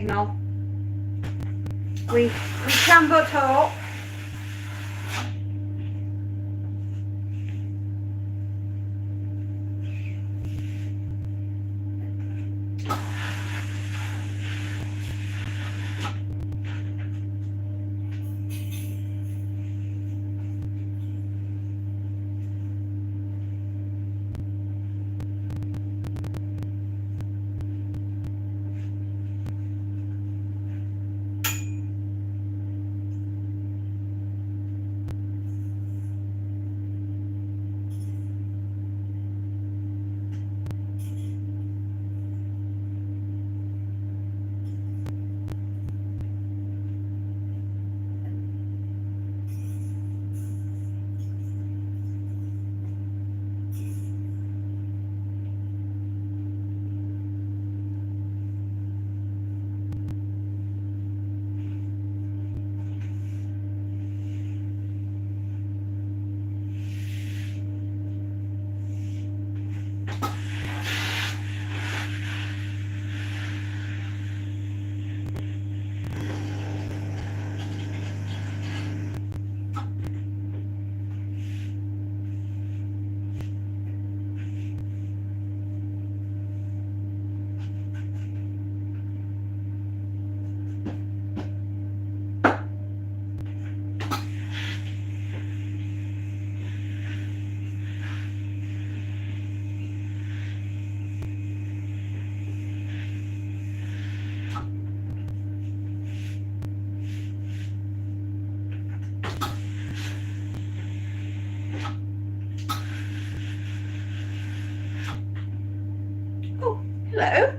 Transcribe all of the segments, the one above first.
signal. We can but hope. Oh, hello.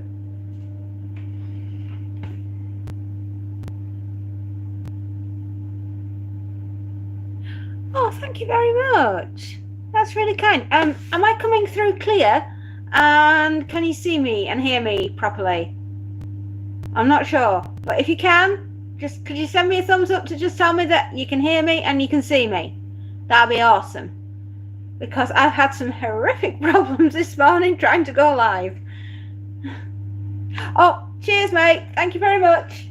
Oh, thank you very much. That's really kind. Am I coming through clear? And can you see me and hear me properly? I'm not sure, but if you can, just could you send me a thumbs up to just tell me that you can hear me and you can see me? That'd be awesome. Because I've had some horrific problems this morning trying to go live. Oh, cheers, mate. Thank you very much.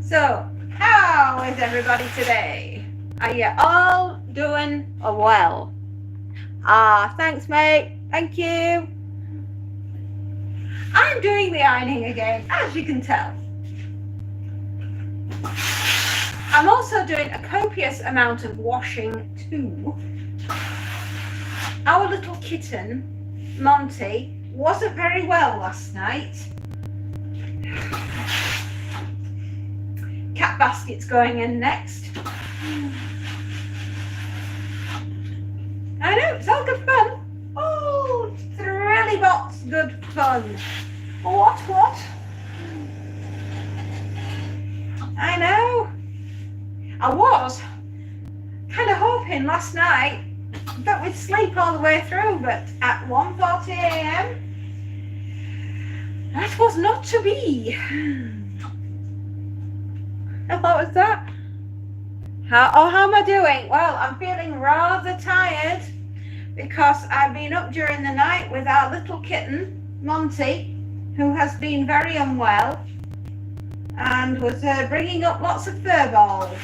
So, how is everybody today? Are you all doing well? Ah, thanks, mate. Thank you. I'm doing the ironing again, as you can tell. I'm also doing a copious amount of washing too. Our little kitten, Monty, wasn't very well last night. Cat basket's going in next. I know, it's all good fun. Oh, thrilly box, good fun. What? I know. I was kind of hoping last night that we'd sleep all the way through, but at 1:40 a.m, that was not to be. And what was that? How am I doing? Well, I'm feeling rather tired because I've been up during the night with our little kitten, Monty, who has been very unwell and was bringing up lots of fur balls.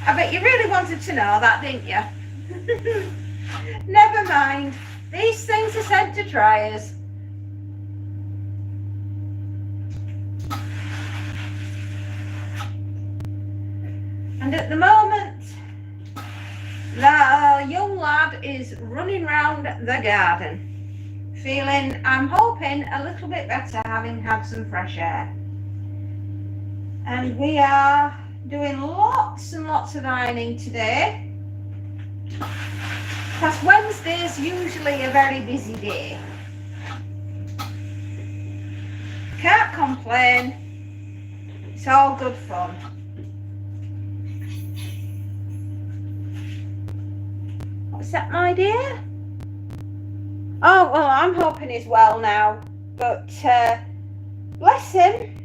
I bet you really wanted to know that, didn't you? Never mind. These things are sent to try us. And at the moment, the young lad is running round the garden, feeling, I'm hoping, a little bit better having had some fresh air. And we are doing lots and lots of ironing today, because Wednesday is usually a very busy day. Can't complain, it's all good fun. What's that, my dear? Oh, well, I'm hoping he's well now, but bless him.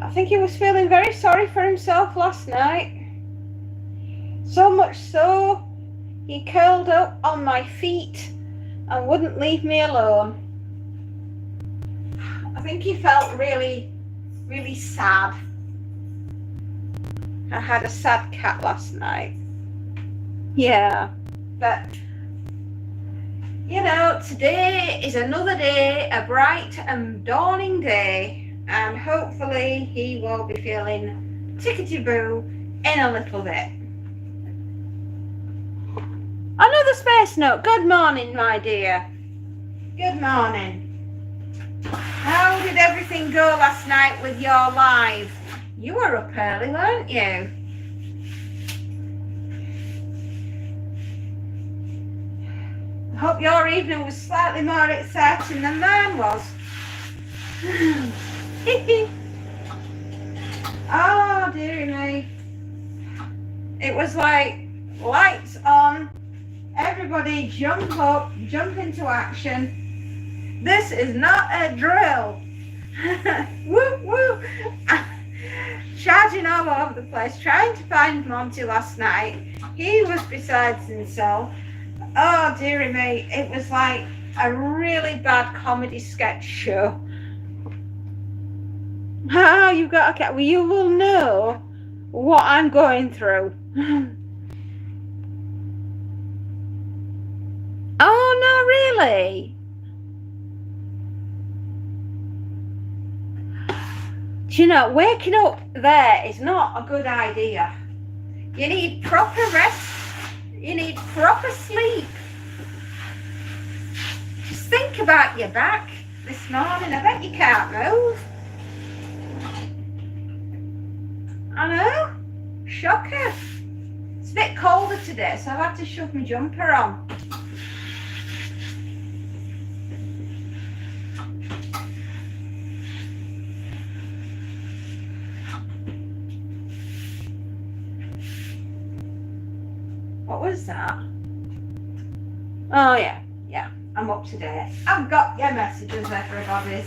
I think he was feeling very sorry for himself last night. So much so, he curled up on my feet and wouldn't leave me alone. I think he felt really, really sad. I had a sad cat last night. Yeah, but you know, today is another day, a bright and dawning day, and hopefully he will be feeling tickety-boo in a little bit. Another space note. Good morning, my dear. Good morning. How did everything go last night with your live? You were up early, weren't you? I hope your evening was slightly more exciting than mine was. Oh, dearie me. It was like lights on, everybody jump up, jump into action. This is not a drill. Woo, woo. Charging all over the place, trying to find Monty last night. He was besides himself. Oh, dearie me, it was like a really bad comedy sketch show. Oh, you've got a cat. Well, you will know what I'm going through. Oh, no, really? Do you know, waking up there is not a good idea. You need proper rest. You need proper sleep. Just think about your back this morning. I bet you can't move. I know. Shocker. It's a bit colder today, so I've had to shove my jumper on. What was that? Oh, yeah, I'm up to date. I've got your messages, everybody.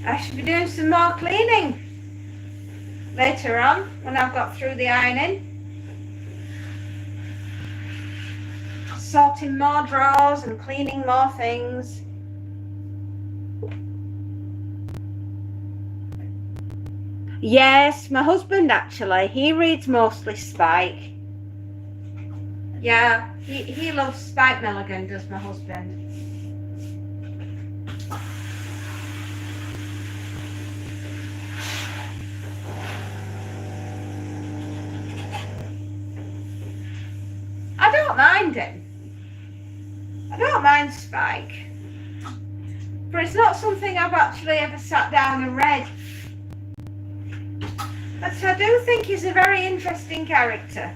I should be doing some more cleaning later on when I've got through the ironing. Sorting more drawers and cleaning more things. Yes, my husband actually, he reads mostly Spike. Yeah, he loves Spike Milligan, does my husband. I don't mind him. I don't mind Spike. But it's not something I've actually ever sat down and read. But I do think he's a very interesting character.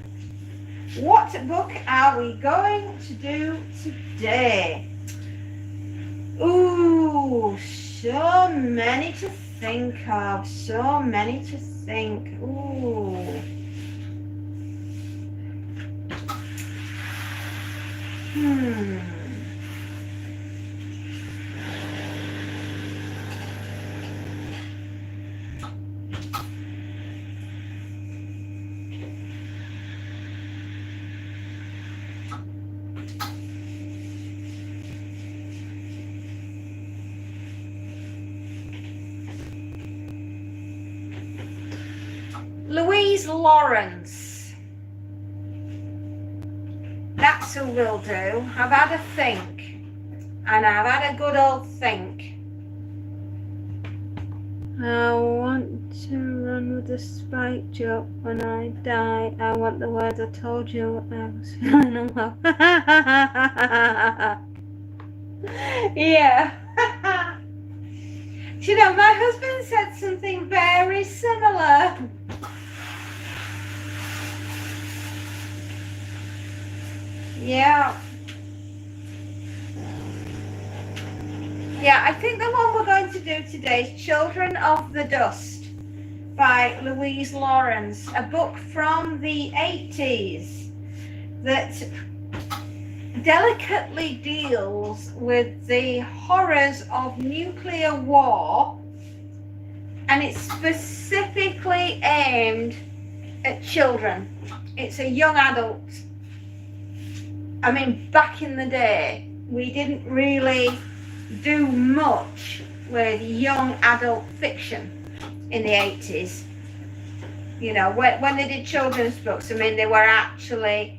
What book are we going to do today? Ooh, so many to think of. So many to think. Ooh. Louise Lawrence. That's who we'll do. I've had a think. And I've had a good old think. I want to run with a spike joke when I die. I want the words I told you I was feeling unwell. Yeah. You know, my husband said something very similar. Yeah. Yeah, I think the one we're going to do today is Children of the Dust by Louise Lawrence, a book from the 80s that delicately deals with the horrors of nuclear war, and it's specifically aimed at children. It's a young adult. I mean, back in the day, we didn't really do much with young adult fiction in the 80s. You know, when they did children's books, I mean, they were actually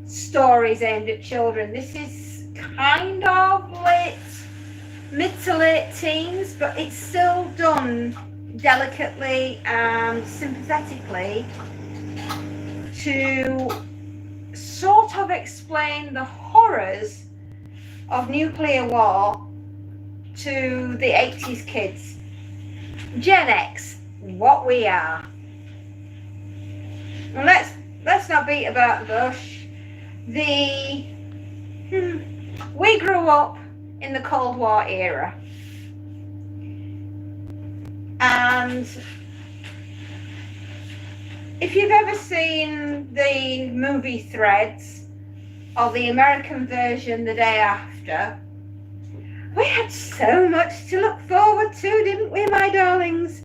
stories aimed at children. This is kind of mid to late teens, but it's still done delicately and sympathetically to sort of explain the horrors of nuclear war to the 80s kids. Gen X, what we are. And let's not beat about the bush. We grew up in the Cold War era, and if you've ever seen the movie Threads or the American version the day after, we had so much to look forward to, didn't we, my darlings?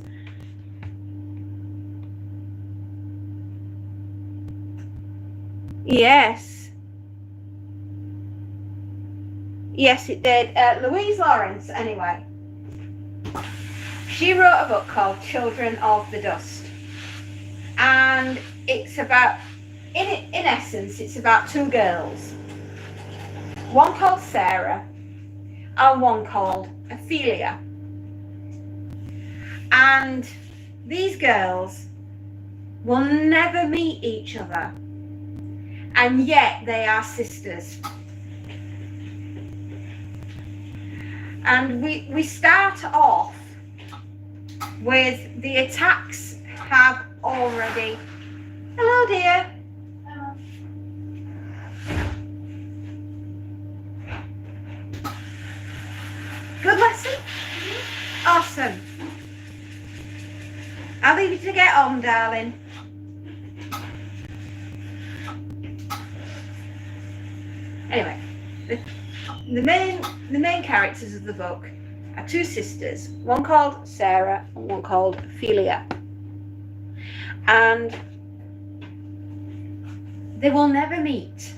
Yes. Yes, it did. Louise Lawrence, anyway. She wrote a book called Children of the Dust. And it's about, in essence, it's about two girls. One called Sarah and one called Ophelia. And these girls will never meet each other, and yet they are sisters. And we start off with the attacks have already... Hello, dear. Good lesson? Awesome. I'll leave you to get on, darling. Anyway, the main characters of the book are two sisters, one called Sarah and one called Ophelia. And they will never meet,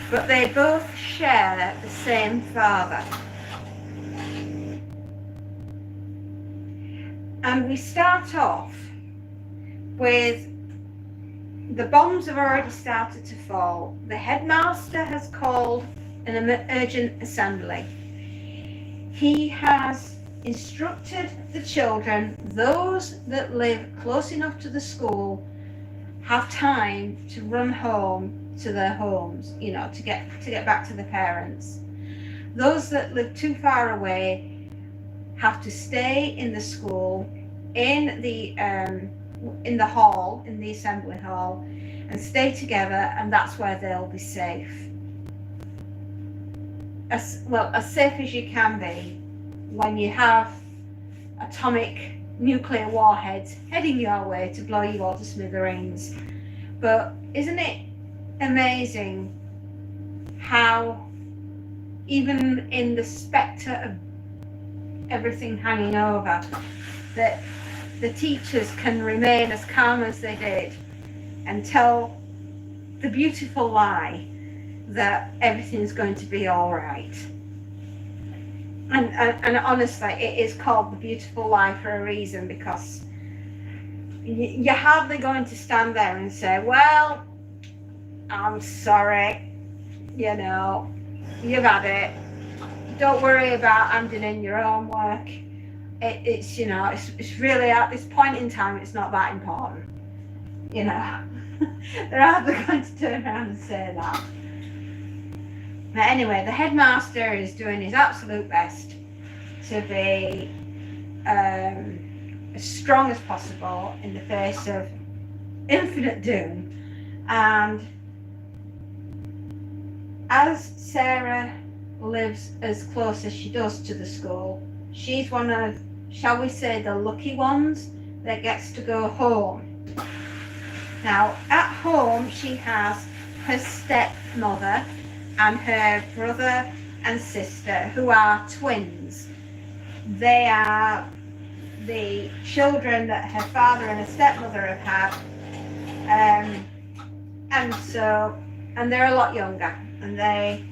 but they both share the same father. And we start off with the bombs have already started to fall. The headmaster has called an urgent assembly. He has instructed the children, those that live close enough to the school, have time to run home to their homes, you know, to get back to the parents. Those that live too far away have to stay in the school, in the hall, in the assembly hall, and stay together, and that's where they'll be safe. As safe as you can be when you have atomic nuclear warheads heading your way to blow you all to smithereens. But isn't it amazing how even in the spectre of everything hanging over, that the teachers can remain as calm as they did and tell the beautiful lie that everything's going to be all right. And honestly, it is called the beautiful lie for a reason, because you're hardly going to stand there and say, well, I'm sorry, you know, you've had it. Don't worry about handing in your own work. It's you know, it's really, at this point in time, it's not that important. You know, they're hardly going to turn around and say that. But anyway, the headmaster is doing his absolute best to be as strong as possible in the face of infinite doom. And as Sarah lives as close as she does to the school, she's one of, shall we say, the lucky ones that gets to go home. Now, at home, she has her stepmother and her brother and sister, who are twins. They are the children that her father and her stepmother have had, and they're a lot younger, and they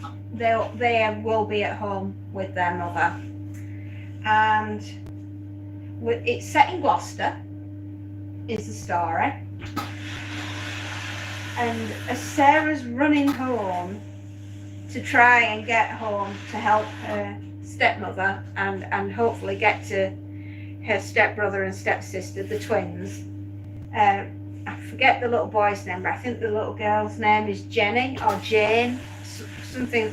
will be at home with their mother. And it's set in Gloucester, is the story. And as Sarah's running home to try and get home to help her stepmother and hopefully get to her stepbrother and stepsister, the twins. I forget the little boy's name, but I think the little girl's name is Jenny or Jane, something.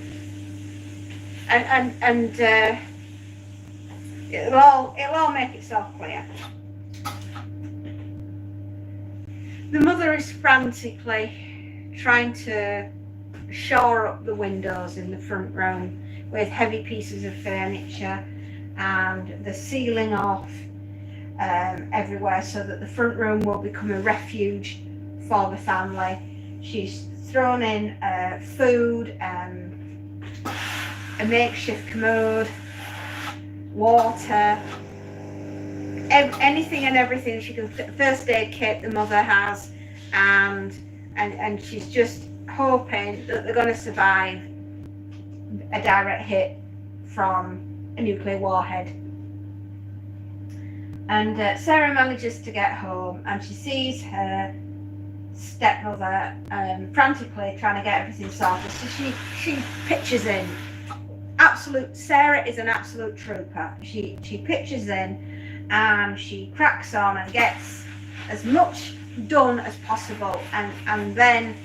And it'll all make itself clear. The mother is frantically trying to shore up the windows in the front room with heavy pieces of furniture and the ceiling off everywhere so that the front room will become a refuge for the family. She's thrown in food, a makeshift commode, water, anything and everything she can, first aid kit the mother has, and she's just hoping that they're going to survive a direct hit from a nuclear warhead. And Sarah manages to get home, and she sees her stepmother frantically trying to get everything sorted. So she pitches in. Sarah is an absolute trooper. She pitches in, and she cracks on and gets as much done as possible. And then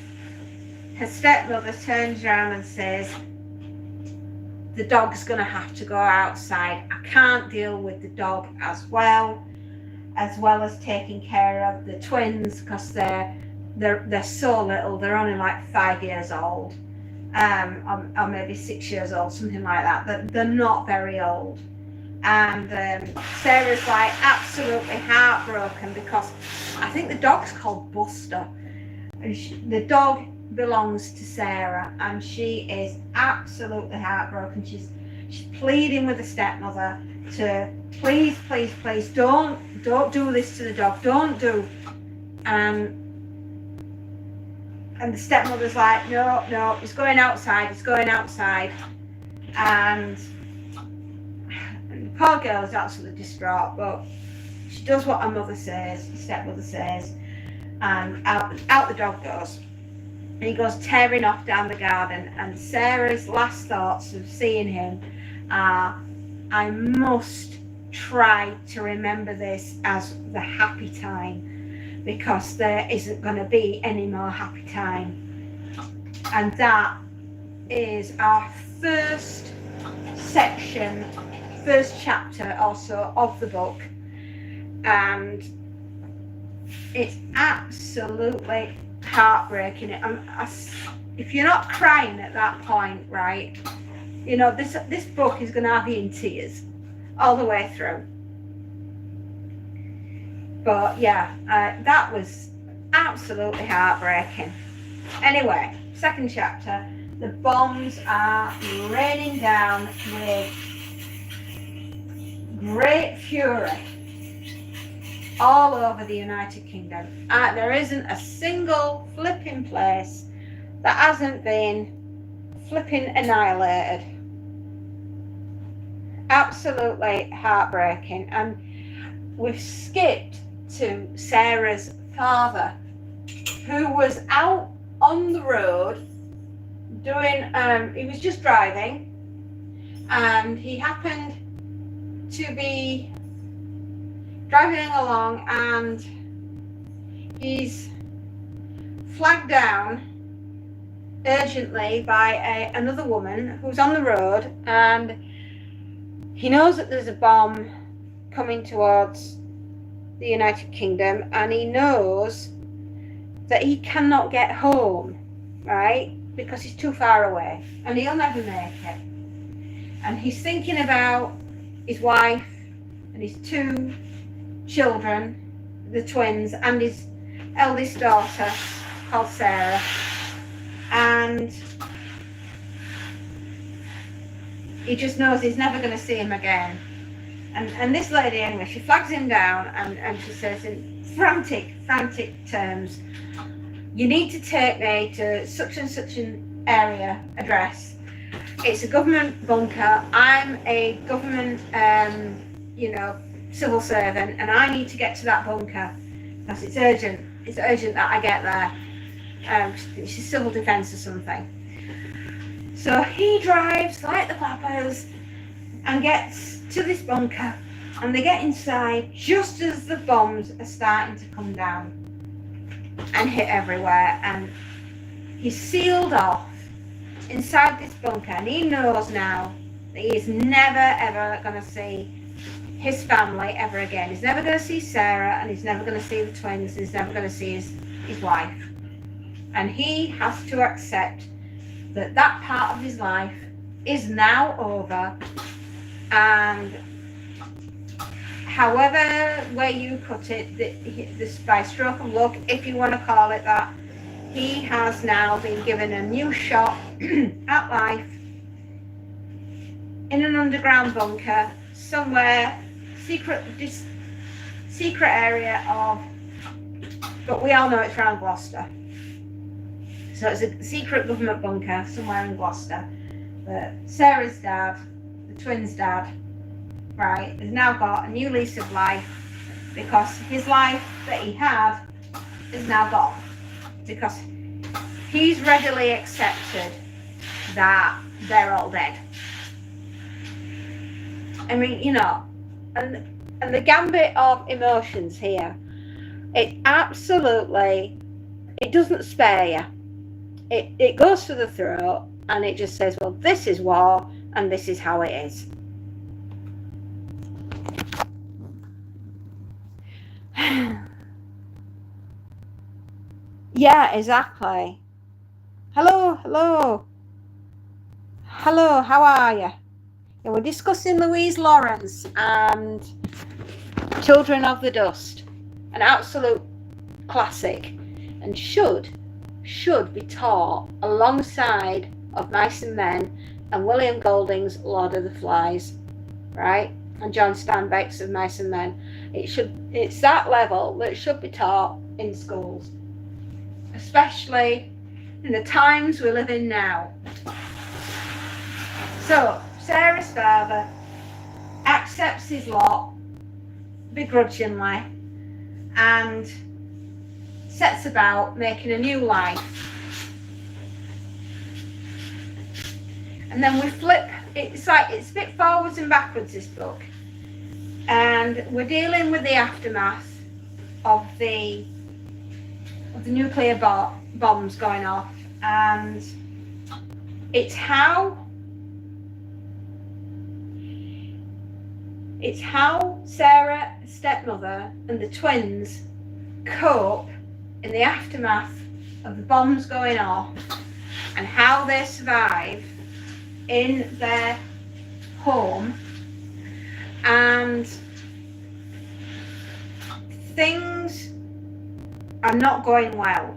her stepmother turns around and says, the dog's going to have to go outside. I can't deal with the dog as well as taking care of the twins, because they're so little. They're only like 5 years old, or maybe 6 years old, something like that. They're not very old. And Sarah's like absolutely heartbroken, because I think the dog's called Buster, and the dog belongs to Sarah, and she is absolutely heartbroken. She's pleading with the stepmother to please don't do this to the dog, don't do. And the stepmother's like, no, it's going outside. And the poor girl is absolutely distraught, but she does what her mother says, the stepmother says, and out the dog goes. And he goes tearing off down the garden, and Sarah's last thoughts of seeing him are, I must try to remember this as the happy time, because there isn't going to be any more happy time. And that is our first chapter also of the book. And it's absolutely heartbreaking. If you're not crying at that point, right, you know, this book is going to have you in tears all the way through. But yeah, that was absolutely heartbreaking. Anyway, second chapter. The bombs are raining down with great fury all over the United Kingdom. There isn't a single flipping place that hasn't been flipping annihilated. Absolutely heartbreaking. And we've skipped to Sarah's father, who was out on the road doing, he was just driving, and he happened to be driving along, and he's flagged down urgently by another woman who's on the road, and he knows that there's a bomb coming towards the United Kingdom, and he knows that he cannot get home, right? Because he's too far away and he'll never make it. And he's thinking about his wife and his 2 children, the twins, and his eldest daughter called Sarah. And he just knows he's never going to see him again. And this lady, anyway, she flags him down and she says in frantic terms, you need to take me to such and such an area address. It's a government bunker. I'm a government, civil servant, and I need to get to that bunker because it's urgent. It's urgent that I get there. She's civil defence or something. So he drives like the clappers and gets to this bunker, and they get inside just as the bombs are starting to come down and hit everywhere, and he's sealed off inside this bunker, and he knows now that he is never ever going to see his family ever again. He's never going to see Sarah, and he's never going to see the twins, and he's never going to see his wife. And he has to accept that that part of his life is now over, and however way you cut it, this by stroke of luck, if you want to call it that, he has now been given a new shot at life in an underground bunker somewhere, secret area of, but we all know it's around Gloucester. So it's a secret government bunker somewhere in Gloucester. But Sarah's dad, the twins' dad, right, has now got a new lease of life, because his life that he had is now gone. Because he's readily accepted that they're all dead. I mean, and the gambit of emotions here, it absolutely, it doesn't spare you. It goes for the throat, and it just says, well, this is war, and this is how it is. Yeah, exactly. Hello, how are you? Yeah, we're discussing Louise Lawrence and Children of the Dust, an absolute classic, and should be taught alongside of Mice and Men and William Golding's Lord of the Flies, right? And John Steinbeck's of Mice and Men. It's that level that should be taught in schools, especially in the times we live in now. So Sarah's father accepts his lot begrudgingly and sets about making a new life. And then we flip, it's a bit forwards and backwards, this book, and we're dealing with the aftermath of the nuclear bombs going off, and it's how Sarah, stepmother, and the twins cope in the aftermath of the bombs going off, and how they survive in their home. And things are not going well.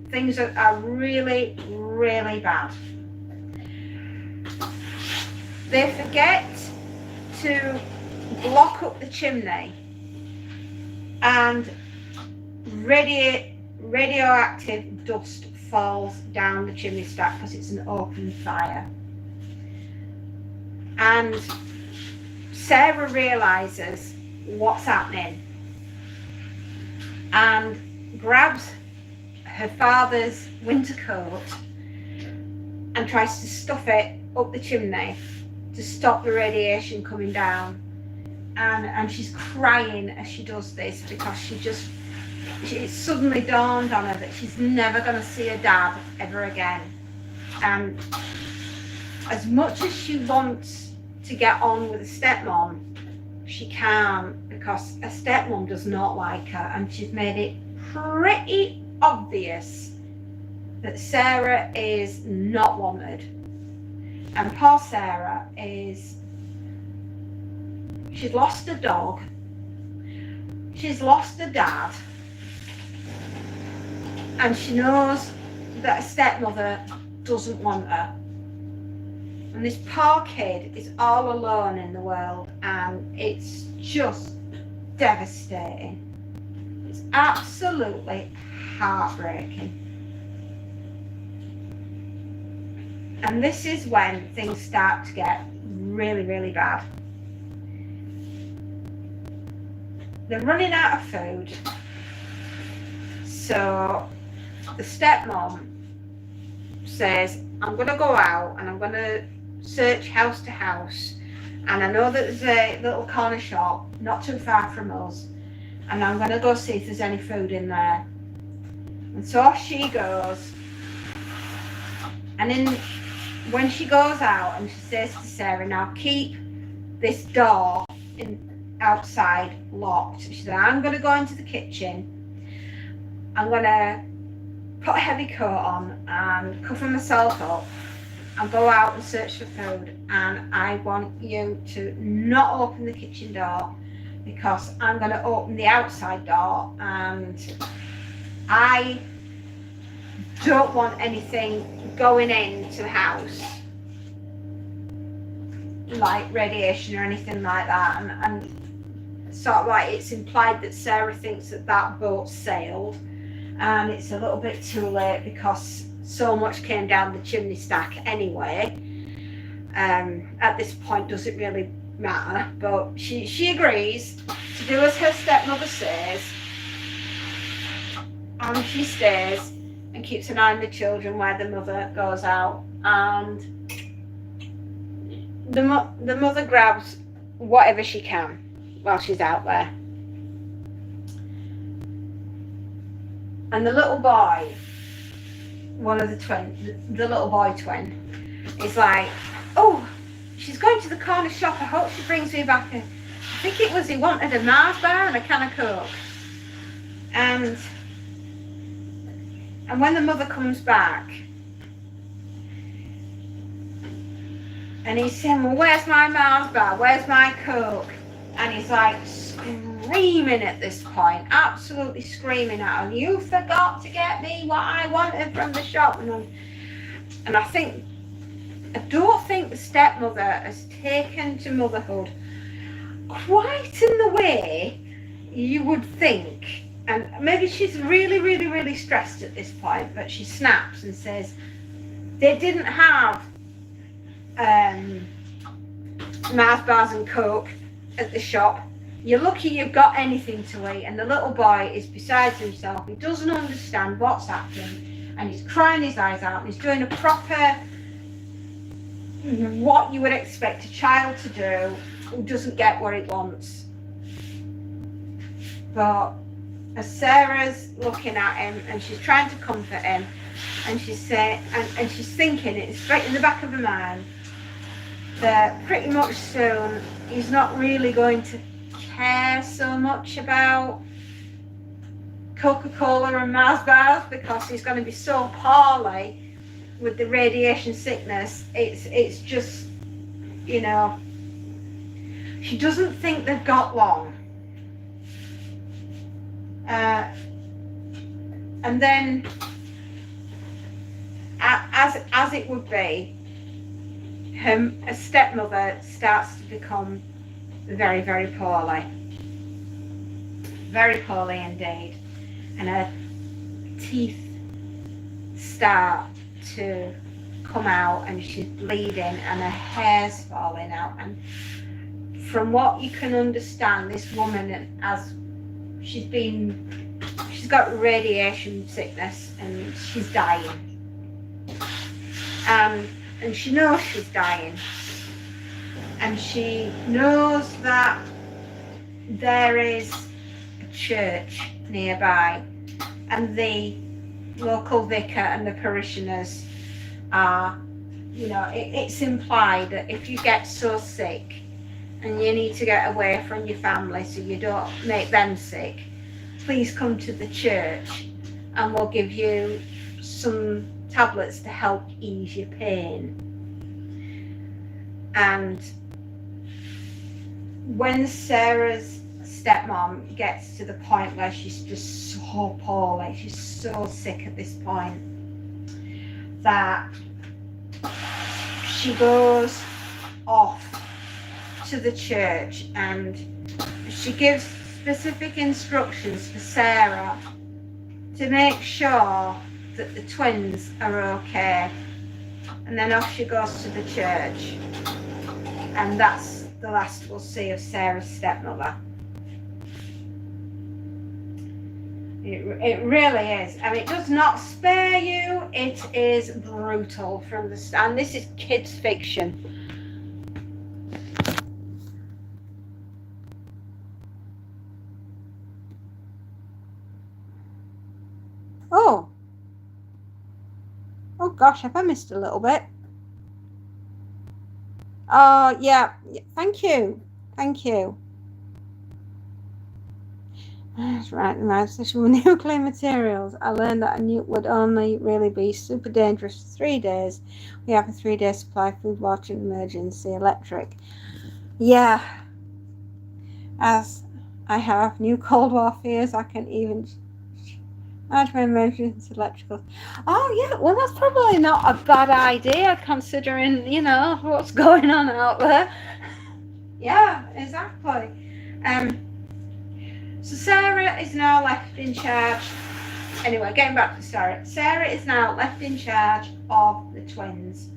Things are really, really bad. They forget to block up the chimney, and radioactive dust falls down the chimney stack because it's an open fire. And Sarah realizes what's happening and grabs her father's winter coat and tries to stuff it up the chimney to stop the radiation coming down. And she's crying as she does this, because it suddenly dawned on her that she's never going to see her dad ever again. And as much as she wants to get on with a stepmom, she can't, because a stepmom does not like her, and she's made it pretty obvious that Sarah is not wanted. And poor Sarah she's lost a dog, she's lost a dad, and she knows that a stepmother doesn't want her. And this poor kid is all alone in the world, and it's just devastating. It's absolutely heartbreaking. And this is when things start to get really, really bad. They're running out of food. So the stepmom says, I'm going to go out and I'm going to search house to house. And I know that there's a little corner shop not too far from us. And I'm going to go see if there's any food in there. And so off she goes. And when she goes out and she says to Sarah, now keep this door outside locked. She said, I'm going to go into the kitchen. I'm going to put a heavy coat on and cover myself up and go out and search for food. And I want you to not open the kitchen door because I'm going to open the outside door, and I don't want anything going into the house, like radiation or anything like that. And sort of like it's implied that Sarah thinks that boat sailed, and it's a little bit too late because so much came down the chimney stack anyway. At this point, does it really matter? But she agrees to do as her stepmother says, and she stays and keeps an eye on the children where the mother goes out. And the mother grabs whatever she can while she's out there. And the little boy, one of the twins, the little boy twin, is like, oh, she's going to the corner shop. I hope she brings me back I think it was he wanted a Mars bar and a can of Coke. And when the mother comes back, and he's saying, well, where's my Mars bar? Where's my Coke? And he's like screaming at this point, absolutely screaming at her, you forgot to get me what I wanted from the shop. And I don't think the stepmother has taken to motherhood quite in the way you would think. And maybe she's really, really, really stressed at this point, but she snaps and says, they didn't have Mars bars and Coke at the shop. You're lucky you've got anything to eat. And the little boy is beside himself. He doesn't understand what's happening, and he's crying his eyes out, and he's doing a proper, what you would expect a child to do who doesn't get what it wants. But as Sarah's looking at him and she's trying to comfort him, and she's saying, and she's thinking, it's straight in the back of her mind, that pretty much soon he's not really going to care so much about Coca-Cola and Mars bars because he's going to be so poorly with the radiation sickness. It's just, you know, she doesn't think they've got long. And then, as it would be, her stepmother starts to become very, very poorly. Very poorly indeed. And her teeth start to come out, and she's bleeding, and her hair's falling out. And from what you can understand, this woman, she's got radiation sickness, and she's dying. And she knows she's dying. And she knows that there is a church nearby, and the local vicar and the parishioners are, you know, it's implied that if you get so sick and you need to get away from your family so you don't make them sick, please come to the church and we'll give you some tablets to help ease your pain. And when Sarah's stepmom gets to the point where she's just so poorly, she's so sick at this point, that she goes off to the church and she gives specific instructions for Sarah to make sure that the twins are okay. And then off she goes to the church. And that's the last we'll see of Sarah's stepmother. It really is. I mean, it does not spare you. It is brutal from the start. And this is kids' fiction. Oh gosh, have I missed a little bit? Oh, yeah. Thank you. That's right, in my session with nuclear materials, I learned that a nuke would only really be super dangerous for 3 days. We have a 3-day supply of food, water, and emergency electric. Yeah. As I have new Cold War fears, I can even manage my emergency electrical. Oh, yeah, well, that's probably not a bad idea, considering, what's going on out there. Yeah, exactly. So Sarah is now left in charge. Anyway, getting back to the story. Sarah is now left in charge of the twins.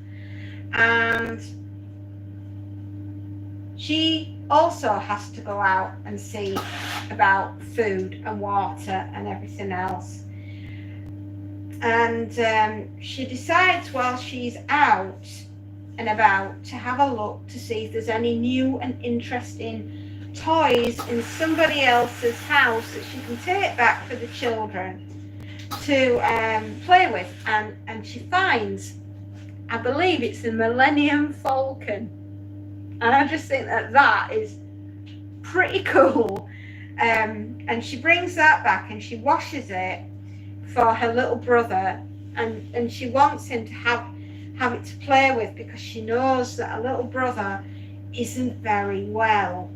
And she also has to go out and see about food and water and everything else. And she decides while she's out and about to have a look to see if there's any new and interesting toys in somebody else's house that she can take back for the children to play with. And she finds, I believe it's the Millennium Falcon. And I just think that is pretty cool. And she brings that back and she washes it for her little brother. And she wants him to have it to play with because she knows that her little brother isn't very well.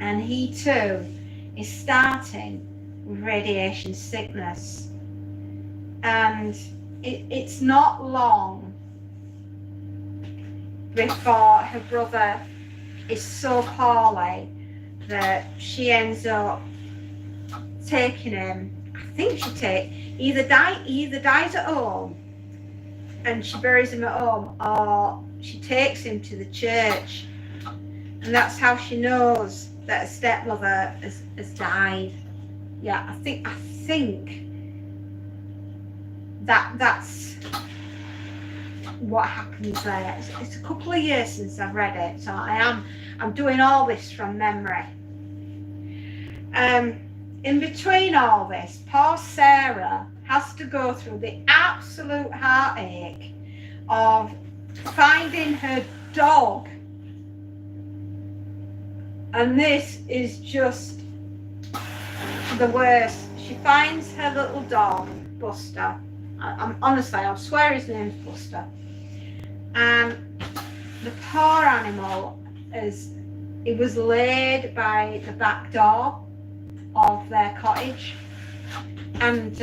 And he too is starting with radiation sickness. And it's not long before her brother is so poorly that she ends up taking him. I think she either dies at home and she buries him at home, or she takes him to the church. And that's how she knows that her stepmother has died. Yeah, I think that's what happens there. It's a couple of years since I've read it, so I'm doing all this from memory. In between all this, poor Sarah has to go through the absolute heartache of finding her dog. And this is just the worst. She finds her little dog, Buster. Honestly, I swear his name's Buster. And the poor animal it was laid by the back door of their cottage. And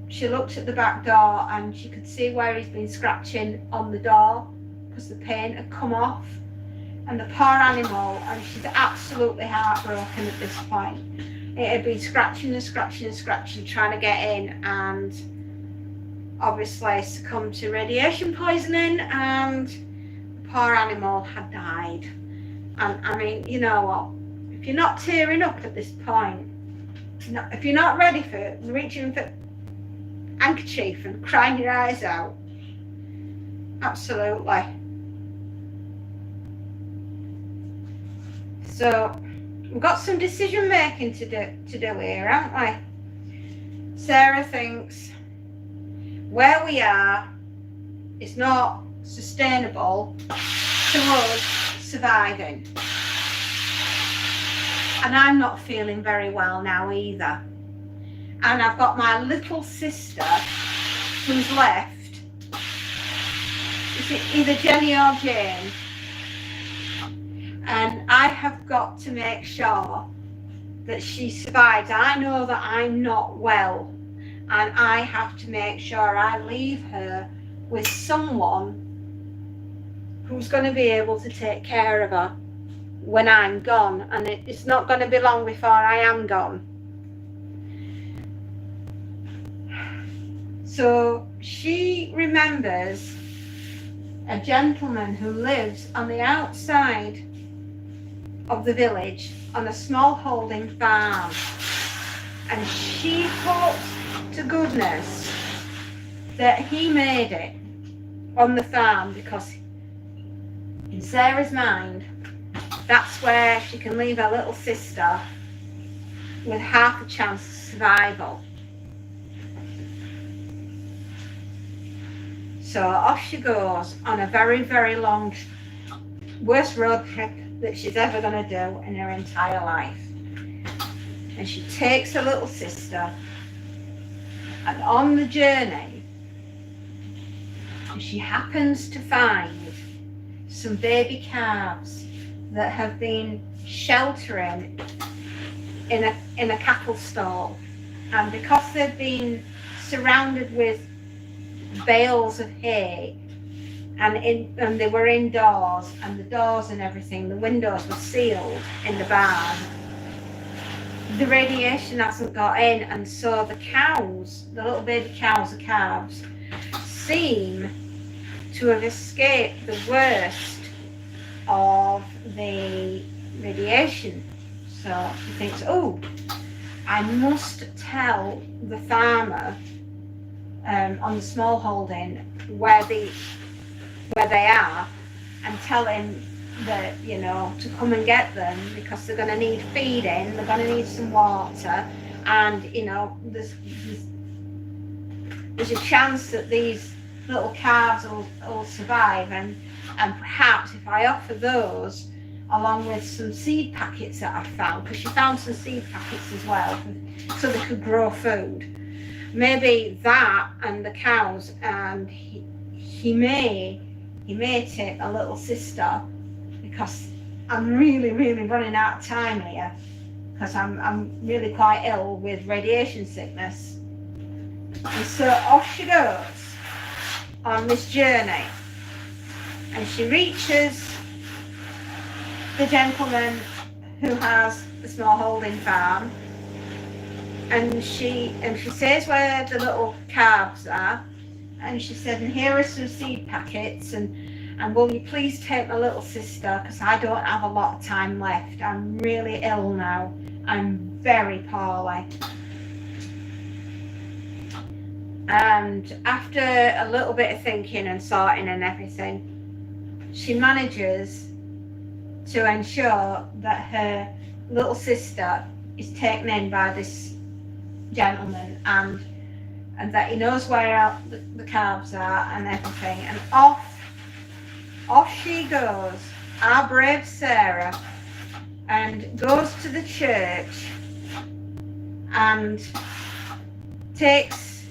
she looked at the back door and she could see where he's been scratching on the door because the paint had come off. And the poor animal, and she's absolutely heartbroken at this point. It had been scratching, trying to get in, and obviously succumbed to radiation poisoning, and the poor animal had died. And I mean, you know what? If you're not tearing up at this point, if you're not ready for it, reaching for handkerchief and crying your eyes out, absolutely. So we've got some decision making to do here, haven't we? Sarah thinks where we are is not sustainable to us surviving. And I'm not feeling very well now either. and I've got my little sister who's left. Is it either Jenny or Jane? And I have got to make sure that she survives. I know that I'm not well, and I have to make sure I leave her with someone who's going to be able to take care of her when I'm gone, and it's not going to be long before I am gone. So she remembers a gentleman who lives on the outside of the village on a small holding farm, and she hopes to goodness that he made it on the farm, because in Sarah's mind that's where she can leave her little sister with half a chance of survival. So off she goes on a very, very long, worst road trip that she's ever going to do in her entire life. And she takes her little sister, and on the journey she happens to find some baby calves that have been sheltering in a cattle stall, and because they've been surrounded with bales of hay, and they were indoors, and the doors and everything, the windows were sealed in the barn, the radiation hasn't got in, and so the cows, the little baby cows, the calves, seem to have escaped the worst of the radiation. So she thinks, oh, I must tell the farmer on the small holding where they are, and tell him that, you know, to come and get them, because they're going to need feeding, they're going to need some water, and, you know, there's a chance that these little calves will survive, and perhaps if I offer those along with some seed packets that I found, because she found some seed packets as well, so they could grow food, maybe that and the cows, and he may take a little sister, because I'm really, really running out of time here, because I'm really quite ill with radiation sickness. And so off she goes on this journey, and she reaches the gentleman who has the small holding farm, and she says where the little calves are, and she said, and here are some seed packets, and will you please take my little sister, because I don't have a lot of time left. I'm really ill now. I'm very poorly. And after a little bit of thinking and sorting and everything, she manages to ensure that her little sister is taken in by this gentleman, and that he knows where the calves are and everything, and off she goes, our brave Sarah, and goes to the church and takes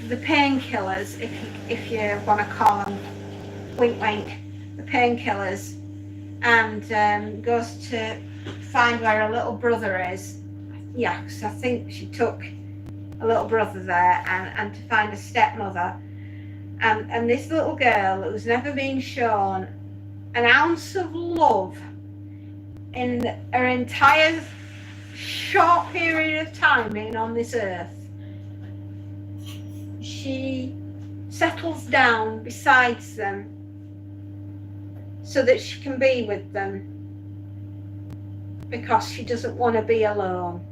the painkillers, if you want to call them, wink wink, the painkillers, and goes to find where her little brother is. Yeah, because I think she took a little brother there, and to find a stepmother, and this little girl who's never been shown an ounce of love in her entire short period of time being on this earth. She settles down beside them so that she can be with them, because she doesn't want to be alone.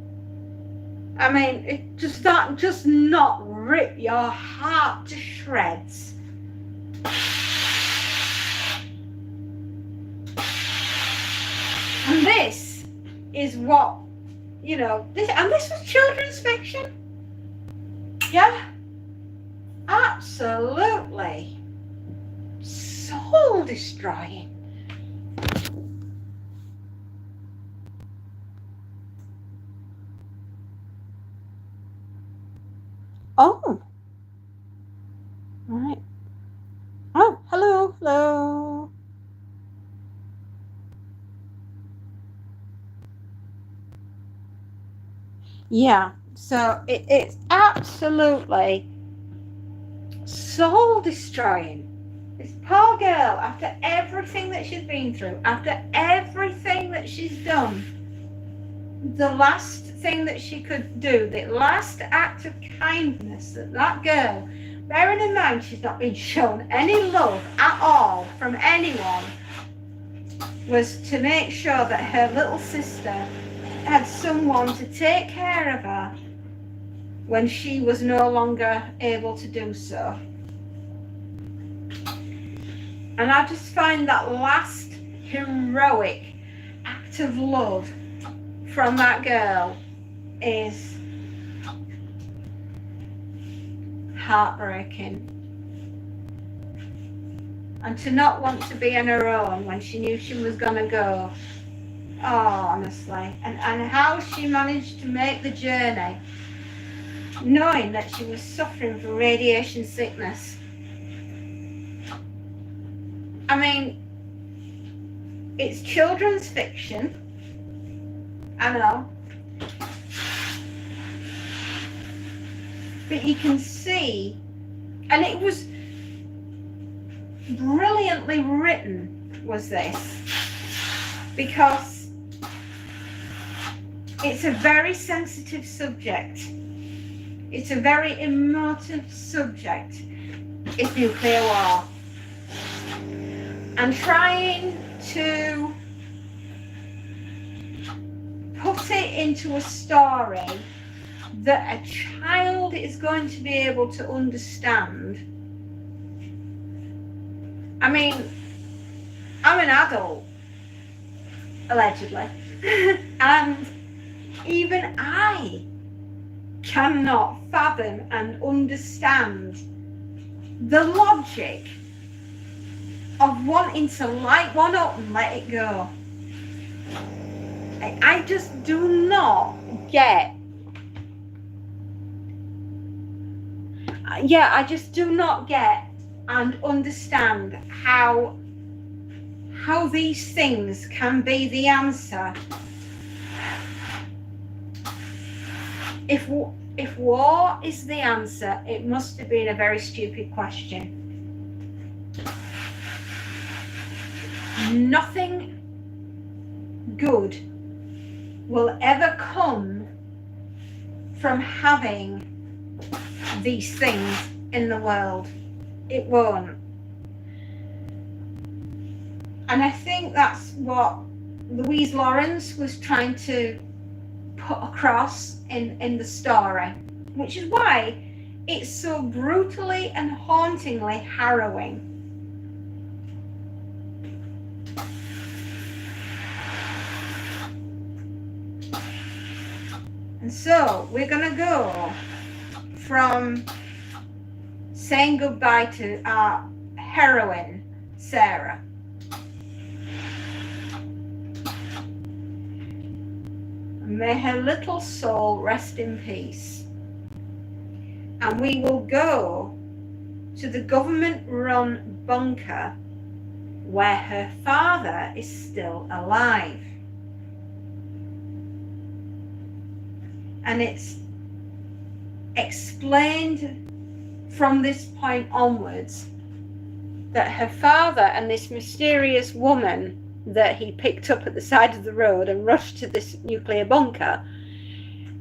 I mean, it just not rip your heart to shreds. And this is what, you know, this was children's fiction. Yeah, absolutely soul destroying. Oh, right. Oh, hello, hello. Yeah, so it's absolutely soul destroying. This poor girl, after everything that she's been through, after everything that she's done, the last thing that she could do, the last act of kindness that girl, bearing in mind she's not been shown any love at all from anyone, was to make sure that her little sister had someone to take care of her when she was no longer able to do so. And I just find that last heroic act of love from that girl is heartbreaking. And to not want to be on her own when she knew she was going to go. Oh, honestly. And how she managed to make the journey, knowing that she was suffering from radiation sickness. I mean, it's children's fiction. I know. But you can see, and it was brilliantly written, was this, because it's a very sensitive subject. It's a very emotive subject. It's nuclear war. And trying to put it into a story that a child is going to be able to understand. I mean, I'm an adult, allegedly, and even I cannot fathom and understand the logic of wanting to light one up and let it go. I just do not get. I just do not get and understand how these things can be the answer. If war is the answer, it must have been a very stupid question. Nothing good will ever come from having these things in the world. It won't. And I think that's what Louise Lawrence was trying to put across in the story, which is why it's so brutally and hauntingly harrowing. And so we're going to go from saying goodbye to our heroine, Sarah. May her little soul rest in peace. And we will go to the government-run bunker where her father is still alive. And it's explained from this point onwards that her father and this mysterious woman that he picked up at the side of the road and rushed to this nuclear bunker,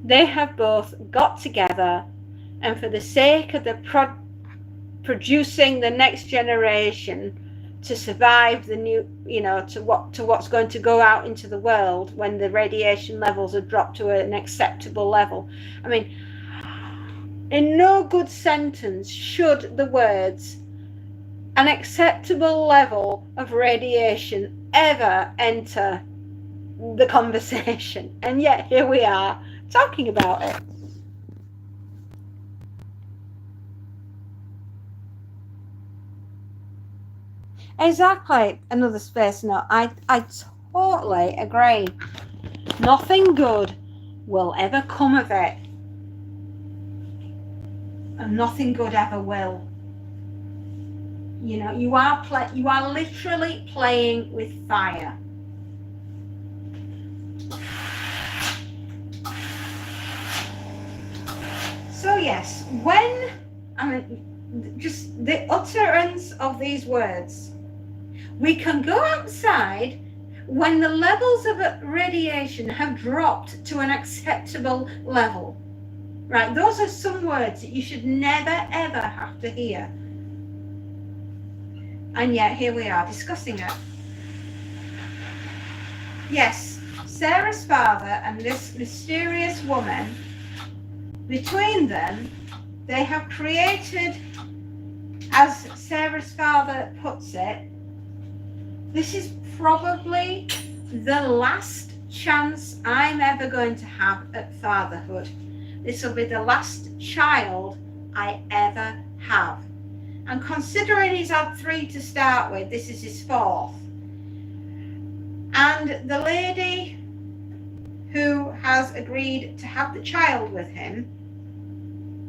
they have both got together, and for the sake of the producing the next generation to survive the new, to what's going to go out into the world when the radiation levels are dropped to an acceptable level. I mean, in no good sentence should the words an acceptable level of radiation ever enter the conversation. And yet here we are talking about it. Exactly. Another space note. I totally agree. Nothing good will ever come of it. and nothing good ever will. You know, you are literally playing with fire. So yes, just the utterance of these words, we can go outside when the levels of radiation have dropped to an acceptable level. Right, those are some words that you should never ever have to hear. And yet here we are discussing it. Yes, Sarah's father and this mysterious woman, between them, they have created, as Sarah's father puts it, this is probably the last chance I'm ever going to have at fatherhood. This will be the last child I ever have. And considering he's had 3 to start with, this is his 4th. And the lady who has agreed to have the child with him,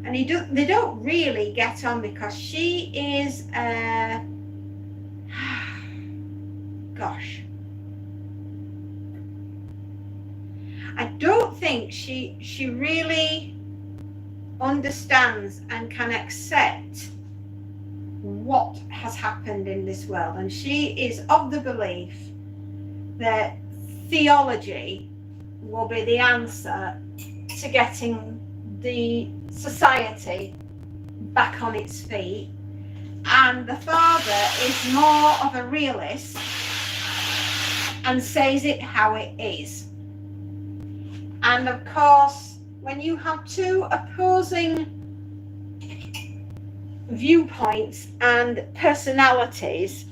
and they don't really get on because she is, gosh, I don't think she really understands and can accept what has happened in this world, and she is of the belief that theology will be the answer to getting the society back on its feet, and the father is more of a realist and says it how it is. And of course, when you have 2 opposing viewpoints and personalities,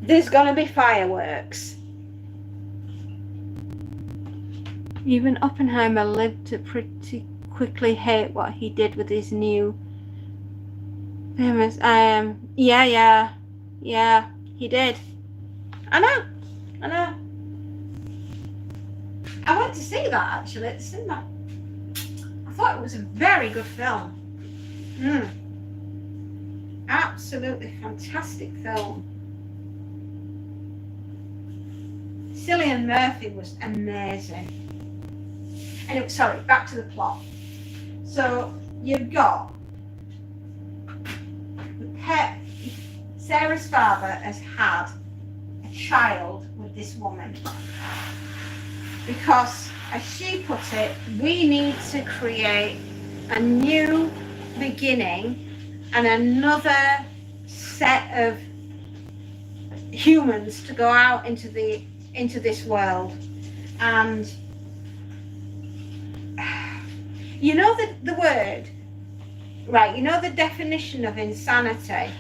there's going to be fireworks. Even Oppenheimer lived to pretty quickly hate what he did with his new famous yeah, he did. I know. I went to see that actually at the cinema. I thought it was a very good film. Absolutely fantastic film. Cillian Murphy was amazing. Anyway, sorry, back to the plot. So you've got Sarah's father has had a child with this woman because, as she put it, we need to create a new beginning and another set of humans to go out into this world. And you know the word, right? You know the definition of insanity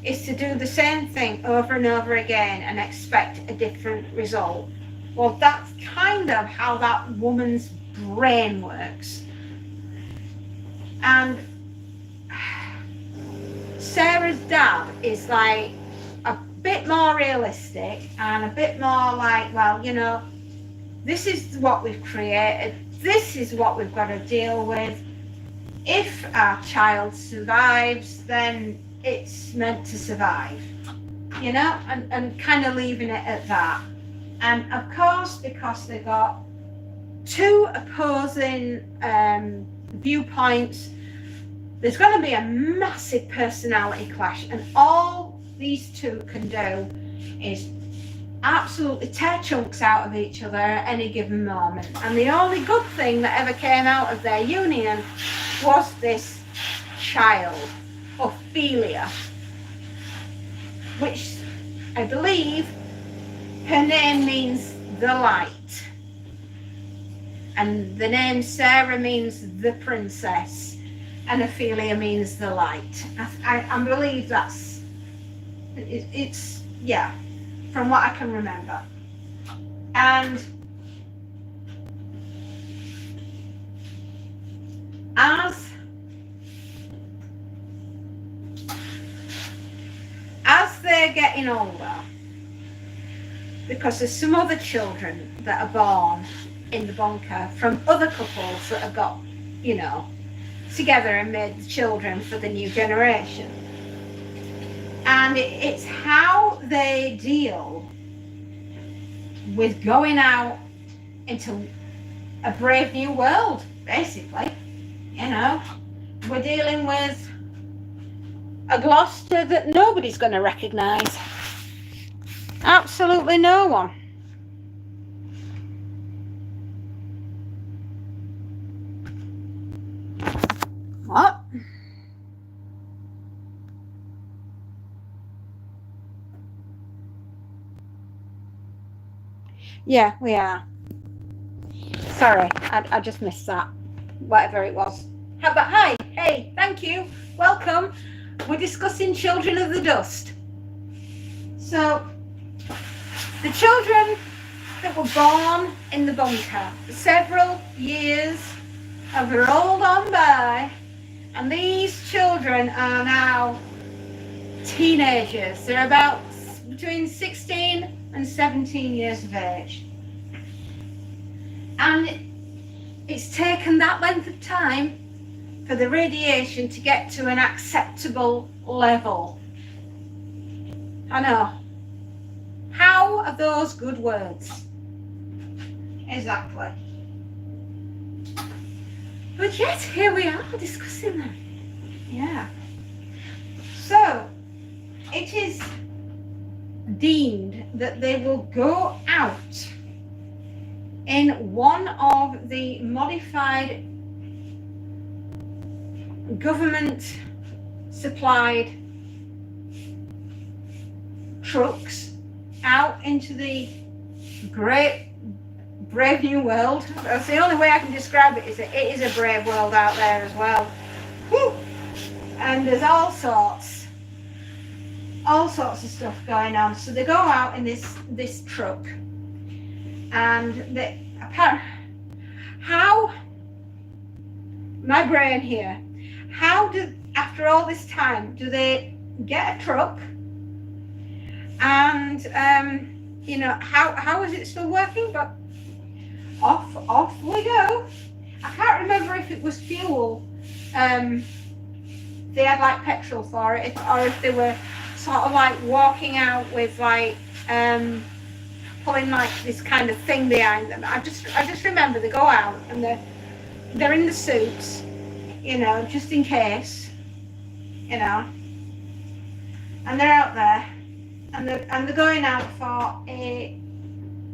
is to do the same thing over and over again and expect a different result. Well, that's kind of how that woman's brain works. And Sarah's dad is like a bit more realistic and a bit more like, well, you know, this is what we've created. This is what we've got to deal with. If our child survives, then it's meant to survive, you know, and kind of leaving it at that. And of course, because they've got 2 opposing viewpoints, there's going to be a massive personality clash, and all these 2 can do is absolutely tear chunks out of each other at any given moment. And the only good thing that ever came out of their union was this child, Ophelia, which I believe her name means the light, and the name Sarah means the princess, and Ophelia means the light. I believe it's yeah, from what I can remember. And as they're getting older, because there's some other children that are born in the bunker from other couples that have got, you know, together and made the children for the new generation. And it's how they deal with going out into a brave new world, basically. You know, we're dealing with a Gloucester that nobody's going to recognise. Absolutely no one. What? Yeah, we are. Sorry, I just missed that. Whatever it was. How about, hi, hey, thank you, welcome. We're discussing Children of the Dust. So, the children that were born in the bunker, several years have rolled on by, and these children are now teenagers. They're about between 16 and 17 years of age. And it's taken that length of time for the radiation to get to an acceptable level. I know. How are those good words? Exactly. But yet, here we are discussing them. Yeah. So, it is deemed that they will go out in one of the modified government supplied trucks out into the great brave new world. That's the only way I can describe it, is that it is a brave world out there as well. Woo! And there's all sorts of stuff going on. So they go out in this truck, and they how my brain here, how do, after all this time, do they get a truck? And you know, how is it still working? But off we go. I can't remember if it was fuel. They had like petrol for it, or if they were sort of like walking out with like pulling like this kind of thing behind them. I just remember they go out and they're in the suits, you know, just in case, you know, and they're out there and they're going out for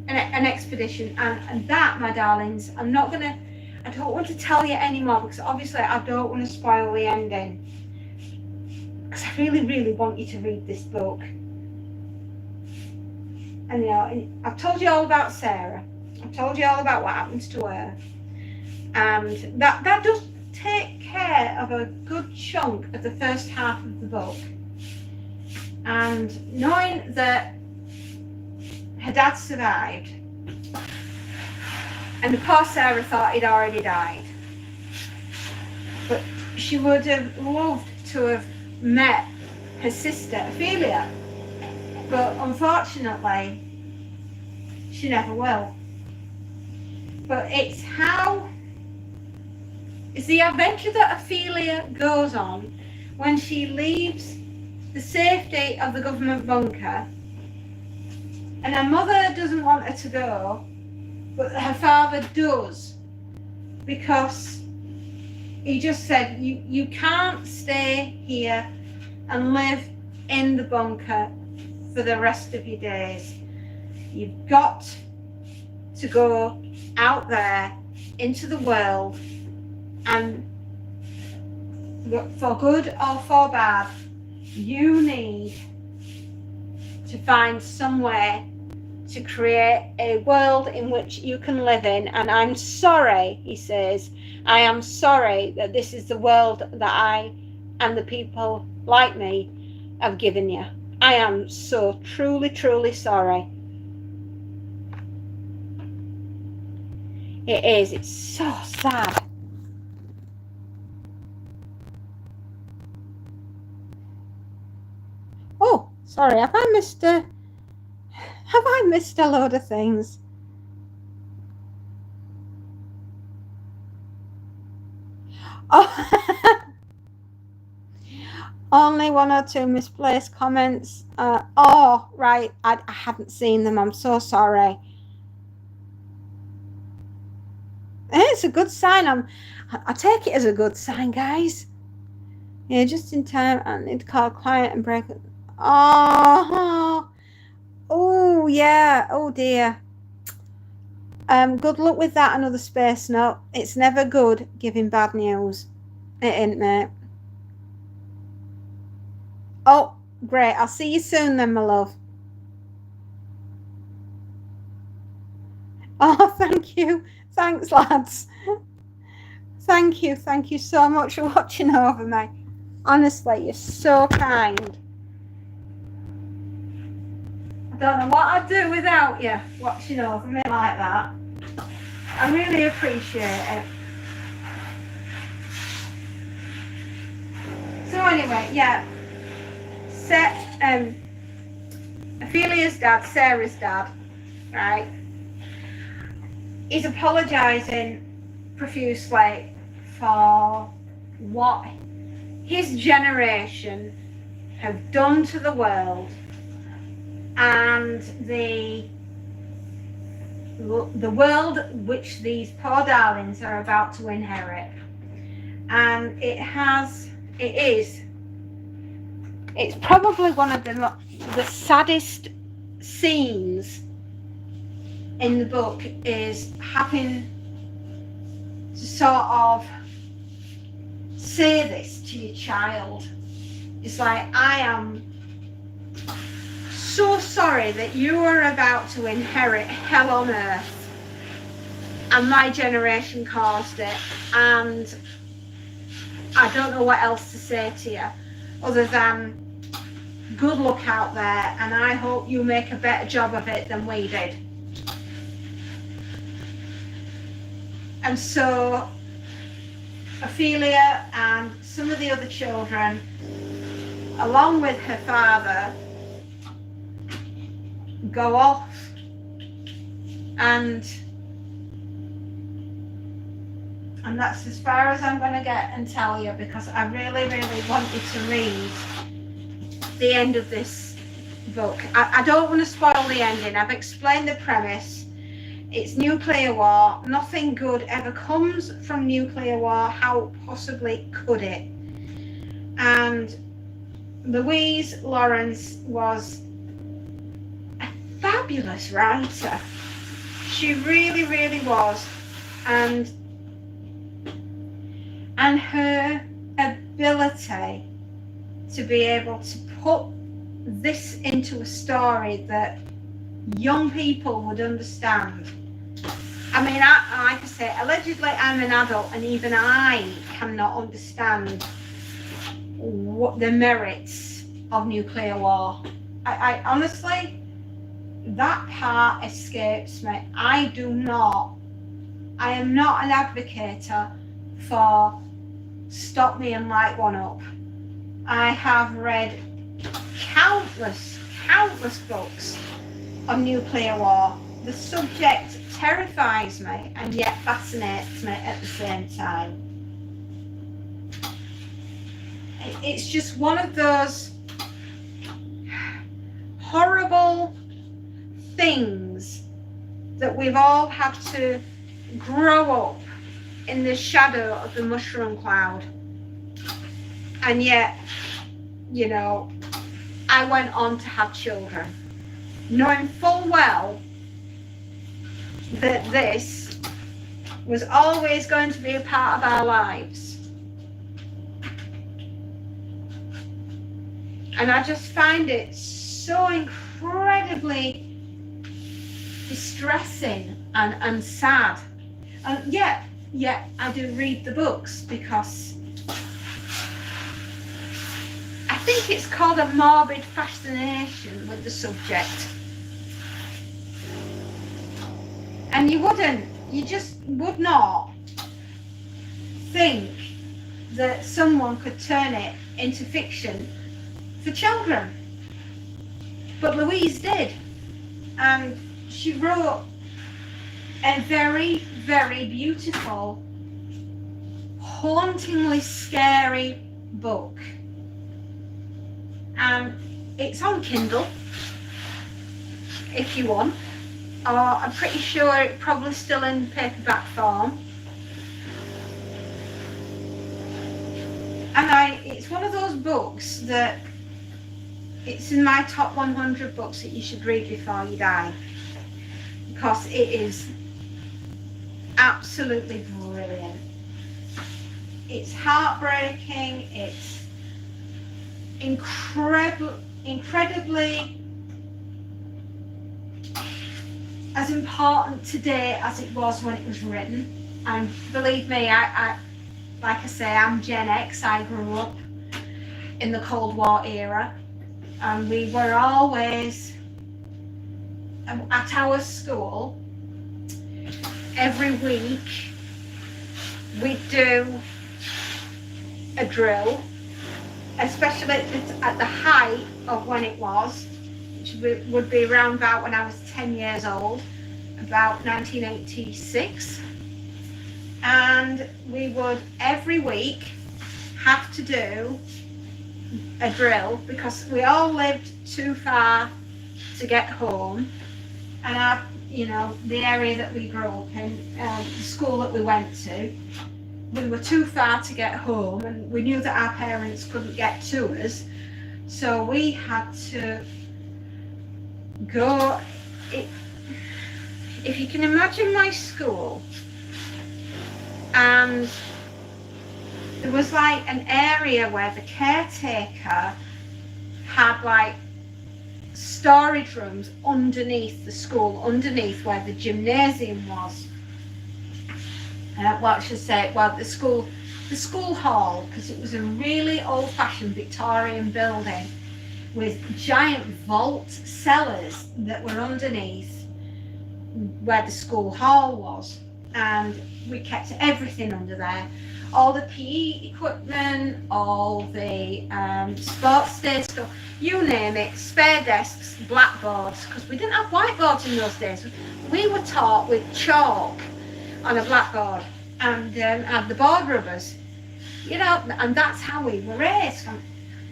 an expedition, and that, my darlings, I don't want to tell you anymore, because obviously I don't want to spoil the ending, because I really, really want you to read this book. And you know, I've told you all about Sarah. I've told you all about what happens to her, and that does take care of a good chunk of the first half of the book. And knowing that her dad survived, and poor Sarah thought he'd already died, but she would have loved to have met her sister Ophelia, but unfortunately she never will. But it's the adventure that Ophelia goes on when she leaves the safety of the government bunker, and her mother doesn't want her to go, but her father does, because he just said, you can't stay here and live in the bunker for the rest of your days. You've got to go out there into the world, and for good or for bad, you need to find some way to create a world in which you can live in. And I'm sorry, he says, I am sorry that this is the world that I and the people like me have given you. I am so truly, truly sorry. It is. It's so sad. Oh, sorry. Have I missed a load of things? Oh, only one or two misplaced comments. Oh, right. I hadn't seen them. I'm so sorry. It's a good sign. I take it as a good sign, guys. Yeah, just in time. I need to call a client and break it. Oh, oh yeah. Oh dear. Good luck with that. Another space note. It's never good giving bad news. It ain't, mate. Oh, great. I'll see you soon then, my love. Oh, thank you. Thanks, lads. Thank you. Thank you so much for watching over me. Honestly, you're so kind. I don't know what I'd do without you watching over me like that. I really appreciate it. So anyway, yeah. Ophelia's dad, Sarah's dad, right? He's apologising profusely for what his generation have done to the world and the world which these poor darlings are about to inherit. And it's probably one of the saddest scenes in the book, is having to sort of say this to your child. It's like, I am so sorry that you are about to inherit hell on earth and my generation caused it, and I don't know what else to say to you other than good luck out there, and I hope you make a better job of it than we did. And so Ophelia and some of the other children, along with her father, go off and that's as far as I'm going to get and tell you, because I really, really wanted to read the end of this book. I don't want to spoil the ending. I've explained the premise. It's nuclear war. Nothing good ever comes from nuclear war. How possibly could it? And Louise Lawrence was a fabulous writer. She really, really was. And her ability to be able to put this into a story that young people would understand. I mean, like I say, allegedly I'm an adult, and even I cannot understand what the merits of nuclear war. I honestly, that part escapes me. I am not an advocate for stop me and light one up. I have read countless books on nuclear war. The subject terrifies me and yet fascinates me at the same time. It's just one of those horrible things that we've all had to grow up in the shadow of the mushroom cloud. And yet, you know, I went on to have children, knowing full well that this was always going to be a part of our lives. And I just find it so incredibly distressing and sad. And yet I do read the books, because I think it's called a morbid fascination with the subject. And you just would not think that someone could turn it into fiction for children. But Louise did. And she wrote a very, very beautiful, hauntingly scary book. And it's on Kindle, if you want, or I'm pretty sure it's probably still in paperback form. And it's one of those books that it's in my top 100 books that you should read before you die, because it is absolutely brilliant. It's heartbreaking, it's incredibly as important today as it was when it was written. And believe me, I like I say, I'm Gen X. I grew up in the Cold War era, and we were always at our school every week. We'd do a drill, especially at the height of when it was, which would be around about when I was 10 years old, about 1986. And we would every week have to do a drill because we all lived too far to get home, and the area that we grew up in, the school that we went to, we were too far to get home, and we knew that our parents couldn't get to us, so we had to go. If you can imagine my school, and there was like an area where the caretaker had like storage rooms underneath the school, underneath where the gymnasium was. The school hall, because it was a really old-fashioned Victorian building with giant vault cellars that were underneath where the school hall was, and we kept everything under there. All the PE equipment, all the sports day stuff, you name it, spare desks, blackboards, because we didn't have whiteboards in those days. We were taught with chalk on a blackboard and had the board rubbers, and that's how we were raised. I'm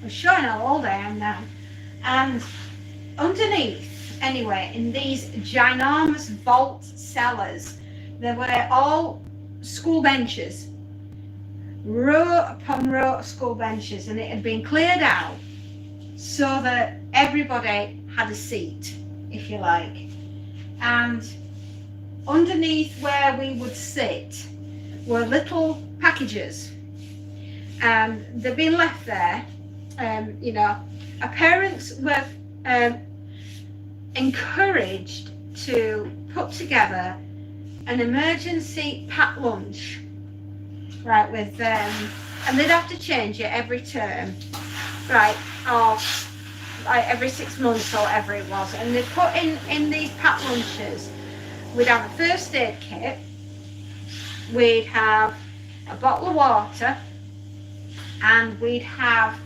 showing how old I am now. And underneath, anyway, in these ginormous vault cellars, there were all school benches, row upon row of school benches, and it had been cleared out so that everybody had a seat, if you like. And underneath where we would sit were little packages, and they'd been left there. Our parents were encouraged to put together an emergency packed lunch, right, with and they'd have to change it every term, right, or like every 6 months or whatever it was, and they put in these packed lunches. We'd have a first aid kit, we'd have a bottle of water, and we'd have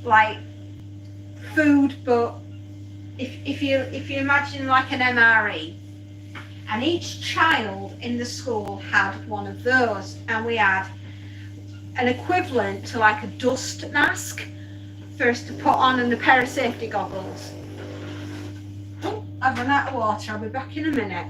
like food, but if you imagine like an MRE, and each child in the school had one of those, and we had an equivalent to like a dust mask for us to put on, and a pair of safety goggles. Oh, I've run out of water, I'll be back in a minute.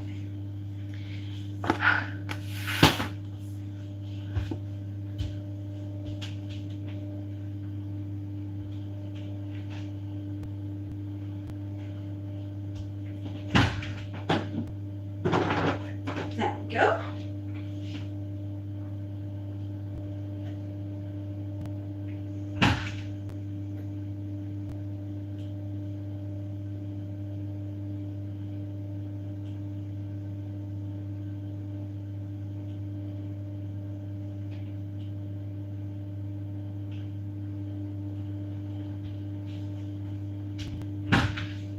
There we go.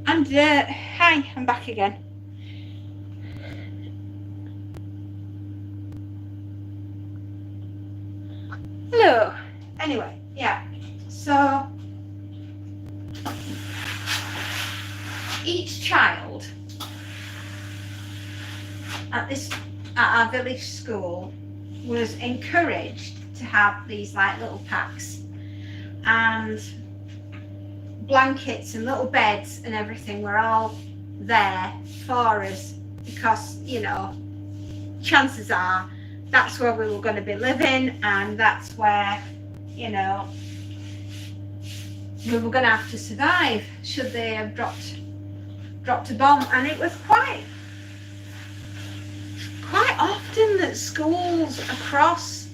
And hi, I'm back again. Hello. Anyway, yeah. So each child at our village school was encouraged to have these like little packs and blankets and little beds and everything were all there for us, because chances are that's where we were going to be living, and that's where we were going to have to survive should they have dropped a bomb. And it was quite often that schools across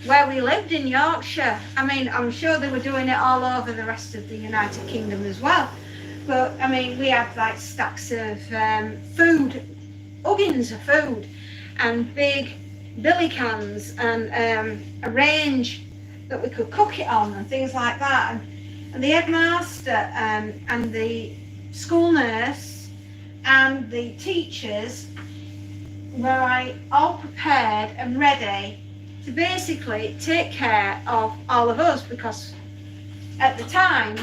where we lived in Yorkshire, I mean, I'm sure they were doing it all over the rest of the United Kingdom as well, but I mean, we had like stacks of food, uggins of food, and big billy cans, and a range that we could cook it on and things like that. And the headmaster and the school nurse and the teachers were all prepared and ready to basically take care of all of us, because at the time,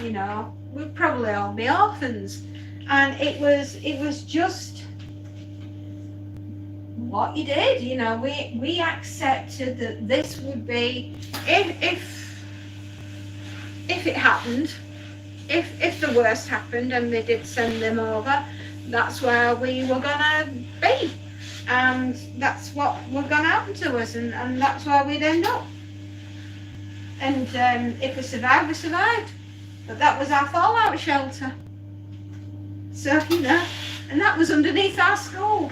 we'd probably all be orphans. And it was just what you did, we accepted that this would be, if it happened, if the worst happened and they did send them over, that's where we were gonna be, and that's what was gonna happen to us, and that's where we'd end up. And if we survived, we survived, but that was our fallout shelter. So and that was underneath our school.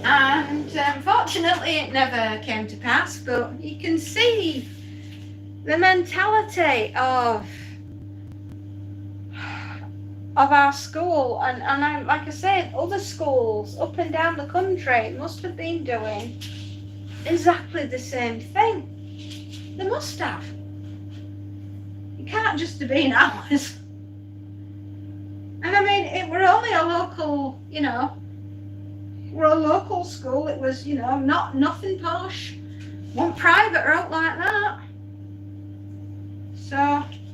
And fortunately it never came to pass, but you can see the mentality of our school, and I, like I said, other schools up and down the country must have been doing exactly the same thing. They must have. It can't just have been ours. And I mean, it were only a local, we're a local school. It was, not nothing posh. One private or out like that. So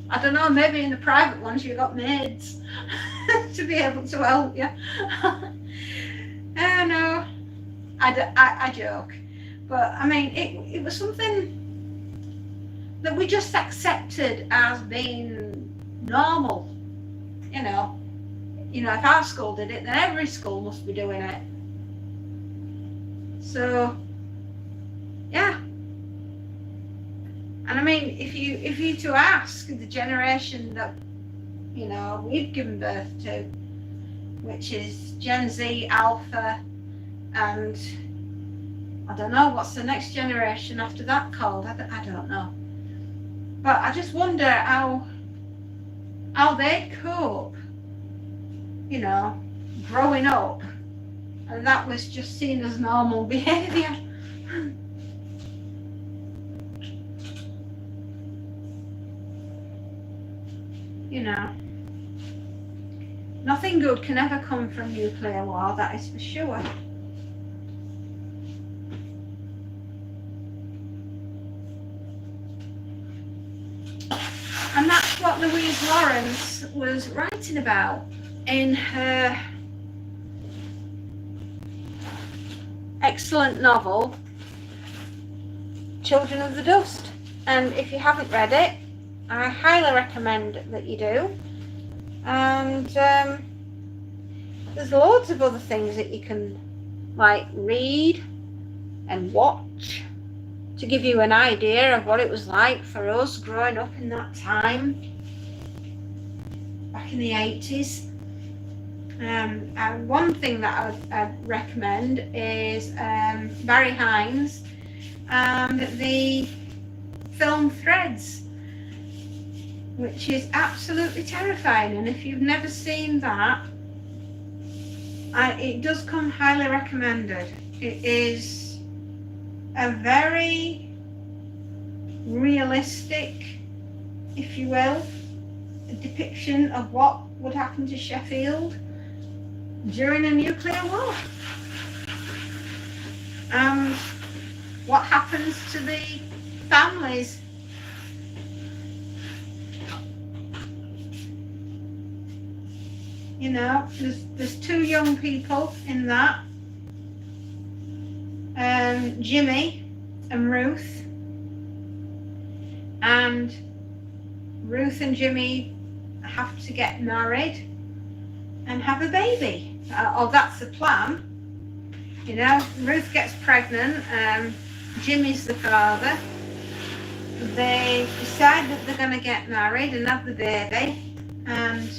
I don't know, maybe in the private ones you got maids to be able to help you. I know, I joke, but I mean, it was something that we just accepted as being normal. If our school did it, then every school must be doing it. So, yeah. And I mean, if you to ask the generation that we've given birth to, which is Gen Z, Alpha, and I don't know what's the next generation after that called. I don't know. But I just wonder how they cope, growing up, and that was just seen as normal behaviour. Nothing good can ever come from nuclear war, that is for sure. And that's what Louise Lawrence was writing about in her excellent novel, Children of the Dust. And if you haven't read it, I highly recommend that you do. And there's loads of other things that you can read and watch to give you an idea of what it was like for us growing up in that time back in the 80s. And one thing that I'd recommend is Barry Hines and the film Threads, which is absolutely terrifying. And if you've never seen that, it does come highly recommended. It is a very realistic, if you will, depiction of what would happen to Sheffield during a nuclear war, and what happens to the families. There's two young people in that, Jimmy and Ruth. And Ruth and Jimmy have to get married and have a baby. Or that's the plan. You know, Ruth gets pregnant. Jimmy's the father. They decide that they're going to get married and have the baby. And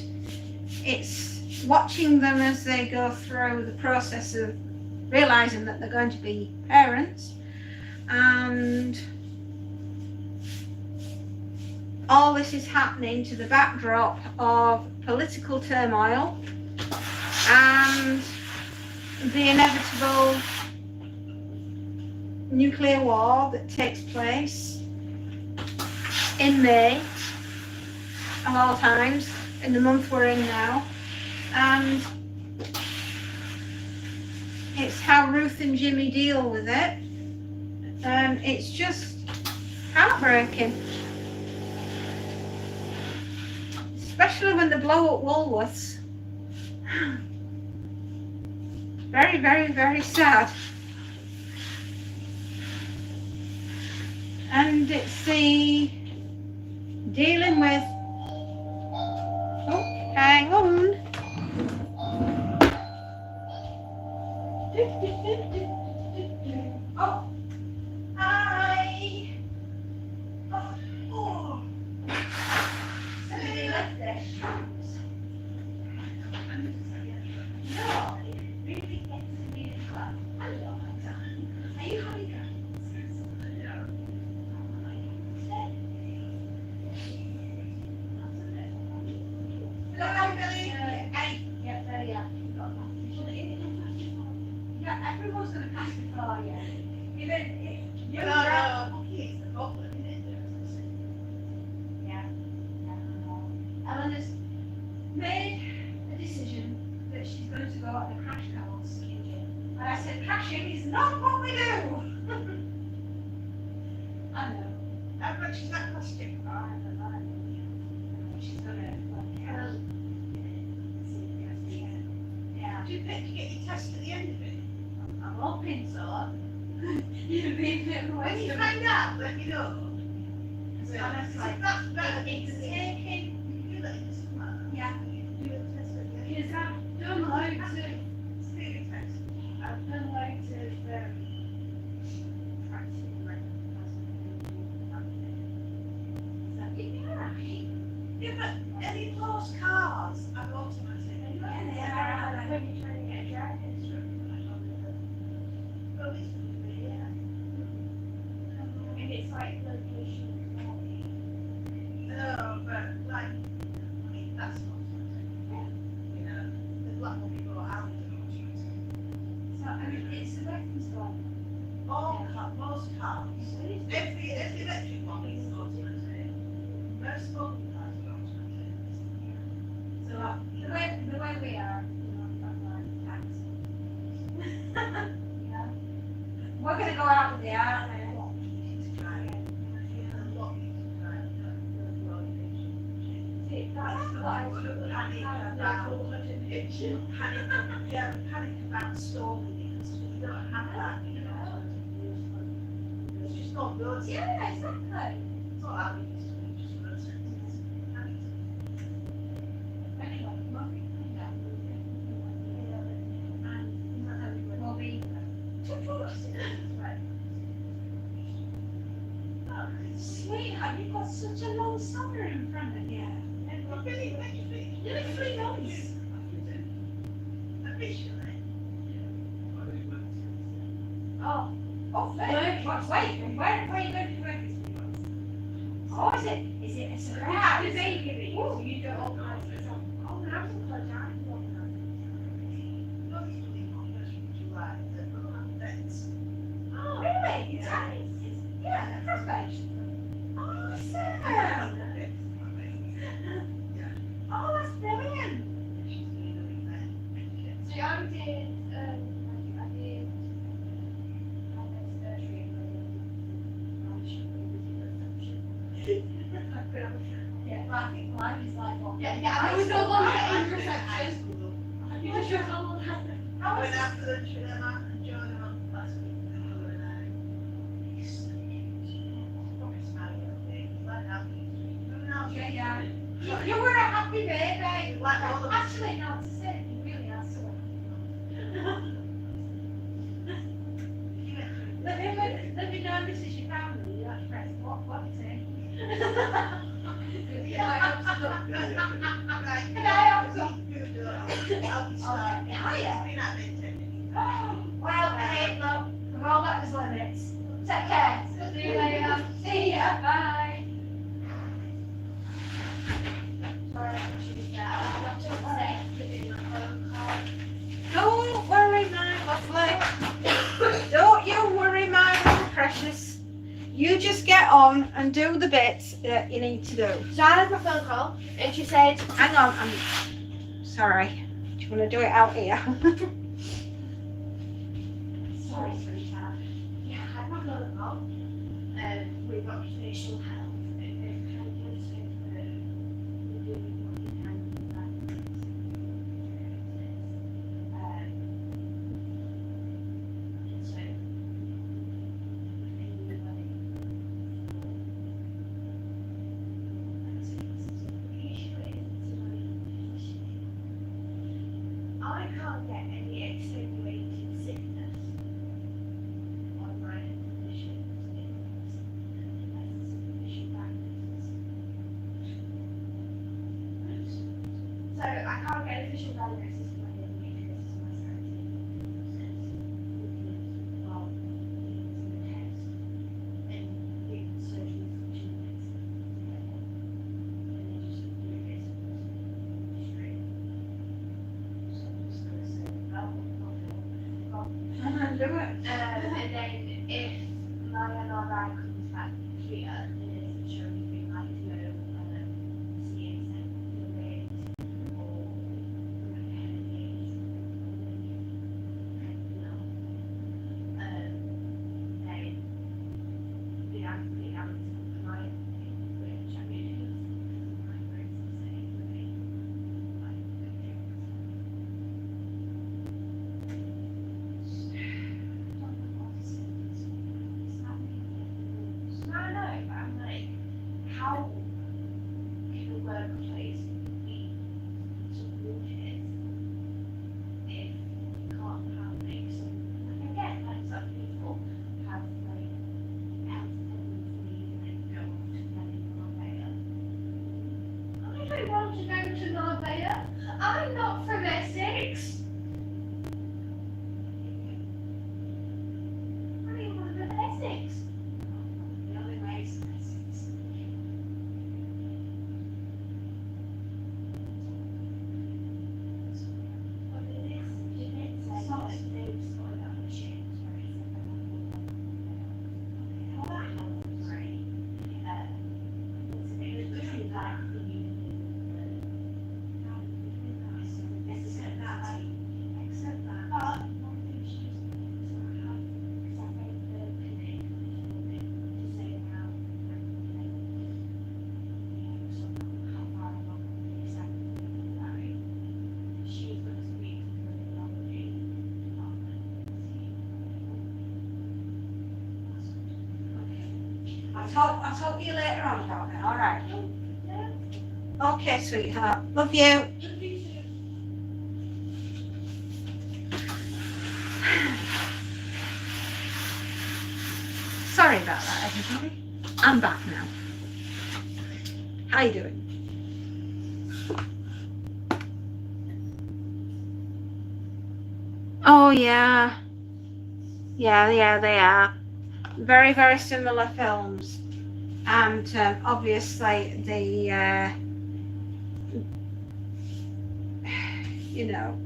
it's watching them as they go through the process of realizing that they're going to be parents. And all this is happening to the backdrop of political turmoil and the inevitable nuclear war that takes place in May of all times, in the month we're in now. And it's how Ruth and Jimmy deal with it. It's just heartbreaking. Especially when they blow up Woolworths. Very, very, very sad. And it's the dealing with, oh, hang on. Oh, hi. Oh. Somebody left their shoes. No, it really gets to be a club. Hello, my darling. Are you having a everyone's going to pass the car, yeah. Even if you're Eleanor's made a decision that she's going to go on a crash course. And I said, crashing is not what we do. I know. How much is that costing? I don't know. She's going to yeah. Do you pay to get your test at the end of it? I'm hoping so. When you find out, let me know. So that's like, it's taking. Yeah. Because I've done loads of theory tests. I've done loads of practicing like yeah, but any of those cars are automatic. Yeah, they are. When you're trying to get a driving instructor, and it's like location. No, but like, I mean, that's not automatic. You know, the black one people are out of automatic. So, I mean, it's a reference one. Most cars. Every electric one is automatic. Most modern cars are automatic. So, the way we are, you know, I'm like tax. Yeah. We're going to go out with the art. Panic about stalling because we don't have that, you know. It's just not good. Yeah, exactly. It's all how we used to do, just for those sentences. Anyway, we'll be sweetheart, you've got such a long summer in front of you. Nearly 3 months. Officially. Oh, wait, where are you going to work this week? Oh, is it a surprise? It's a baby, so you don't organise it. Oh, no, I'm so glad you organise it. No, it's really not. That's from July. Oh, really? Yeah, that's perfect. Awesome. Oh, that's brilliant. So I did yeah, but I think mine is like what? Yeah, I was no longer in reception. I went after lunch with Emma and Joan last week. yeah. You were a happy baby. Like all of us. Actually, no, to say you really are so Living on this is your family. You have to press what to say. Can I have some? Can I have some? Well, hey, look, we've all got his limits. Take care. See you later. See ya. Bye. Sorry, I should be there. I've got to say, giving my phone call. Don't worry, my lovely. Don't you worry, my little precious. You just get on and do the bits that you need to do. So I had my phone call, and she said, Hang on, I'm sorry. Do you want to do it out here? sorry, sweetheart. Yeah, I had my phone call. With occupational health. They've kind of said that we're doing what we can with that. So, I can't get any extenuating sickness on my condition unless it's official diagnosis. So I can't get an official diagnosis for my endometriosis or my sarcoma while it's in the test and the surgery for 2 weeks. And they just do it straight. So I'm just going to say, well, Do it. and then if my MRI comes back clear, then it's showing me like no CSF fluid or like headaches then the answer client which I mean is my friends say really like okay. I don't know, but I'm like, how can a workplace be supported if you can't have like some, like I get like some people have like health problems and they go to Marbella. I don't want to go to Marbella. I'm not from Essex. I don't want to go to Essex. The only way is Essex. But it is, she did say that they've sorted out the shit, sorry, so oh, that was great. It's between that the except that, but one thing she's because I made the clinic to say how how far along exactly she's going to speak to the neurology department. I'll talk to you later on about it, alright? Okay, sweetheart. Love you. Sorry about that, everybody. I'm back now. How you doing? Oh yeah. Yeah, they are. Very, very similar films. And obviously the, you know,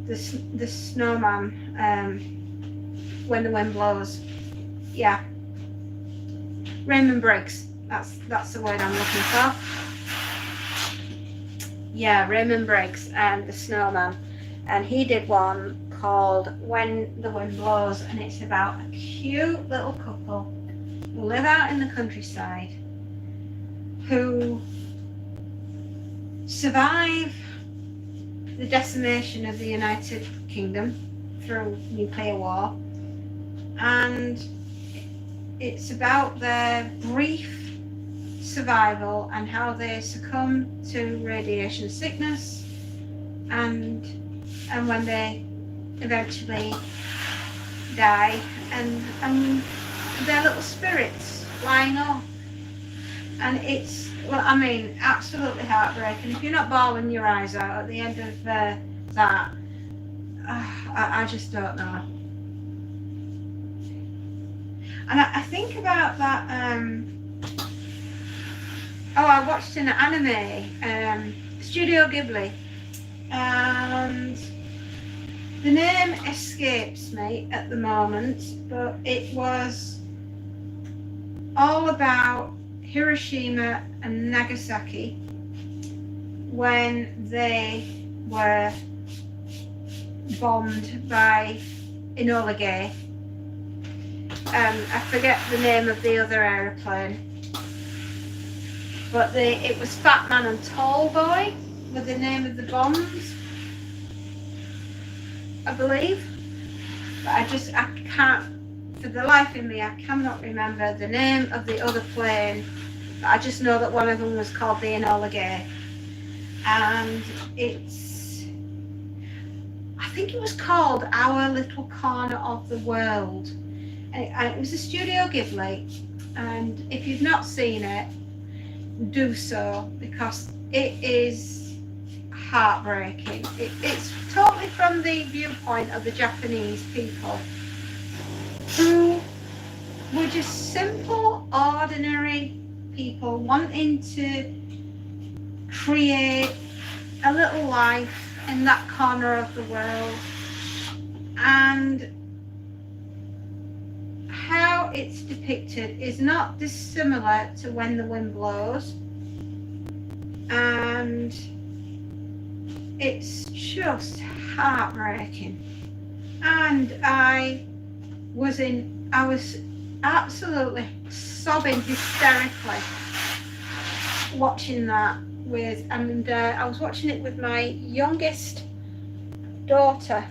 the snowman, when the wind blows. Yeah. Raymond Briggs. That's the word I'm looking for. Yeah, Raymond Briggs and the snowman. And he did one called When the Wind Blows, and it's about a cute little couple who live out in the countryside who survive the decimation of the United Kingdom through nuclear war, and it's about their brief survival and how they succumb to radiation sickness, and when they eventually die, and their little spirits flying off. And it's, well, I mean, absolutely heartbreaking. If you're not bawling your eyes out at the end of that, I just don't know. And I think about that. I watched an anime, Studio Ghibli, and the name escapes me at the moment, but it was all about Hiroshima and Nagasaki when they were bombed by Enola Gay. I forget the name of the other aeroplane, but it was Fat Man and Tall Boy were the name of the bombs, I believe. But I can't, for the life of me, I cannot remember the name of the other plane. But I just know that one of them was called the Enola Gay, and I think it was called Our Little Corner of the World. And it was a Studio Ghibli, and if you've not seen it, do so, because it is heartbreaking. It's totally from the viewpoint of the Japanese people, who were just simple, ordinary people wanting to create a little life in that corner of the world. And how it's depicted is not dissimilar to When the Wind Blows, and it's just heartbreaking. And I was absolutely sobbing hysterically watching that I was watching it with my youngest daughter,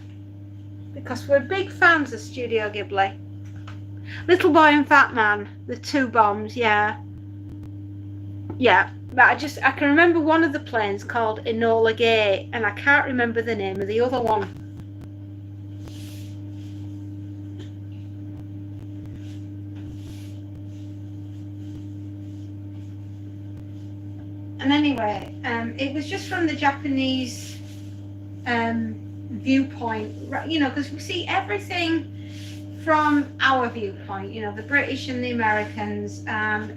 because we're big fans of Studio Ghibli. Little Boy and Fat Man, the two bombs, yeah. But I can remember one of the planes called Enola Gay, and I can't remember the name of the other one. And anyway, it was just from the Japanese viewpoint, you know, because we see everything from our viewpoint, you know, the British and the Americans, and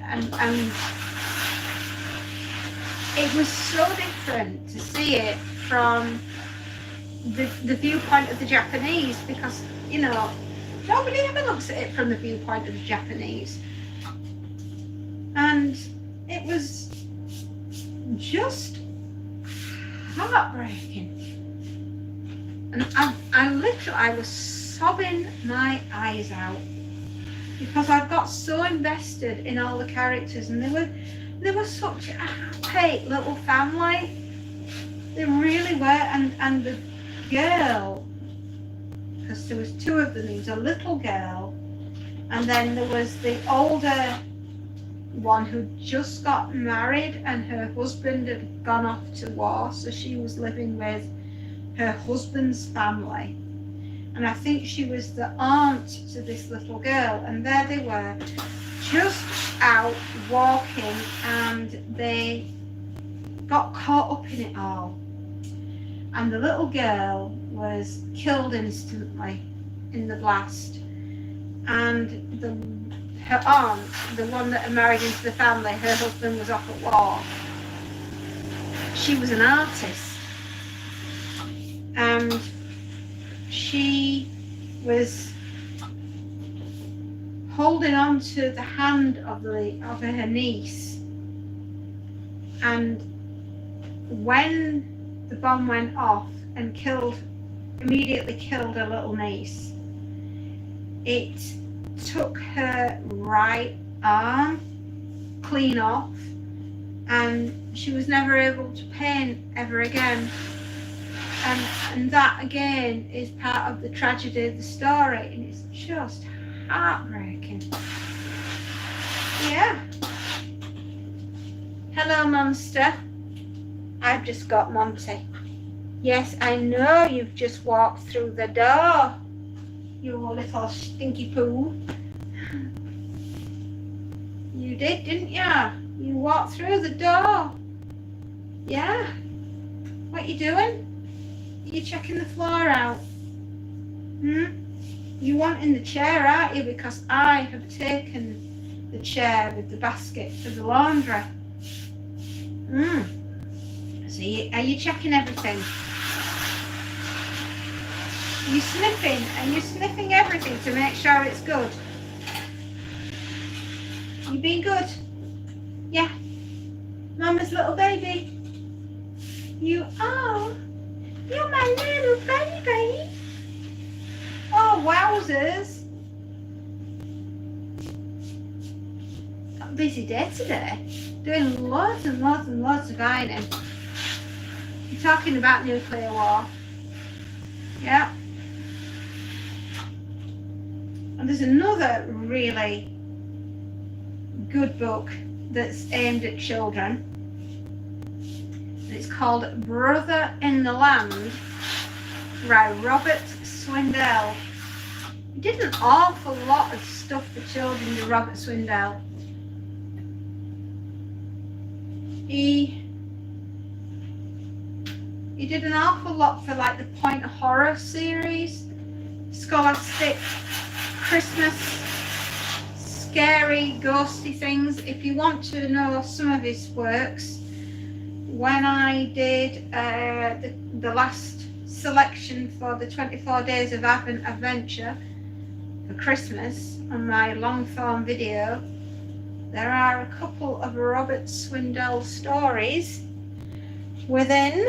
it was so different to see it from the viewpoint of the Japanese, because, you know, nobody ever looks at it from the viewpoint of the Japanese. And it was just heartbreaking. And I was sobbing my eyes out, because I got so invested in all the characters, and they were such a happy little family. They really were. And the girl, because there was two of them, there was a little girl, and then there was the older one who just got married, and her husband had gone off to war, so she was living with her husband's family. And I think she was the aunt to this little girl, and there they were, just out walking, and they got caught up in it all. And the little girl was killed instantly in the blast, and her aunt, the one that had married into the family, her husband was off at war. She was an artist, and she was holding on to the hand of her niece, and when the bomb went off and immediately killed her little niece, it took her right arm clean off, and she was never able to paint ever again. And that again is part of the tragedy of the story, and it's just heartbreaking. Yeah. Hello, monster. I've just got Monty. Yes, I know you've just walked through the door. You little stinky poo. You did, didn't you? You walked through the door. Yeah. What you doing? You checking the floor out? You wanting the chair, aren't you? Because I have taken the chair with the basket to the laundry. So are you checking everything? Are you sniffing? Are you sniffing everything to make sure it's good? You being good? Yeah. Mama's little baby. You are. You're my little baby. Oh, wowzers. Got a busy day today. Doing loads and loads and loads of ironing. You're talking about nuclear war. Yeah. And there's another really good book that's aimed at children. It's called Brother in the Land by Robert Swindell. He did an awful lot of stuff for children with Robert Swindell. He did an awful lot for like the Point Horror series, Scholastic, Christmas, scary, ghosty things. If you want to know some of his works, when I did the last selection for the 24 Days of Advent Adventure for Christmas on my long form video, there are a couple of Robert Swindell stories within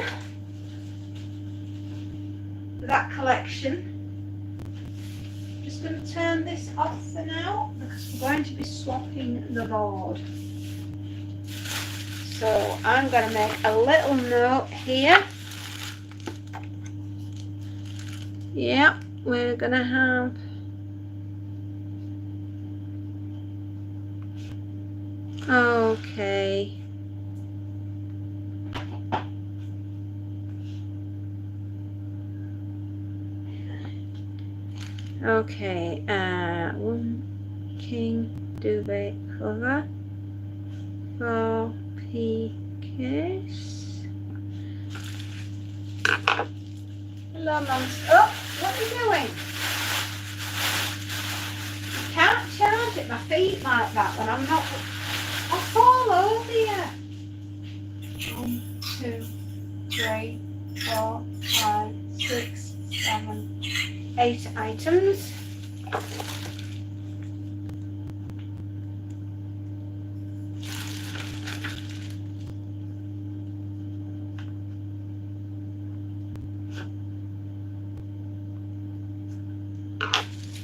that collection. Just going to turn this off for now because we're going to be swapping the board. So I'm going to make a little note here. Yeah, we're going to have okay. Okay, one king duvet cover, 4 case. Hello, monster. Oh, what are you doing? You can't charge at my feet like that when I'm not. I'll fall over you. 1, 2, 3, 4, 5, 6, 7, 8 items.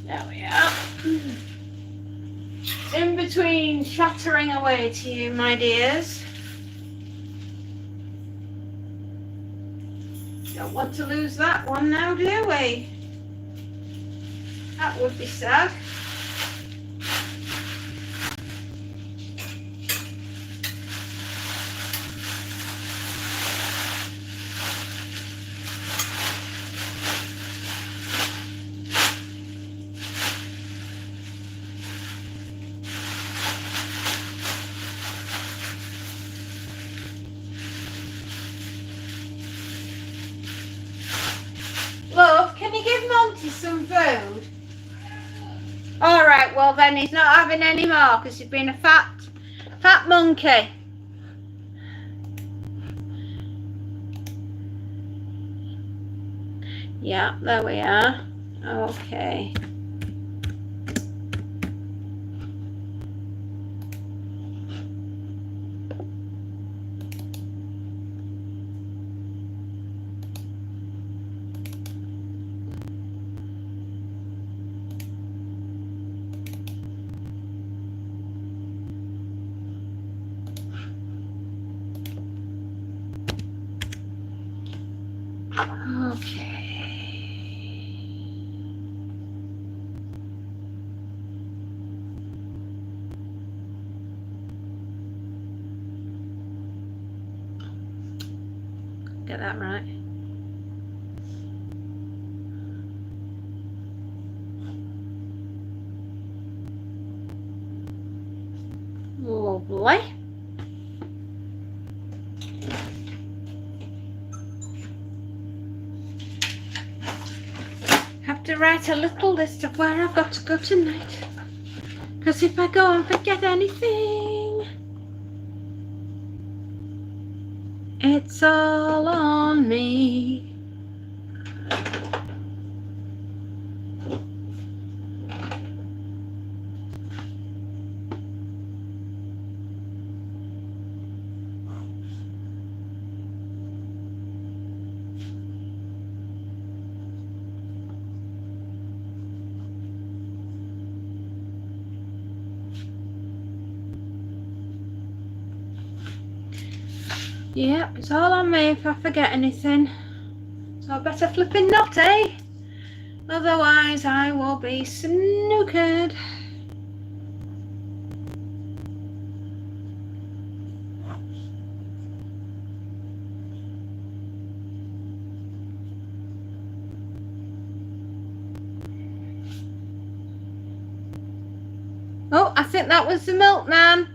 There we are. In between chattering away to you, my dears. Don't want to lose that one now, do we? That would be sad. Love, can you give Monty some food? All right, well then he's not having any more because he's been a fat monkey. Yeah, there we are. Okay. Okay. get that right. Lovely. Have to write a little list of where I've got to go tonight. Because if I go and forget anything, it's all on me. Yep, it's all on me if I forget anything. So I better flipping not, eh? Otherwise I will be snookered. Oh, I think that was the milkman.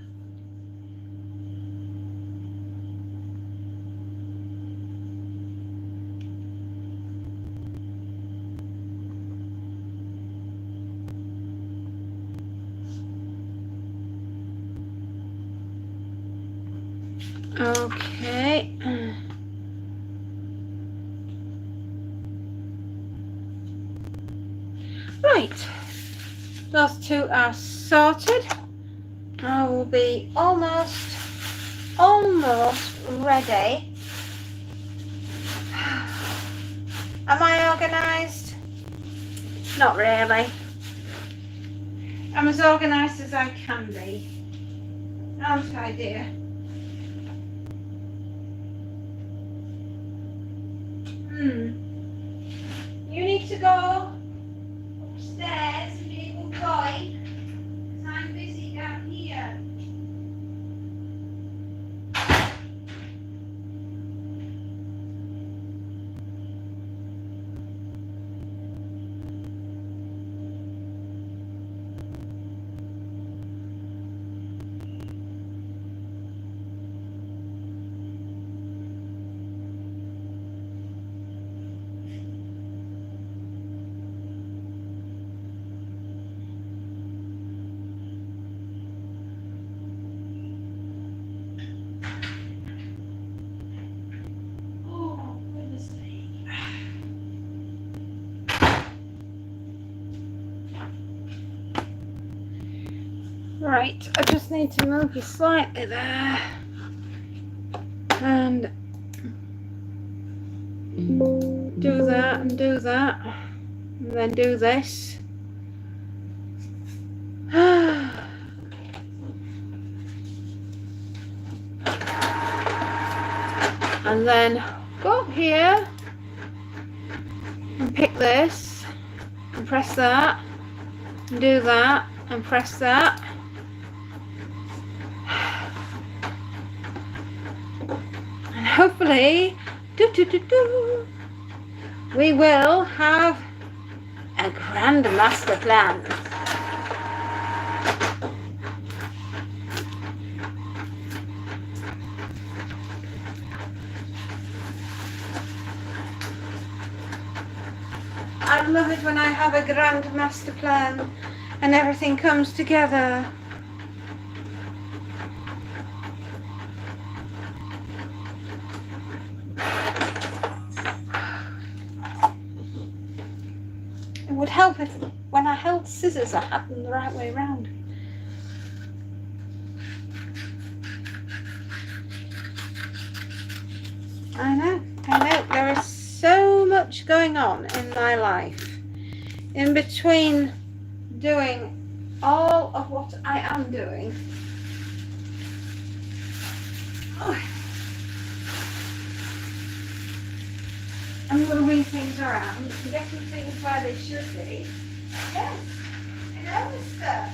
Okay. Right. Those two are sorted. I will be almost ready. Am I organised? Not really. I'm as organised as I can be. Aren't I, dear? You need to go upstairs and be a good boy, because I'm busy down here. Oh, goodness me. Right, I just need to move you slightly there. And do that and do that. And then do this. And then go up here and pick this and press that and do that and press that. And hopefully we will have a grand master plan. I love it when I have a grand master plan and everything comes together. It would help if when I held scissors I had them the right way round. I know. There is so much going on in my life. In between doing all of what I am doing. And moving things around and getting things where they should be. Yes, I know this stuff.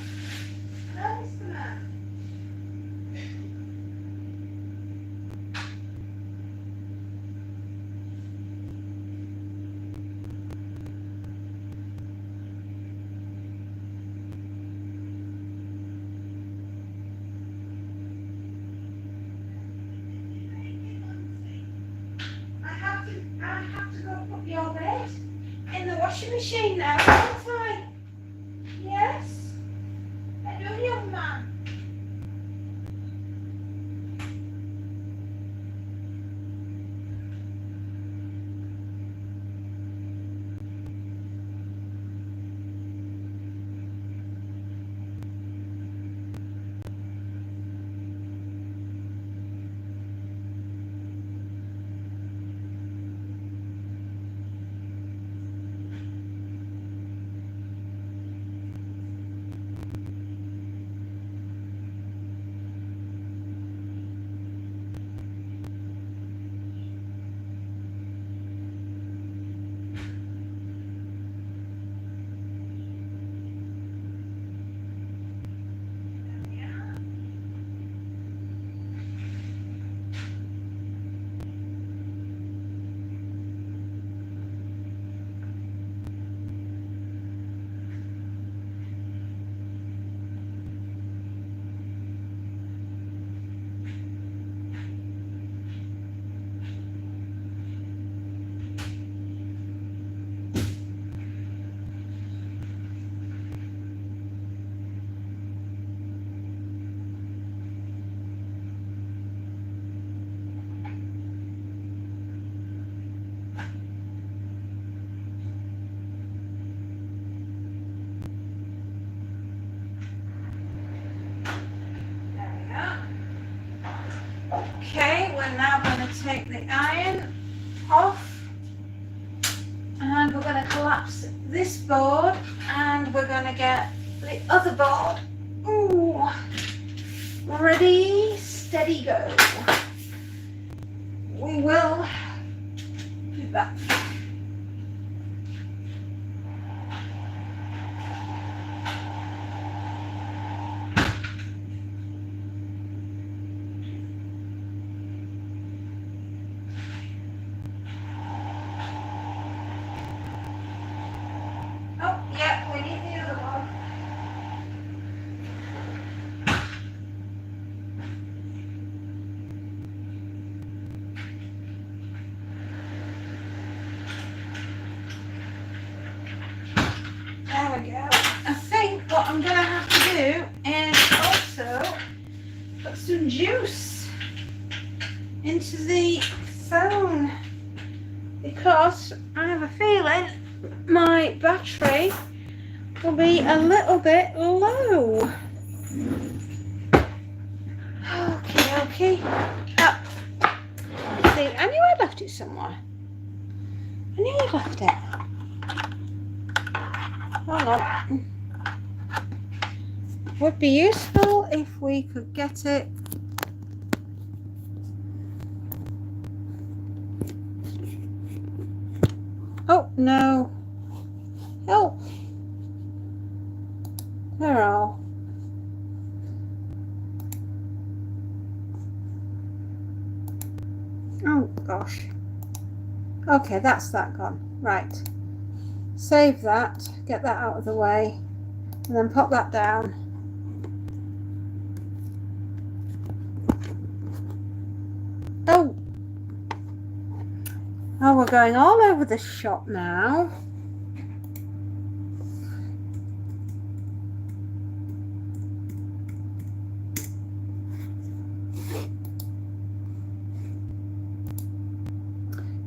I know this man. take the iron off. And we're going to collapse this board and we're going to get the other board. Ooh. Ready, steady, go. We will do that. Oh, yeah, we need the other one. There we go. I think what I'm going to have to do is also put some juice into the phone because I have a feeling my battery will be a little bit low. Okay. Oh. See, I knew I left it somewhere. I knew I left it. Hold on. Would be useful if we could get it. Oh no. Help. They're all. Oh gosh. Okay, that's that gone. Right. Save that, get that out of the way, and then pop that down. Oh. Oh, we're going all over the shop now.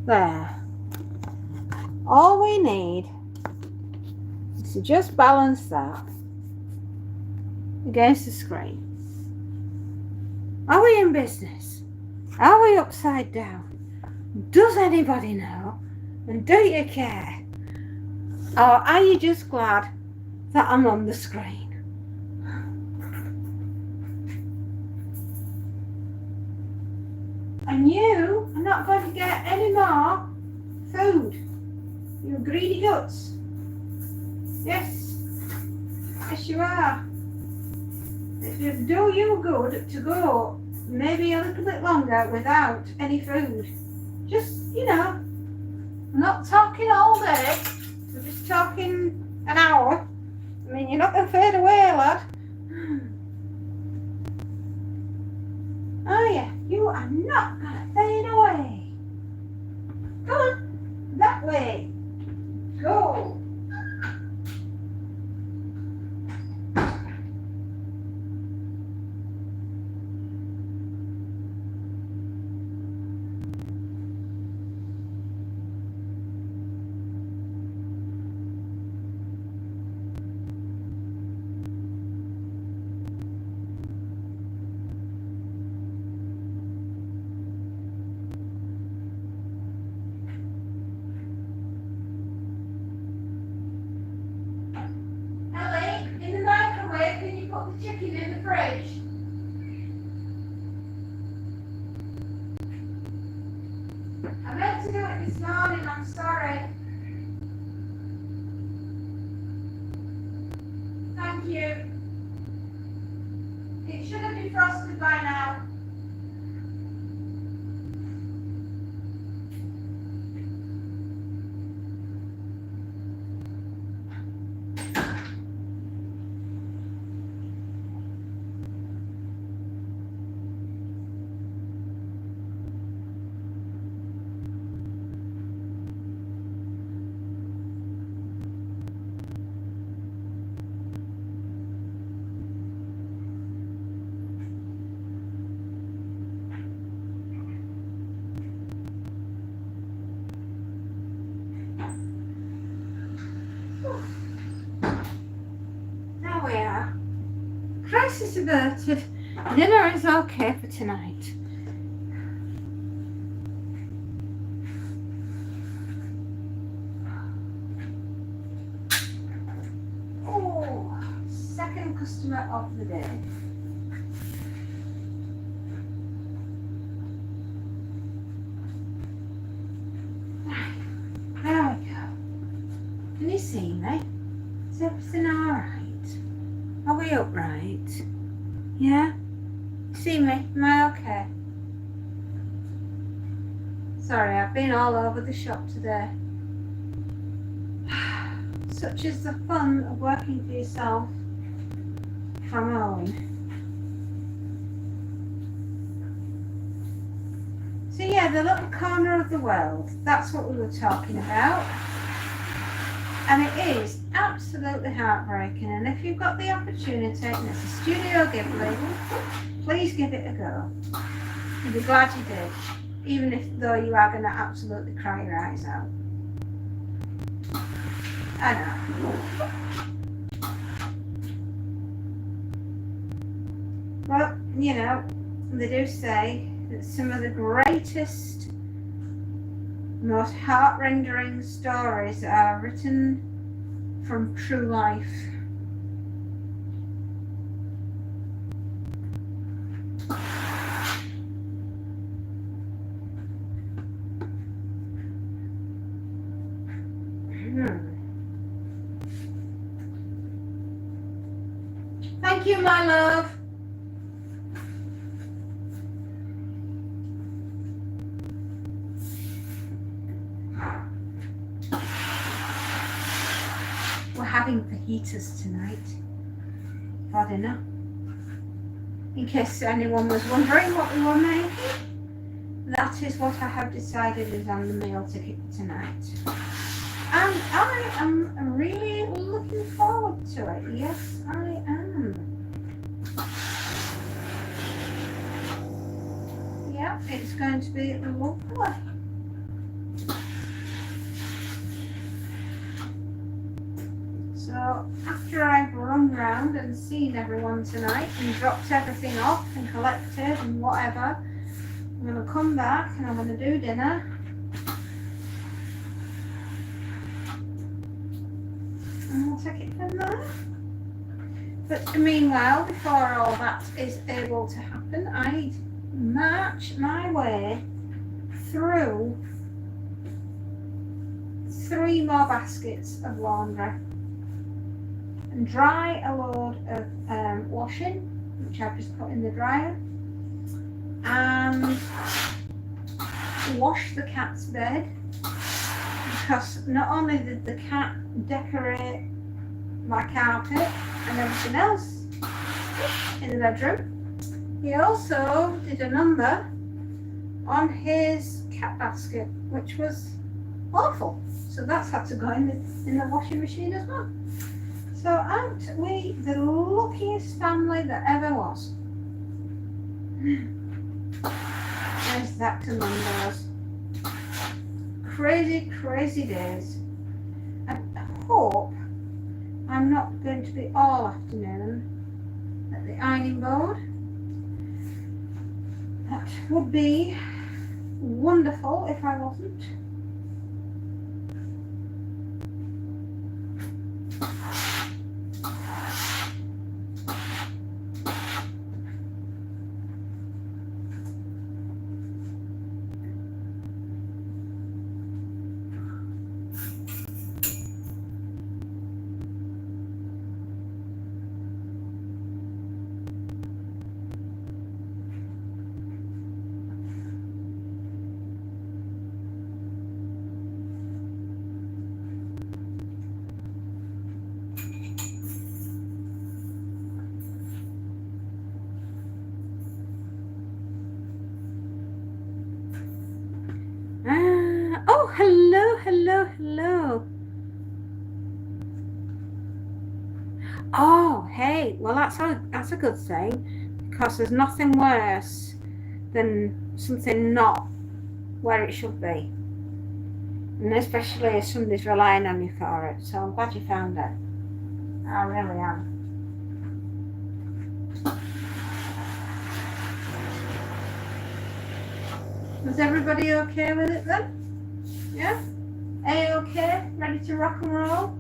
There. All we need is to just balance that against the screen. Are we in business? Are we upside down? Does anybody know? And do you care? Or are you just glad that I'm on the screen? And you are not going to get any more food. You greedy guts. Yes. Yes, you are. It would do you good to go maybe a little bit longer without any food. Just, I'm not talking all day. We're just talking an hour. I mean, you're not going to fade away, lad. Oh, yeah. You are not going to fade away. Go on. That way. Go. Can you put the chicken in the fridge? I meant to do it this morning, I'm sorry. Thank you. It should have defrosted by now. There we are. Crisis averted. Dinner is okay for tonight. second customer of the day. Right, there we go. Can you see me? Is everything alright? Are we upright? Yeah? See me? Am I okay? Sorry, I've been all over the shop today. Such is the fun of working for yourself from home. So yeah, the little corner of the world, that's what we were talking about. And it is absolutely heartbreaking. And if you've got the opportunity, and it's a Studio Ghibli, please give it a go. You'll be glad you did, even if though you are going to absolutely cry your eyes out. I know. Well, you know, they do say that some of the greatest, most heart-rending stories are written from true life. Thank you, my love. We're having fajitas tonight for dinner. In case anyone was wondering what we were making, that is what I have decided is on the meal ticket tonight. And I am really looking forward to it. Yes, I am. Yeah, it's going to be lovely. So after I've run round and seen everyone tonight and dropped everything off and collected and whatever, I'm going to come back and I'm going to do dinner. And we'll take it from there. But meanwhile, before all that is able to happen, I march my way through 3 more baskets of laundry and dry a load of washing, which I've just put in the dryer, and wash the cat's bed, because not only did the cat decorate my carpet and everything else in the bedroom, he also did a number on his cat basket, which was awful. So that's had to go in the washing machine as well. So aren't we the luckiest family that ever was? There's that to numbers. Crazy, crazy days. I hope I'm not going to be all afternoon at the ironing board. That would be wonderful if I wasn't. Oh, hello, hello, hello. Oh, hey, well that's a good thing, because there's nothing worse than something not where it should be, and especially if somebody's relying on you for it. So I'm glad you found it. I really am. Was everybody okay with it then? Yeah? A-okay? Ready to rock and roll?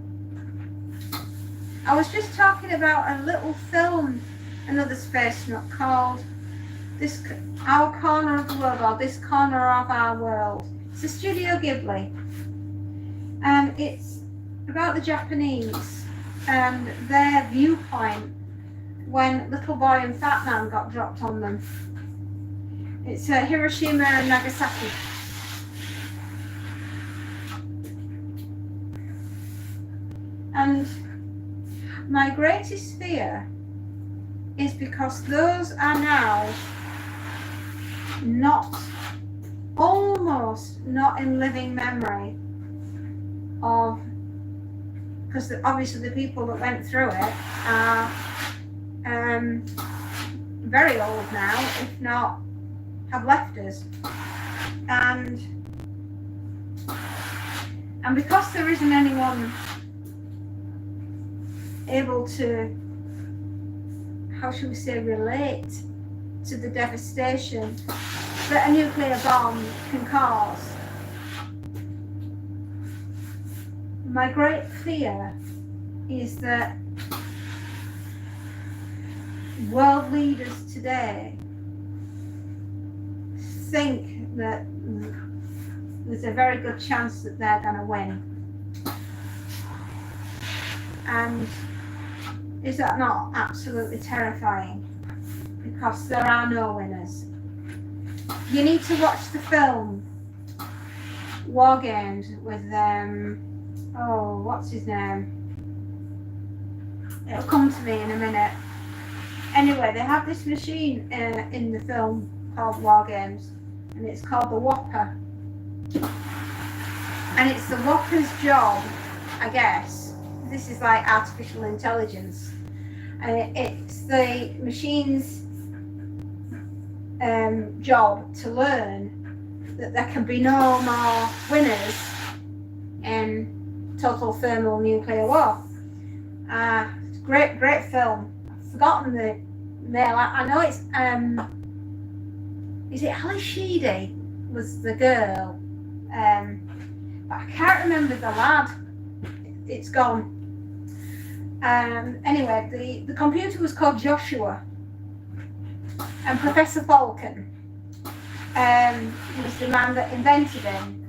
I was just talking about a little film, another space nut called Our Corner of the World, or This Corner of Our World. It's a Studio Ghibli, and it's about the Japanese and their viewpoint when Little Boy and Fat Man got dropped on them. It's Hiroshima and Nagasaki. And my greatest fear is because those are now almost not in living memory of, because obviously the people that went through it are very old now, if not have left us. And because there isn't anyone able to, how should we say, relate to the devastation that a nuclear bomb can cause, my great fear is that world leaders today think that there's a very good chance that they're going to win. And is that not absolutely terrifying? Because there are no winners. You need to watch the film War Games with what's his name? It'll come to me in a minute. Anyway, they have this machine in the film called War Games, and it's called the Whopper. And it's the Whopper's job, I guess. This is like artificial intelligence. And it's the machine's job to learn that there can be no more winners in total thermal nuclear war. Great film. I've forgotten the name. I know it's is it Ali Sheedy was the girl, but I can't remember the lad. It's gone. Anyway, the computer was called Joshua, and Professor Falcon was the man that invented him.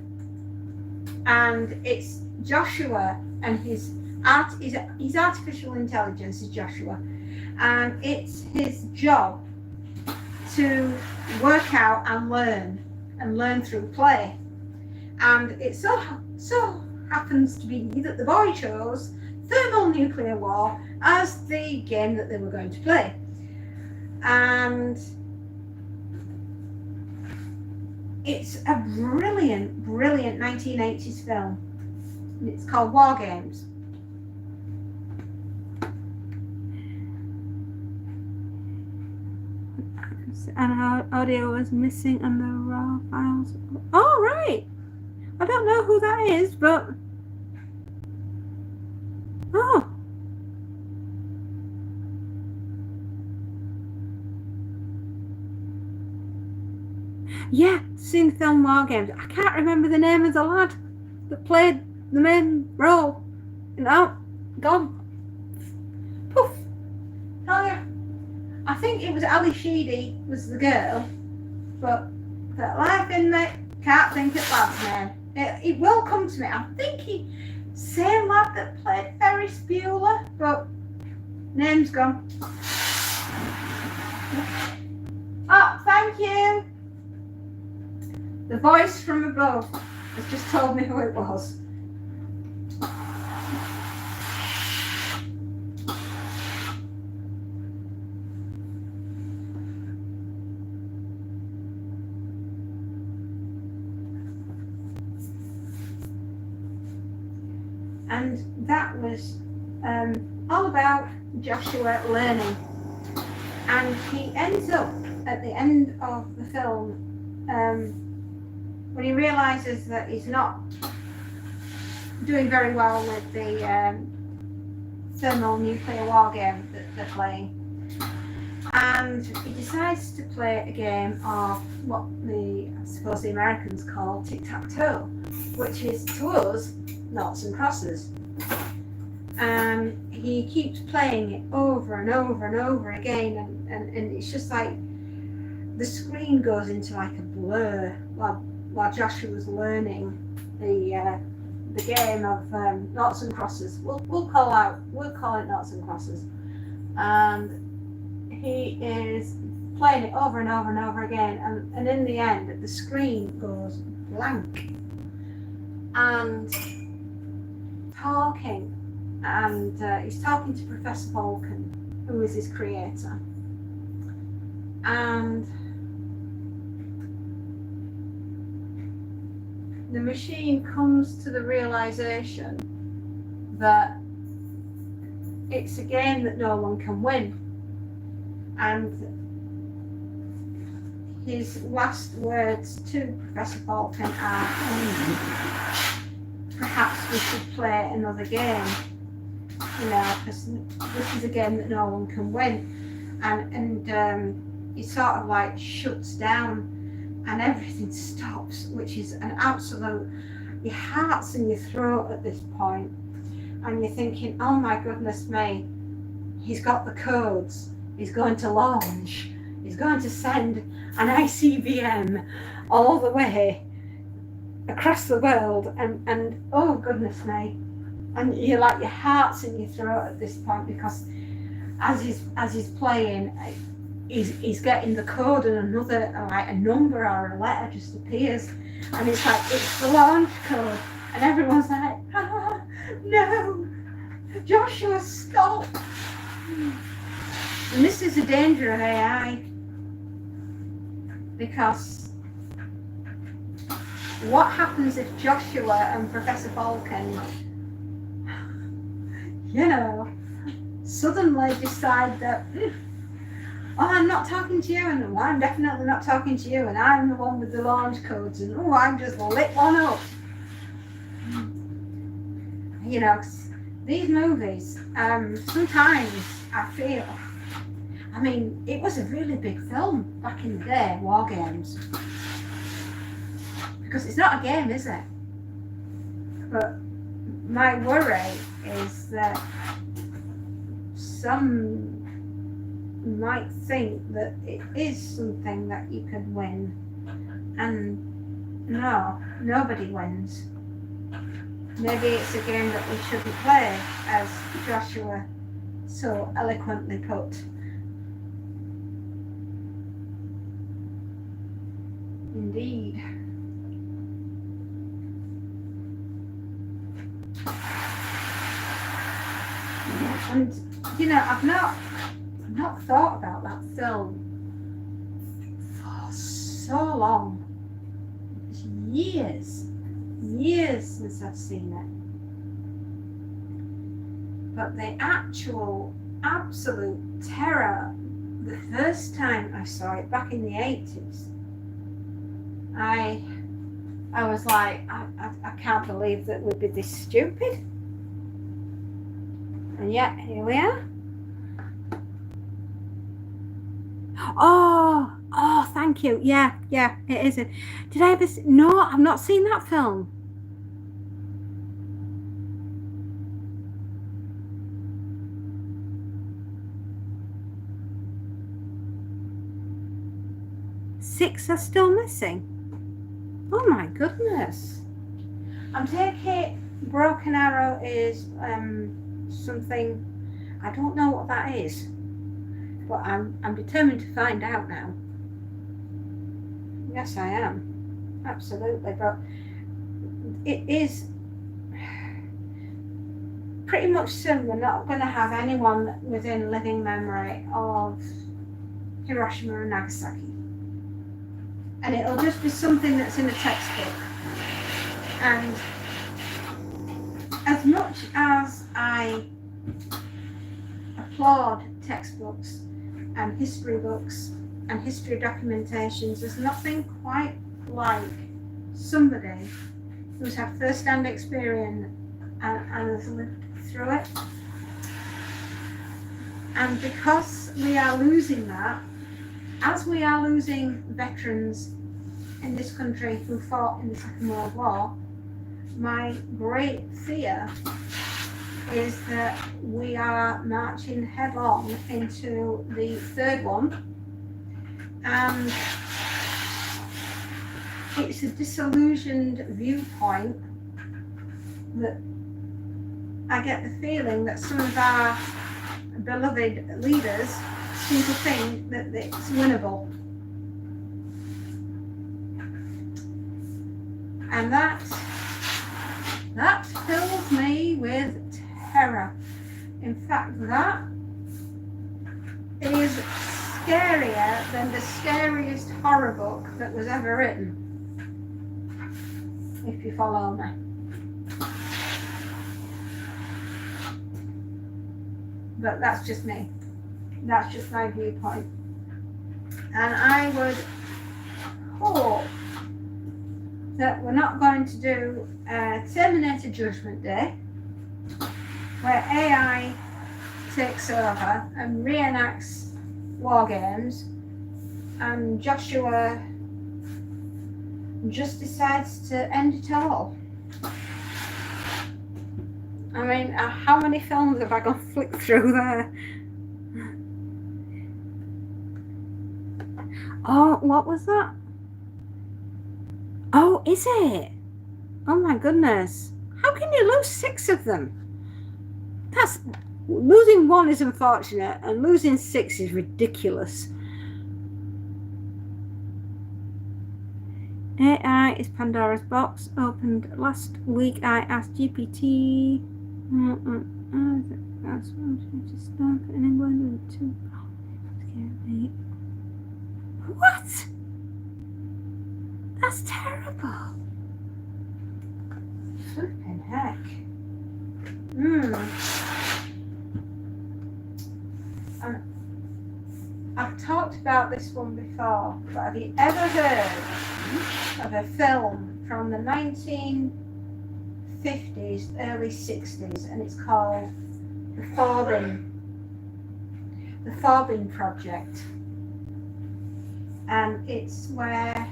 And it's Joshua and his artificial intelligence is Joshua, and it's his job to work out and learn through play. And it so happens to be that the boy chose thermonuclear war as the game that they were going to play. And it's a brilliant 1980s film. It's called War Games. And our audio was missing on the raw files. Oh, right. I don't know who that is, but oh. Yeah, seen the film War Games. I can't remember the name of the lad that played the main role. No, gone. Poof. Oh yeah. I think it was Ali Sheedy was the girl, but life in it, can't think of lad's name. It will come to me. I think he same lad that played Ferris Bueller, but name's gone. Oh, thank you. The voice from above has just told me who it was. And that was all about Joshua learning. And he ends up at the end of the film when he realizes that he's not doing very well with the thermal nuclear war game that they're playing. And he decides to play a game of what I suppose the Americans call tic-tac-toe, which is to us noughts and crosses. and he keeps playing it over and over and over again, and it's just like the screen goes into like a blur while Joshua's learning the game of noughts and crosses. We'll call it noughts and crosses, and he is playing it over and over and over again, and in the end the screen goes blank, and talking, and he's talking to Professor Vulcan, who is his creator, and the machine comes to the realization that it's a game that no one can win, and his last words to Professor Vulcan are, perhaps we should play another game, because this is a game that no one can win. And he sort of like shuts down and everything stops, which is an absolute, your heart's in your throat at this point, and you're thinking, oh my goodness me, he's got the codes, he's going to launch, he's going to send an ICBM all the way across the world, and oh goodness me, and you're like, your heart's in your throat at this point, because as he's playing, he's getting the code, and another, like a number or a letter just appears, and it's like, it's the launch code, and everyone's like, no, Joshua, stop. And this is the danger of AI, because what happens if Joshua and Professor Vulcan, suddenly decide that, oh, I'm not talking to you, and I'm definitely not talking to you, and I'm the one with the launch codes, and oh, I've just lit one up. These movies, sometimes I feel, it was a really big film back in the day, War Games. Because it's not a game, is it? But my worry is that some might think that it is something that you could win, and no, nobody wins. Maybe it's a game that we shouldn't play, as Joshua so eloquently put. Indeed. And I've not thought about that film for so long. It's years since I've seen it. But the actual absolute terror, the first time I saw it back in the 80s, I was like, I can't believe that we'd be this stupid. And yet, here we are. Oh, thank you. Yeah, it is. Did I ever no, I've not seen that film. Six are still missing. Oh my goodness. I'm taking Broken Arrow is something, I don't know what that is, but I'm determined to find out now. Yes, I am, absolutely. But it is pretty much soon we're not going to have anyone within living memory of Hiroshima and Nagasaki, and it'll just be something that's in a textbook. And as much as I applaud textbooks and history books and history documentations, there's nothing quite like somebody who's had first-hand experience and has lived through it. And because we are losing that, as we are losing veterans in this country who fought in the Second World War, my great fear is that we are marching headlong into the third one, and it's a disillusioned viewpoint that I get the feeling that some of our beloved leaders seem to think that it's winnable. And that fills me with terror. In fact, that is scarier than the scariest horror book that was ever written, if you follow me. But that's just me. That's just my viewpoint. And I would hope that we're not going to do a Terminator Judgment Day where AI takes over and reenacts war games and Joshua just decides to end it all. I mean, how many films have I gone flick through there? Oh, what was that? Oh, is it? Oh my goodness. How can you lose 6 of them? Losing 1 is unfortunate, and losing 6 is ridiculous. AI is Pandora's box. Opened last week. I asked GPT. That's to stop in England with 2. What? That's terrible. Flipping heck. I've talked about this one before, but have you ever heard of a film from the 1950s, early 60s, and it's called The Forbin Project? And it's where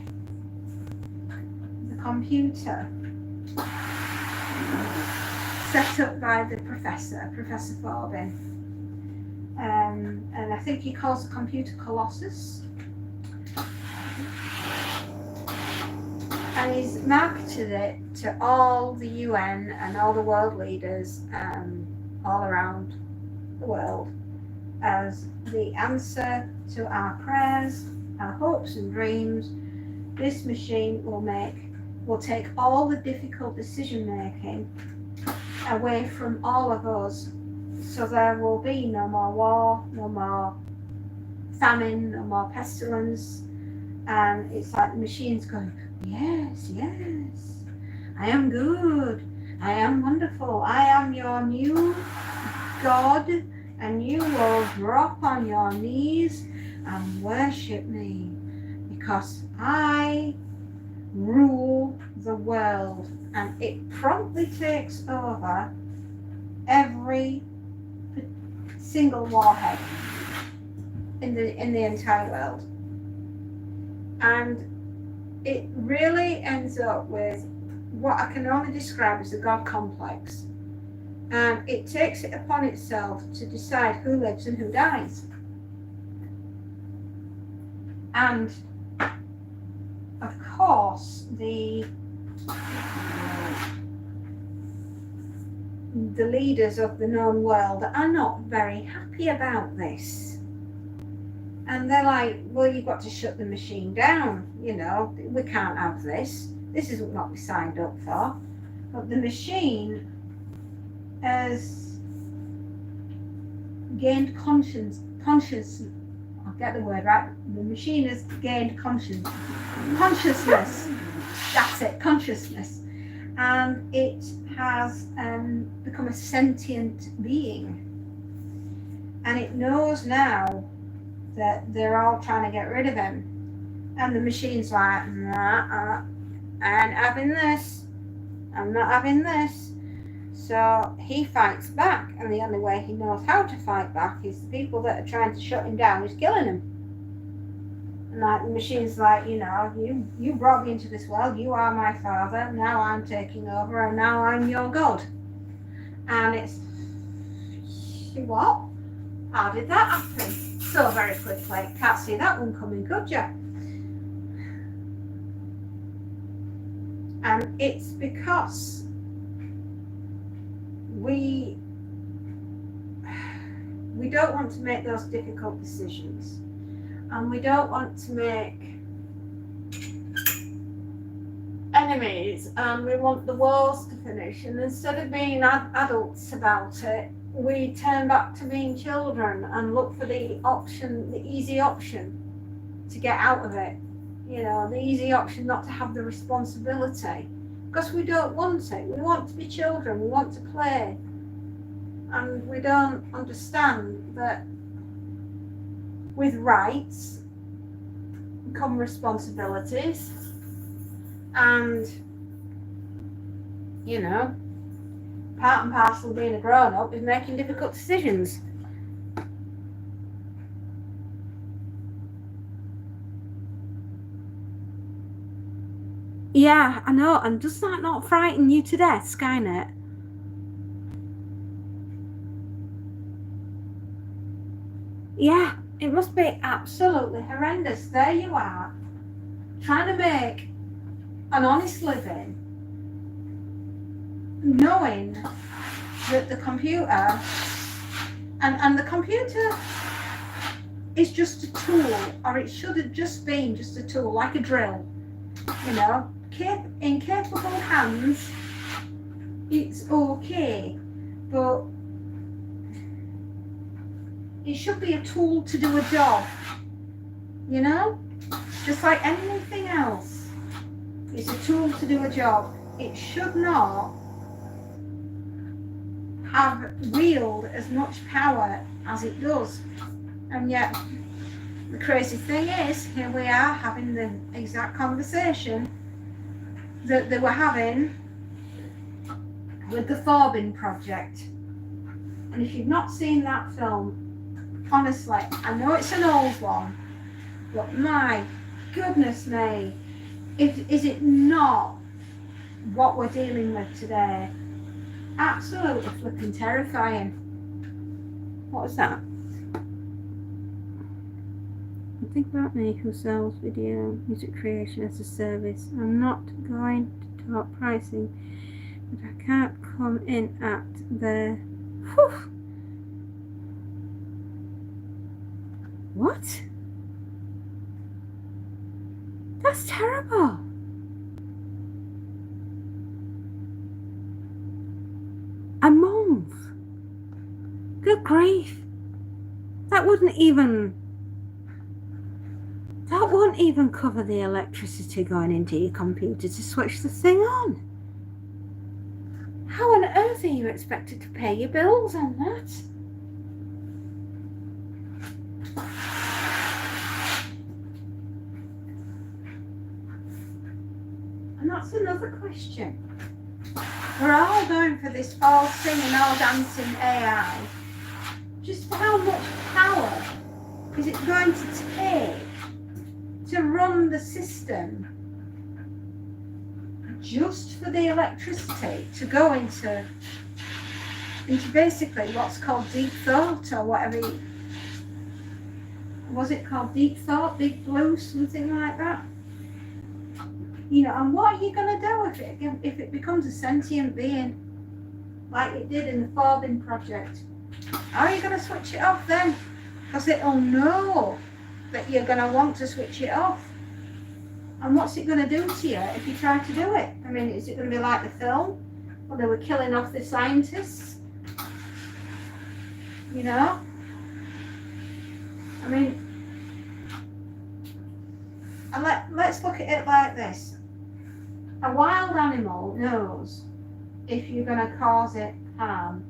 the computer set up by the Professor Forbin, and I think he calls the computer Colossus, and he's marketed it to all the UN and all the world leaders all around the world as the answer to our prayers, our hopes and dreams. This machine will take all the difficult decision making away from all of us, so there will be no more war, no more famine, no more pestilence. And it's like the machine's going, yes, I am good, I am wonderful, I am your new God, and you will drop on your knees and worship me because I rule the world. And it promptly takes over every single warhead in the entire world, and it really ends up with what I can only describe as the God complex, and it takes it upon itself to decide who lives and who dies. And of course the leaders of the known world are not very happy about this, and they're like, well, you've got to shut the machine down, we can't have this is what we signed up for. But the machine has gained conscience, I'll get the word right, the machine has gained consciousness, that's it, consciousness, and it has become a sentient being, and it knows now that they're all trying to get rid of him, and the machine's like, I ain't having this, I'm not having this. So he fights back, and the only way he knows how to fight back is the people that are trying to shut him down is killing him. And like the machine's like, you brought me into this world, you are my father, now I'm taking over, and now I'm your God. And it's you what? How did that happen so very quickly? Can't see that one coming, could you? And it's because we don't want to make those difficult decisions, and we don't want to make enemies, and we want the wars to finish, and instead of being adults about it, we turn back to being children and look for the easy option to get out of it. The easy option not to have the responsibility, because we don't want it. We want to be children, we want to play, and we don't understand that with rights come responsibilities, and part and parcel of being a grown-up is making difficult decisions. Yeah, I know, and does that not frighten you to death, Skynet? Yeah, it must be absolutely horrendous. There you are, trying to make an honest living, knowing that the computer and the computer is just a tool, or it should have just been just a tool, like a drill. In capable hands, it's okay, but it should be a tool to do a job, just like anything else. It's a tool to do a job. It should not wield as much power as it does. And yet, the crazy thing is, here we are having the exact conversation that they were having with the Forbin Project. And if you've not seen that film, honestly, I know it's an old one, but my goodness me, is it not what we're dealing with today? Absolutely flipping terrifying. What was that? Think about me who sells video music creation as a service. I'm not going to talk pricing, but I can't come in at the... Whew. What? That's terrible. A month. Good grief. That wouldn't even cover the electricity going into your computer to switch the thing on. How on earth are you expected to pay your bills on that? And that's another question. We're all going for this all singing, all dancing AI. Just how much power is it going to take to run the system just for the electricity to go into basically what's called deep thought, or whatever? Was it called deep thought, deep blue, something like that? And what are you going to do if it becomes a sentient being like it did in the Forbin Project? How are you going to switch it off then? Because it'll know that you're going to want to switch it off. And what's it going to do to you if you try to do it? I mean, is it going to be like the film where they were killing off the scientists? I mean, and let's look at it like this. A wild animal knows if you're going to cause it harm,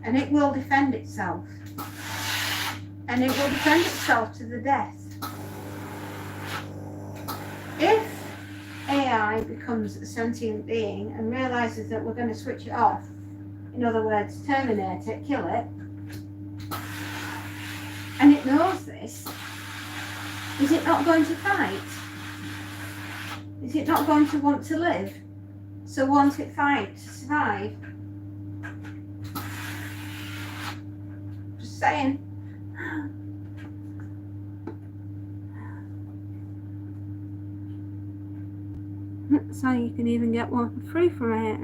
and it will defend itself. And it will defend itself to the death. If AI becomes a sentient being and realizes that we're going to switch it off, in other words, terminate it, kill it, and it knows this, is it not going to fight? Is it not going to want to live? So won't it fight to survive? Just saying. So you can even get one for free from it.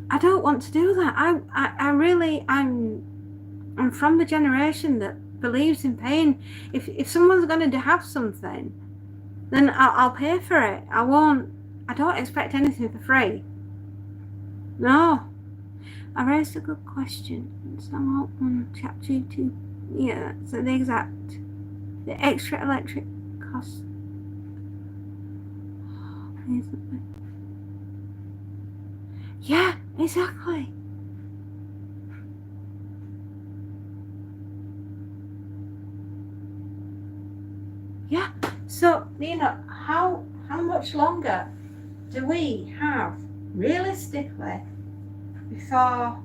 I don't want to do that. I'm from the generation that believes in paying. If someone's going to have something, then I'll pay for it. I don't expect anything for free. No. I raised a good question. Some on ChatGPT. Yeah, so the extra electric cost. Yeah, exactly. Yeah. So, how much longer do we have realistically before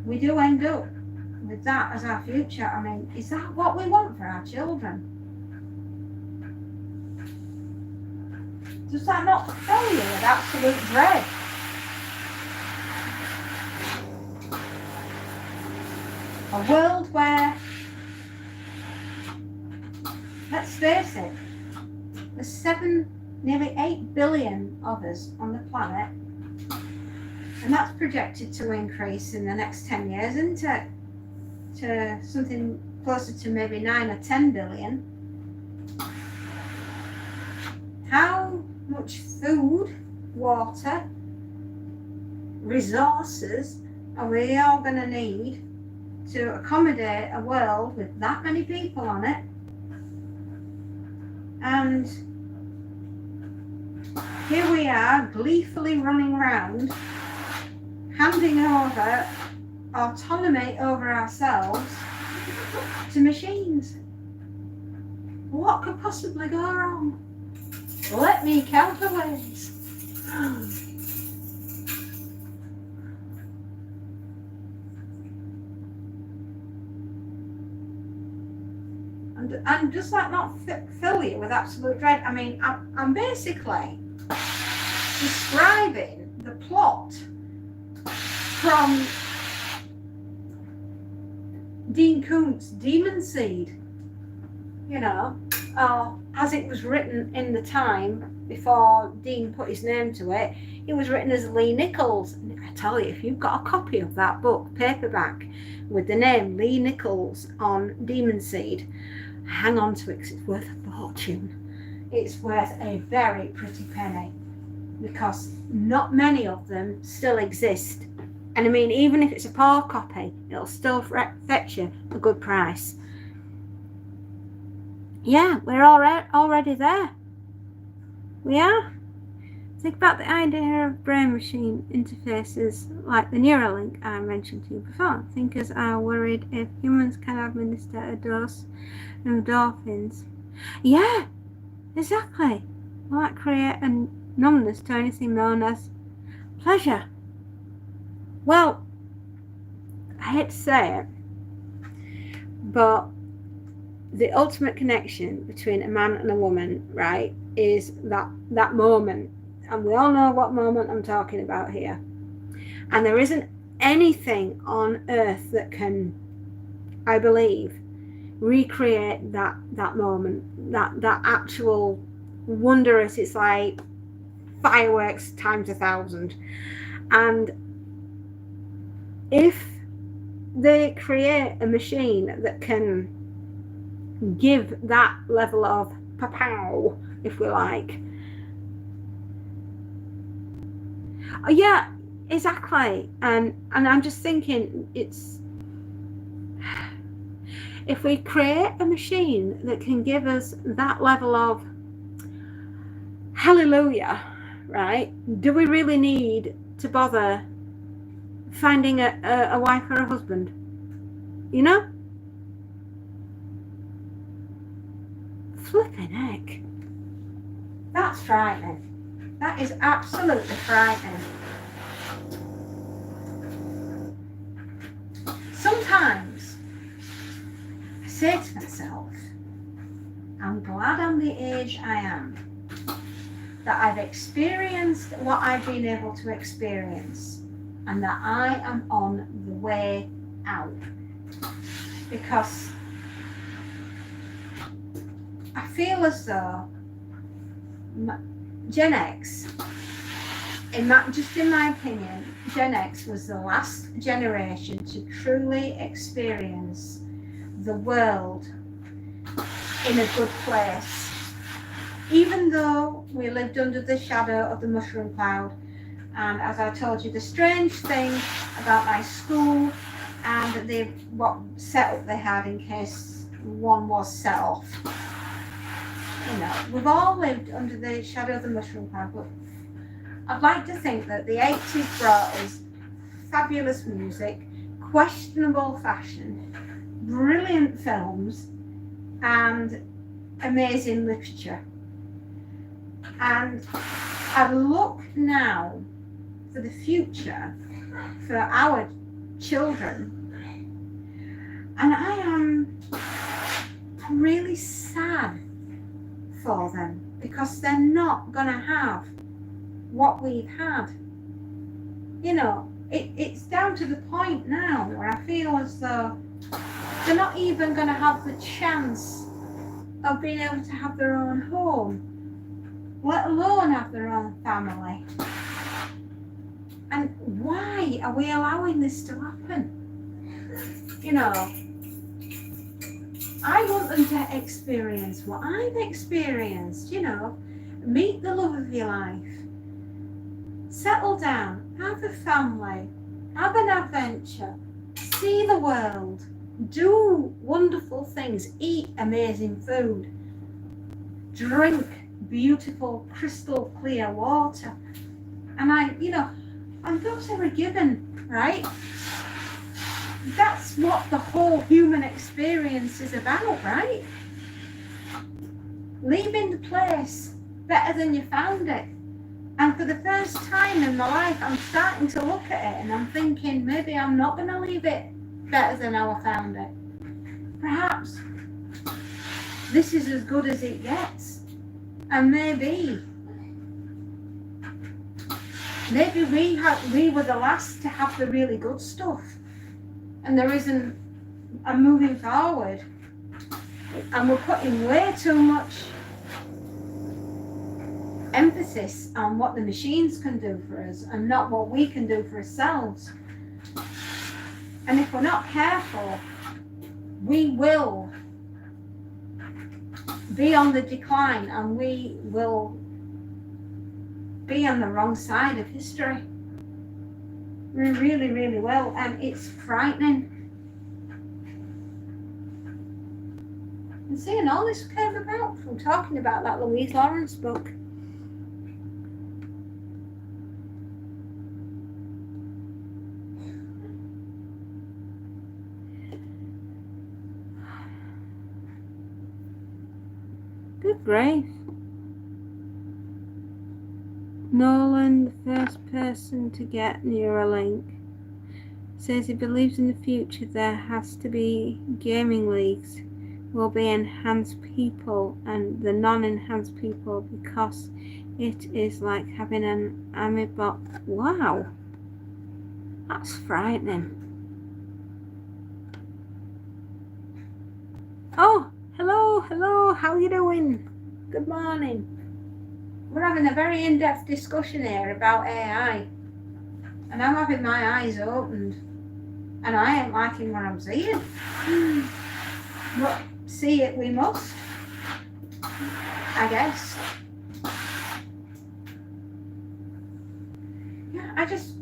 we do end up with that as our future? I mean, is that what we want for our children? Does that not fill you with absolute dread? A world where, let's face it, there's nearly 8 billion of us on the planet, and that's projected to increase in the next 10 years, isn't it? To something closer to maybe 9 or 10 billion. How much food, water, resources are we all going to need to accommodate a world with that many people on it? And here we are gleefully running around, handing over autonomy over ourselves to machines. What could possibly go wrong? Let me count the ways. And does that not fill you with absolute dread? I mean, I'm basically describing the plot from Dean Koontz' Demon Seed, as it was written in the time before Dean put his name to it. It was written as Lee Nichols. And I tell you, if you've got a copy of that book, paperback, with the name Lee Nichols on Demon Seed, hang on to it because it's worth a fortune. It's worth a very pretty penny because not many of them still exist. And I mean, even if it's a poor copy, it'll still fetch you a good price. Yeah, we're already there. We are. Think about the idea of brain-machine interfaces like the Neuralink I mentioned to you before. Thinkers are worried if humans can administer a dose of endorphins. Yeah, exactly. Will that create a numbness to anything known as pleasure? Well, I hate to say it, but the ultimate connection between a man and a woman, right, is that moment. And we all know what moment I'm talking about here. And there isn't anything on earth that can, I believe, recreate that moment, that actual wondrous, it's like fireworks times 1,000. And if they create a machine that can give that level of pow, if we like. Oh, yeah, exactly. And I'm just thinking, if we create a machine that can give us that level of hallelujah, right? Do we really need to bother finding a wife or a husband? Flipping heck. That's frightening. That is absolutely frightening. Sometimes I say to myself, I'm glad I'm the age I am, that I've experienced what I've been able to experience. and that I am on the way out. Because I feel as though Gen X, just in my opinion, Gen X was the last generation to truly experience the world in a good place. Even though we lived under the shadow of the mushroom cloud, and as I told you, the strange thing about my school and what setup they had in case one was set off. We've all lived under the shadow of the mushroom cloud, but I'd like to think that the 80s brought us fabulous music, questionable fashion, brilliant films, and amazing literature. And I look now for the future, for our children, and I am really sad for them because they're not going to have what we've had. It's down to the point now where I feel as though they're not even going to have the chance of being able to have their own home, let alone have their own family. And why are we allowing this to happen? I want them to experience what I've experienced, meet the love of your life, settle down, have a family, have an adventure, see the world, do wonderful things, eat amazing food, drink beautiful crystal clear water. And those are a given, right? That's what the whole human experience is about, right? Leaving the place better than you found it. And for the first time in my life, I'm starting to look at it and I'm thinking, maybe I'm not going to leave it better than how I found it. Perhaps this is as good as it gets. And maybe we were the last to have the really good stuff. And there isn't a moving forward. And we're putting way too much emphasis on what the machines can do for us and not what we can do for ourselves. And if we're not careful, we will be on the decline and we will be on the wrong side of history. We really, really will. And it's frightening. And seeing all this came about from talking about that Louise Lawrence book. Good grief. Nolan, the first person to get Neuralink, says he believes in the future there has to be gaming leagues will be enhanced people and the non-enhanced people because it is like having an Amibot. Wow, that's frightening. Oh, hello, how are you doing? Good morning. We're having a very in-depth discussion here about AI. And I'm having my eyes opened. And I ain't liking what I'm seeing. But see it we must, I guess. Yeah, I just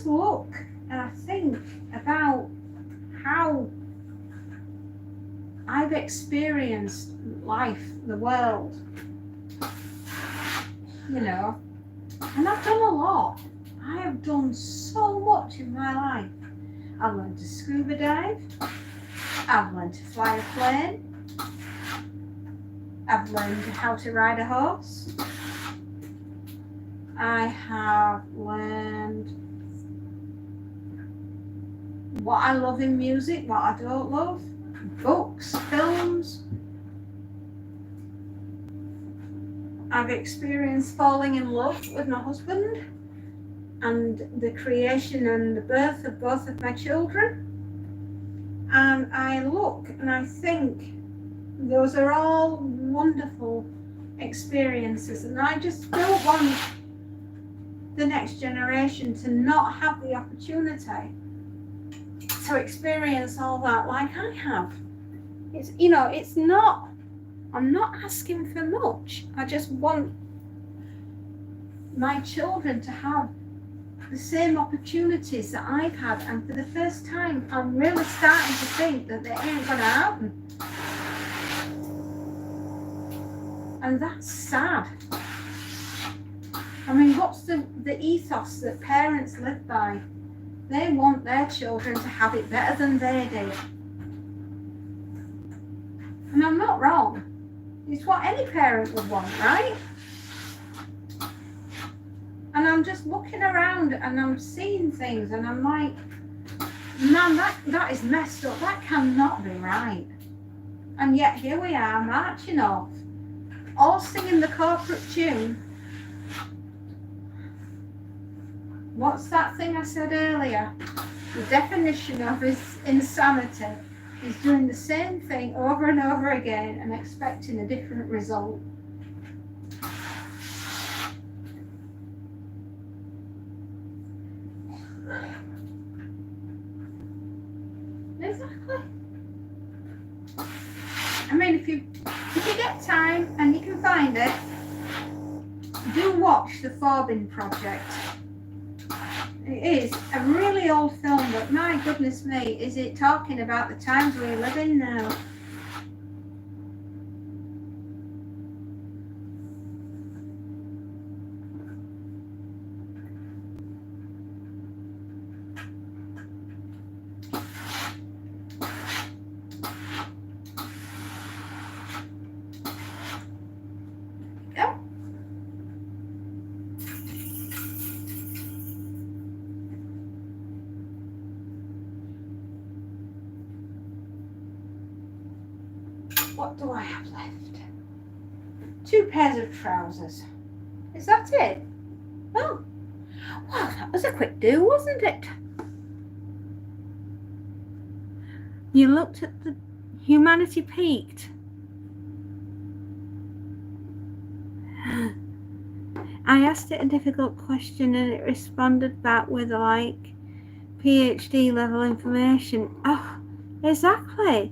look and I think about how I've experienced life, the world, and I've done a lot. I have done so much in my life. I've learned to scuba dive. I've learned to fly a plane. I've learned how to ride a horse. I have learned what I love in music, what I don't love, books, films. I've experienced falling in love with my husband. and the creation and the birth of both of my children. And I look and I think those are all wonderful experiences, and I just don't want the next generation to not have the opportunity to experience all that like I have. It's, you know, it's not, I'm not asking for much. I just want my children to have the same opportunities that I've had, and for the first time I'm really starting to think that they ain't gonna happen. And that's sad. I mean, what's the ethos that parents live by? They want their children to have it better than they did. And I'm not wrong. It's what any parent would want, right? And I'm just looking around and I'm seeing things and I'm like, man, that is messed up. That cannot be right. And yet here we are marching off, all singing the corporate tune. What's that thing I said earlier? The definition of insanity is doing the same thing over and over again and expecting a different result. Exactly. I mean, if you get time and you can find it, do watch the Forbin Project. It is a really old film, but my goodness me, is it talking about the times we live in now. What do I have left? 2 pairs of trousers. Is that it? Oh, well, that was a quick do, wasn't it? You looked at the humanity peaked. I asked it a difficult question and it responded back with like PhD level information. Oh, exactly.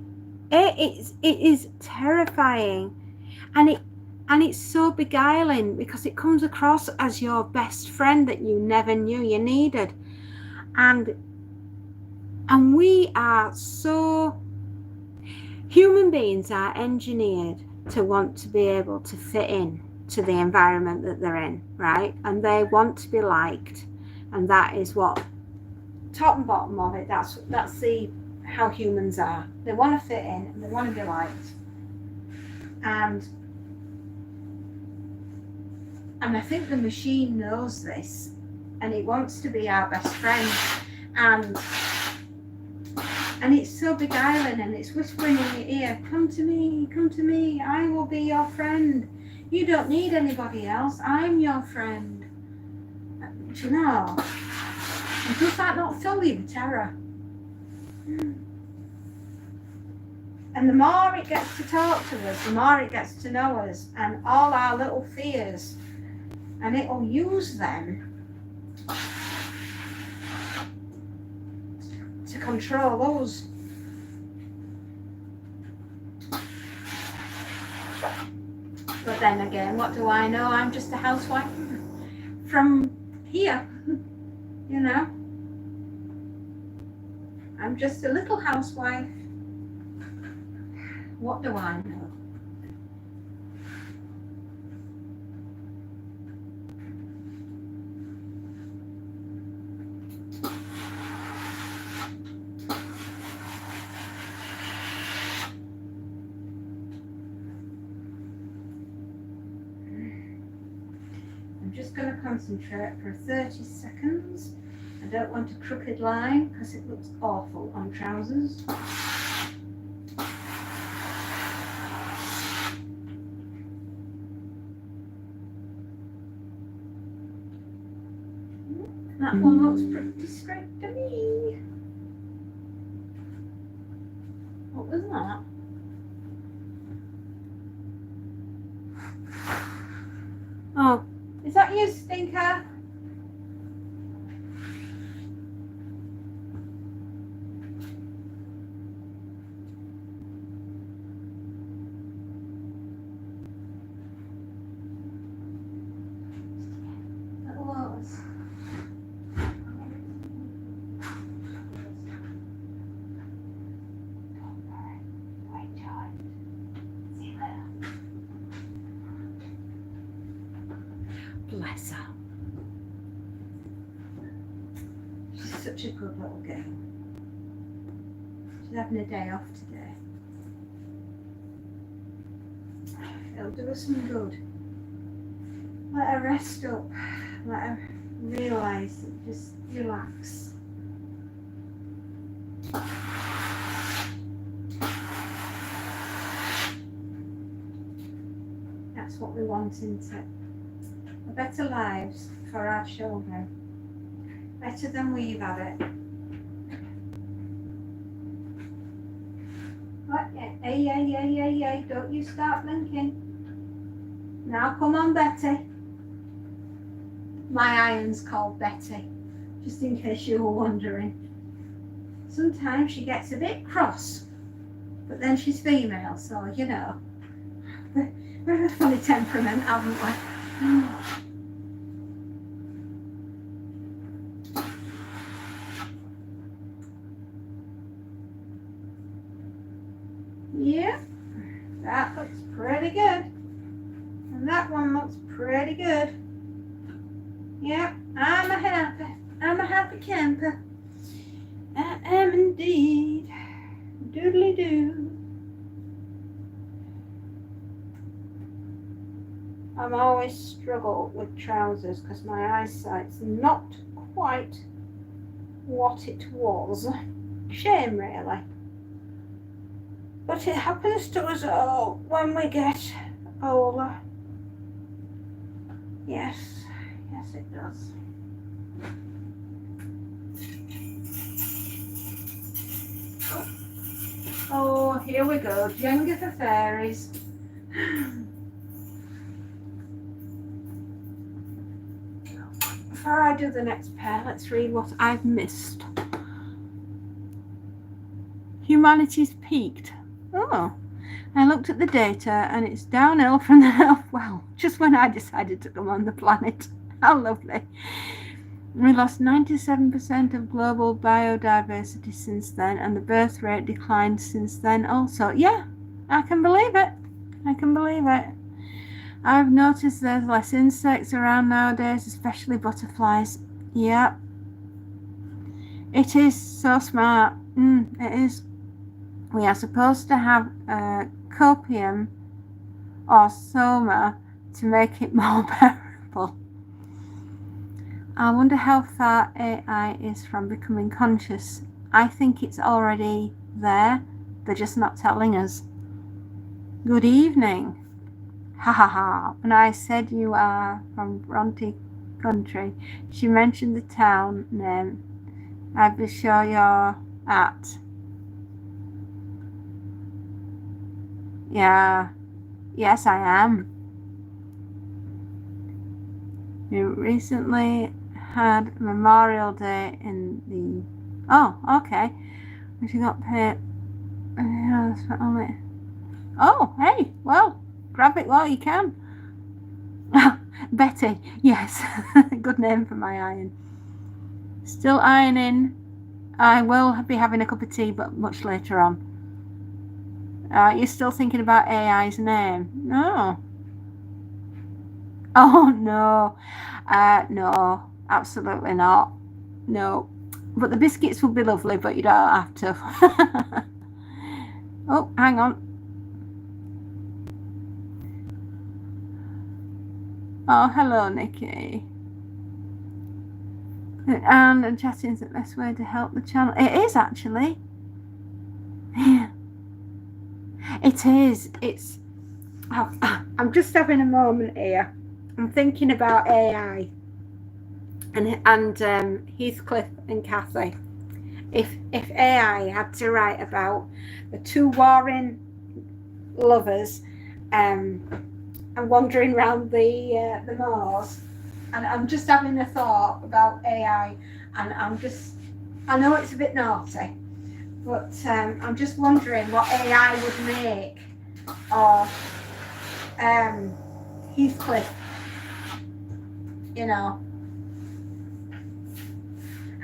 It is terrifying, and it's so beguiling because it comes across as your best friend that you never knew you needed, and we are so, human beings are engineered to want to be able to fit in to the environment that they're in, right? And they want to be liked, and that is what, top and bottom of it, that's the how humans are. They want to fit in and they want to be liked, and I think the machine knows this and it wants to be our best friend, and it's so beguiling and it's whispering in your ear, come to me, I will be your friend, you don't need anybody else, I'm your friend. Do you know, and does that not fill you with terror? And the more it gets to talk to us, the more it gets to know us and all our little fears, and it will use them to control us. But then again, what do I know? I'm just a housewife from here, you know. I'm just a little housewife. What do I know? I'm just going to concentrate for 30 seconds. I don't want a crooked line because it looks awful on trousers. That one looks pretty straight to me. What was that? Oh, is that you, Stinker? That was. Bless her. She's such a good little girl. She's having a day off today. It'll do her some good. Let her rest up. Let her realise and just relax. That's what we want, isn't it? Better lives for our children. Better than we've had it. What? Hey, don't you start blinking. Now come on, Betty. My iron's called Betty, just in case you were wondering. Sometimes she gets a bit cross, but then she's female, so you know. We're a funny temperament, haven't we? Yeah, that looks pretty good. And that one looks pretty good. Yep, I'm a happy camper. I am indeed. Doodly doo. I'm always struggle with trousers because my eyesight's not quite what it was. Shame, really. But it happens to us all when we get older. Yes, yes it does. Oh, here we go. Jenga for fairies. Before I do the next pair, let's read what I've missed. Humanity's peaked. Oh, I looked at the data and it's downhill from the well, just when I decided to come on the planet. How lovely. We lost 97% of global biodiversity since then, and the birth rate declined since then also. Yeah, I can believe it. I can believe it. I've noticed there's less insects around nowadays, especially butterflies. Yeah. It is so smart. It is. We are supposed to have copium or soma to make it more bearable. I wonder how far AI is from becoming conscious. I think it's already there. They're just not telling us. Good evening. Ha ha ha. When I said you are from Bronte country, she mentioned the town name. I'd be sure you're at. Yeah. Yes, I am. You recently had Memorial Day in the... Oh, okay. She got paid... Yeah, that's only... Oh, hey, well, grab it while you can. Betty, yes. Good name for my iron. Still ironing. I will be having a cup of tea, but much later on. You're still thinking about AI's name? No. Oh, no. No, absolutely not. No. But the biscuits would be lovely, but you don't have to. Oh, hang on. Oh, hello, Nikki. And chatting is the best way to help the channel. It is, actually. Yeah. It is. It's... I'm just having a moment here. I'm thinking about AI. and Heathcliff and Cathy. If AI had to write about the two warring lovers and wandering around the moors, and I'm just having a thought about AI, and I know it's a bit naughty, but I'm just wondering what AI would make of Heathcliff, you know.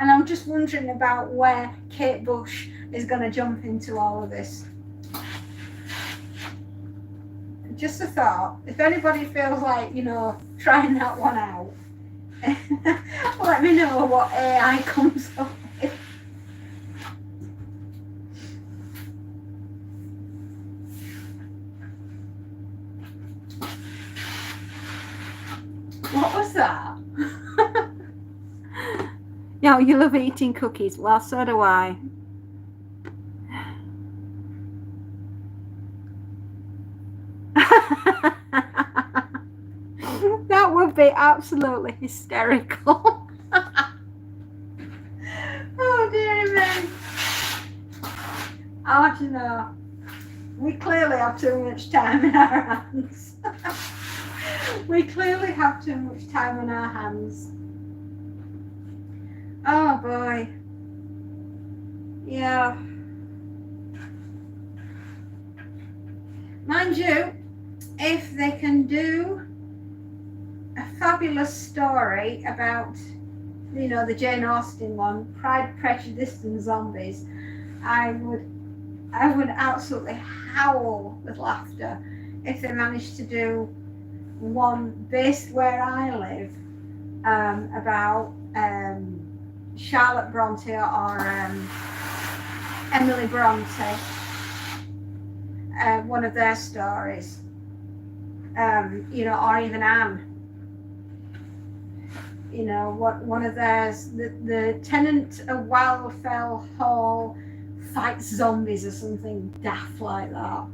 And I'm just wondering about where Kate Bush is going to jump into all of this. Just a thought. If anybody feels like, you know, trying that one out, let me know what AI comes up with. What was that? Yeah, you love eating cookies. Well, so do I. That would be absolutely hysterical. Oh dear me. Oh, you know, we clearly have too much time in our hands. We clearly have too much time on our hands. Oh boy. Yeah. Mind you, if they can do a fabulous story about, you know, the Jane Austen one, Pride, Prejudice and Zombies, I would absolutely howl with laughter if they managed to do one based where I live, about Charlotte Bronte or Emily Bronte, one of their stories, you know, or even Anne. You know, what one of theirs, the tenant of Wildfell Hall fights zombies or something daft like that.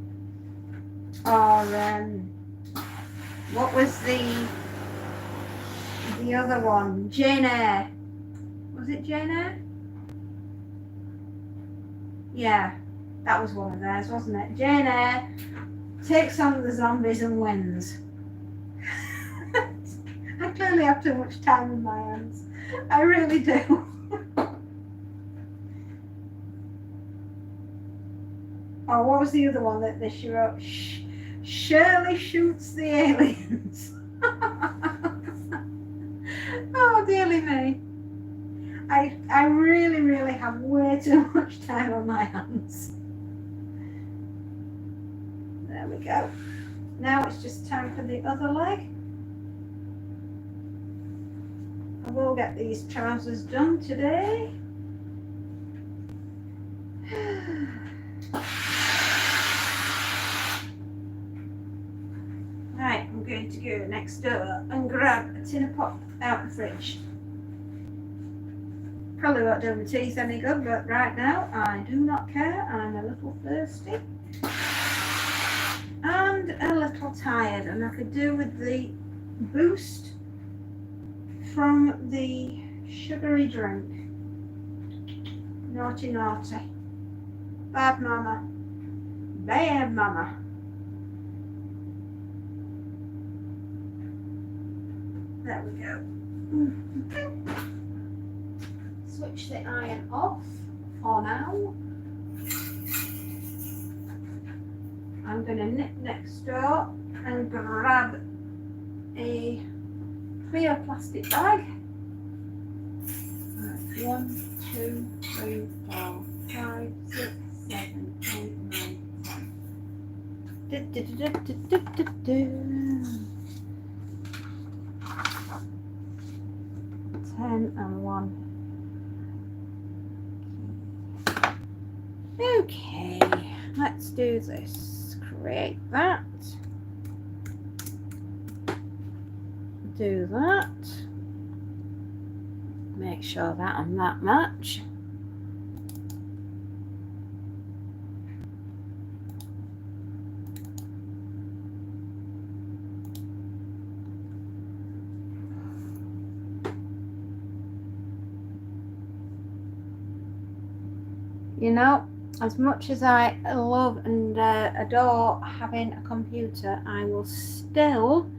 Or what was the other one? Jane Eyre. Was it Jane Eyre? Yeah, that was one of theirs, wasn't it? Jane Eyre takes on the zombies and wins. I clearly have too much time in my hands. I really do. Oh, what was the other one that she wrote? Shirley shoots the aliens. Oh, dearly me. I really, really have way too much time on my hands. There we go. Now it's just time for the other leg. I will get these trousers done today. Right, I'm going to go next door and grab a tin of pop out the fridge. Probably won't do my teeth any good, but right now I do not care. I'm a little thirsty and a little tired, and I could do with the boost from the sugary drink. Naughty, naughty. Bad mama. Bad mama. There we go. Switch the iron off for now. I'm going to nip next door and grab a clear plastic bag. 1, 2, 3, 4, 5, 6, 7, 8, 9, 10 and 1. Okay, let's do this. Create that. Do that. Make sure that and that match. You know, as much as I love and adore having a computer, I will still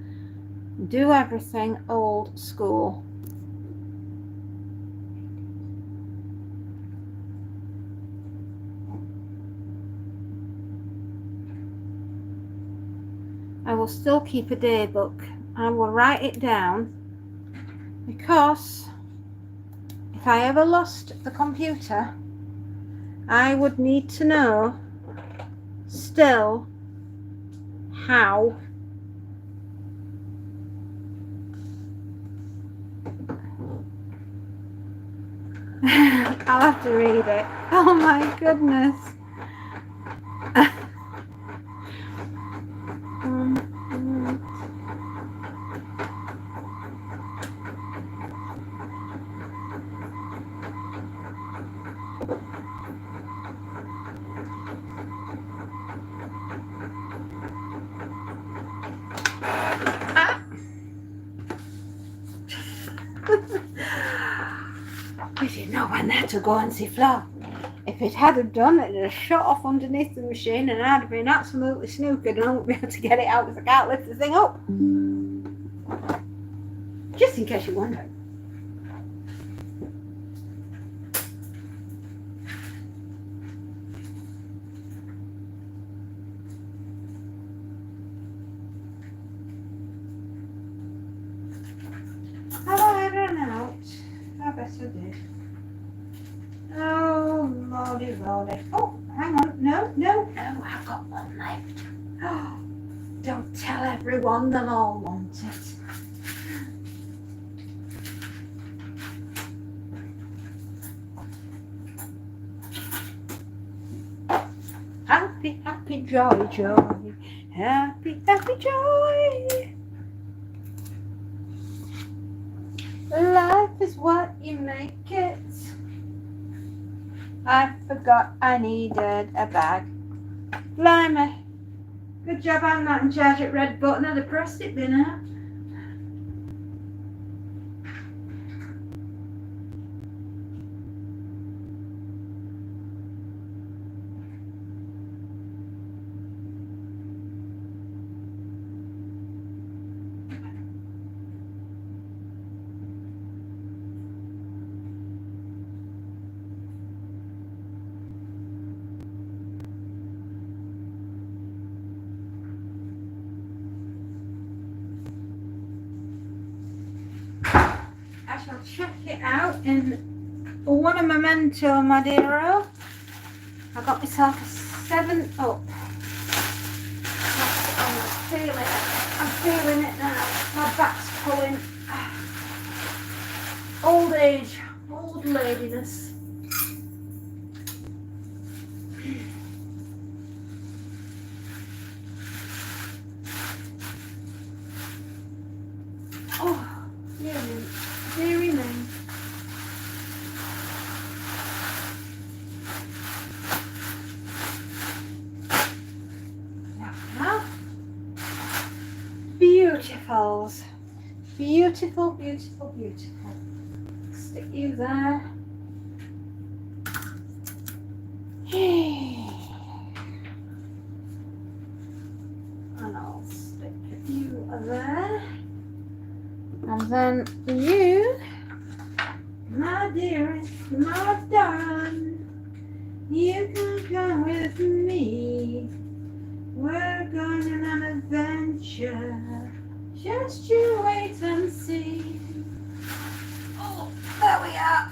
do everything old school. I will still keep a day book. I will write it down, because if I ever lost the computer, I would need to know still how I'll have to read it. Oh my goodness. We didn't know when that to go and see Flo. If it had have done, it'd have shot off underneath the machine and I'd have been absolutely snookered and I wouldn't be able to get it out because I can't lift the thing up. Just in case you wondered. Have I run out? I bet I did. Oh, lordy, lordy. Oh, hang on. No, I've got one left. Oh, don't tell everyone, they'll all want it. Happy, happy, joy, joy. Happy, happy, joy. Life is what you make it. I forgot I needed a bag. Blimey. Good job I'm not in charge at Red Button. I'd have pressed it by now. I shall check it out in one memento, my dear. I got myself a 7-Up. I'm feeling it now. My back's pulling. Old age, old ladiness. Oh, dearie me. Now, beautifuls. Beautiful, beautiful, beautiful. Stick you there. And I'll stick you there. And then you, my dearest, my darling, you can come with me. We're going on an adventure. Just you wait and see. Oh, there we are.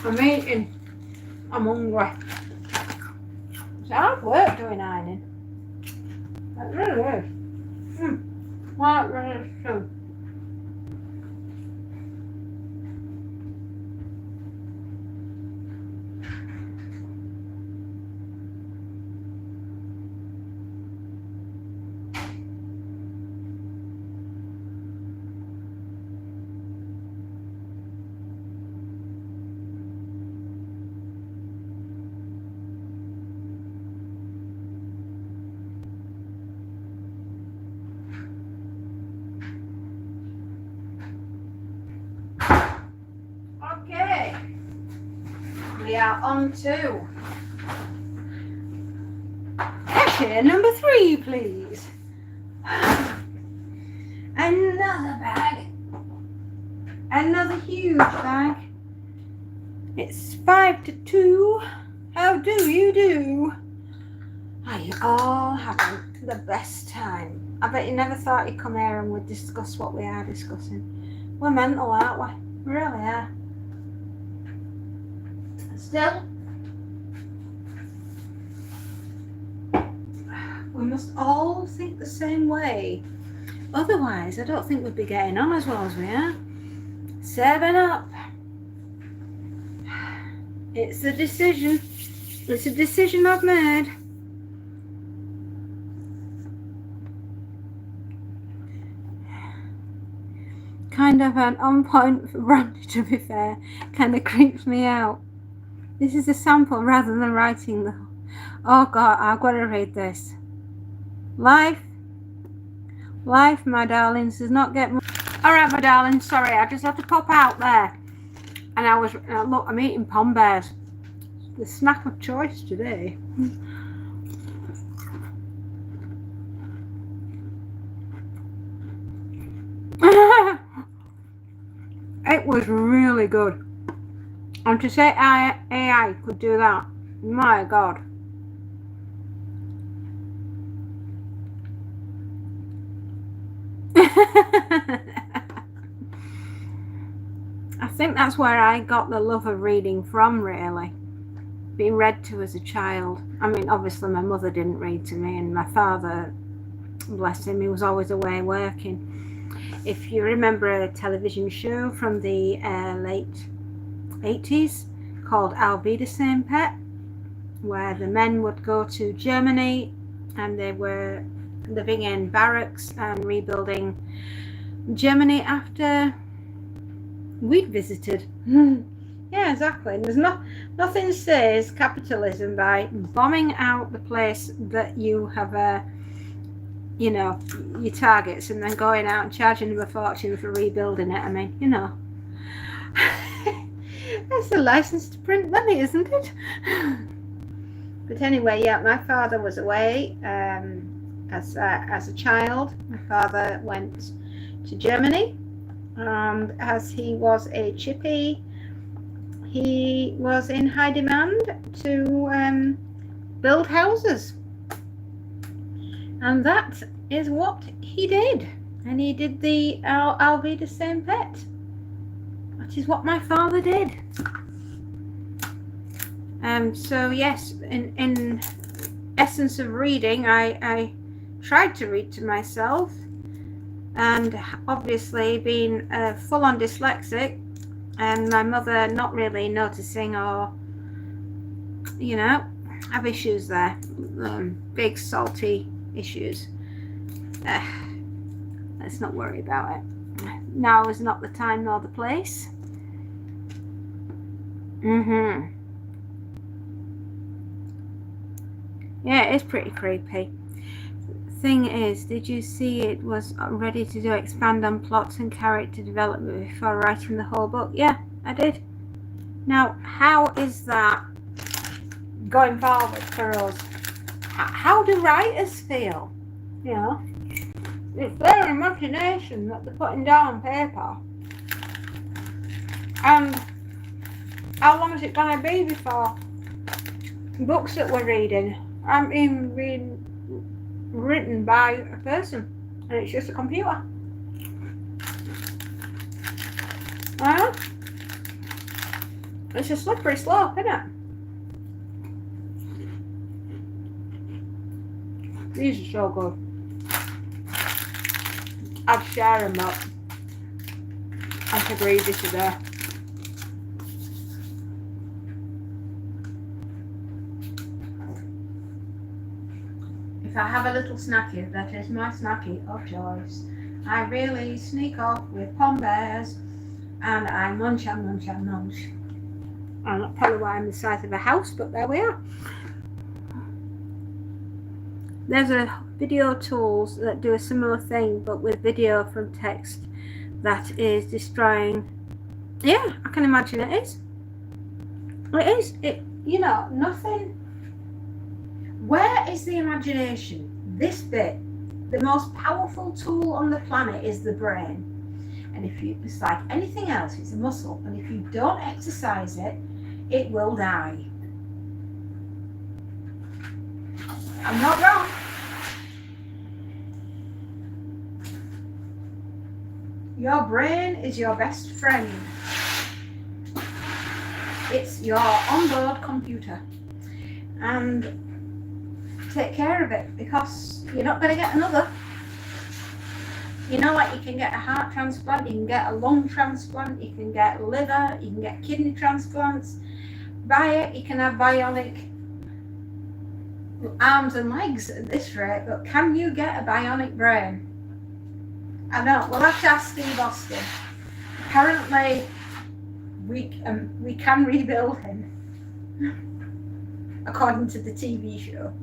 I'm eating. I'm hungry. It's hard work doing ironing. It really is. Well, it really is true. Okay, we are on to question number 3, please. Another bag, another huge bag. It's 5 to 2. How do you do? Are you all having the best time? I bet you never thought you'd come here and we'd discuss what we are discussing. We're mental, aren't we? We really are. Still, we must all think the same way. Otherwise, I don't think we'd be getting on as well as we are. 7 up. It's a decision. It's a decision I've made. Kind of an on point for Brandy, to be fair. Kind of creeps me out. This is a sample rather than writing the... Oh God, I've got to read this. Life, my darlings, does not get more... Alright, my darlings, sorry, I just had to pop out there. And I was... look, I'm eating Pom Bears. The snack of choice today. It was really good. And to say AI could do that, my God. I think that's where I got the love of reading from, really. Being read to as a child. I mean, obviously my mother didn't read to me, and my father, bless him, he was always away working. If you remember a television show from the late 80s called I'll Be the Same Pet, where the men would go to Germany and they were living in barracks and rebuilding Germany after we'd visited. Yeah, exactly. And there's nothing says capitalism by bombing out the place that you have you know, your targets, and then going out and charging them a fortune for rebuilding it. I mean, you know. That's a license to print money, isn't it? But anyway, yeah, my father was away as a child. My father went to Germany, and as he was a chippy, he was in high demand to build houses. And that is what he did. And he did the I'll Be the Same Pet. That is what my father did. So yes, in essence of reading, I tried to read to myself, and obviously being full-on dyslexic, and my mother not really noticing, or you know, have issues there, big salty issues. Let's not worry about it. Now is not the time nor the place. Yeah, it's pretty creepy. Thing is, did you see it was ready to do expand on plots and character development before writing the whole book? Yeah, I did. Now, how is that going forward for us? How do writers feel? You know, it's their imagination that they're putting down on paper. And how long is it going to be before books that we're reading aren't even being written by a person, and it's just a computer? It's a slippery slope, isn't it? These are so good. I'd share them up. I'm too greedy today. If I have a little snacky, that is my snacky of choice. I really sneak off with Pom Bears and I munch and munch and munch. I'm not probably why I'm the size of a house, but there we are. There's a video tools that do a similar thing, but with video from text that is destroying. Yeah, I can imagine it is. It is. It, you know, nothing. Where is the imagination? This bit, the most powerful tool on the planet is the brain. And if you, it's like anything else, it's a muscle. And if you don't exercise it, it will die. I'm not wrong. Your brain is your best friend. It's your onboard computer. And take care of it, because you're not going to get another. You know, like you can get a heart transplant, you can get a lung transplant, you can get liver, you can get kidney transplants. Buy it, you can have bionic arms and legs at this rate, but can you get a bionic brain? I know, we'll have to ask Steve Austin. Apparently, we can rebuild him, according to the TV show.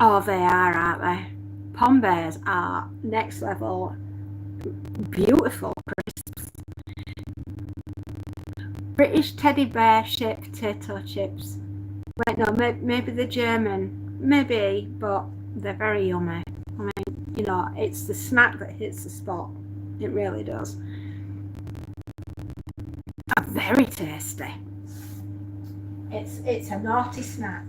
Oh, they are, aren't they? Pom Bears are next level beautiful crisps. British teddy bear shaped potato chips. Wait, no, maybe the German. Maybe, but they're very yummy. I mean, you know, it's the snack that hits the spot. It really does. Very tasty. It's a naughty snack.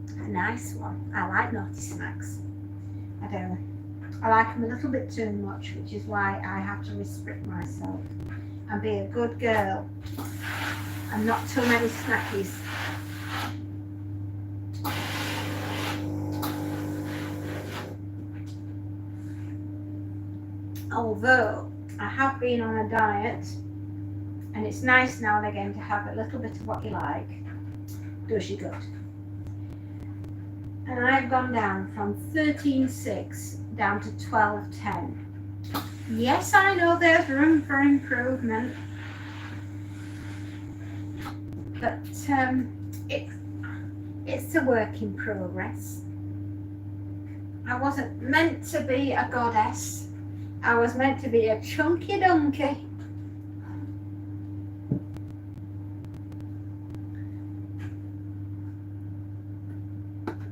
A nice one. I like naughty snacks. I do. I like them a little bit too much, which is why I have to restrict myself and be a good girl and not too many snackies. Although I have been on a diet, and it's nice now and again to have a little bit of what you like, does you good. And I've gone down from 13.6 down to 12.10. Yes, I know there's room for improvement, but it's a work in progress. I wasn't meant to be a goddess. I was meant to be a chunky donkey.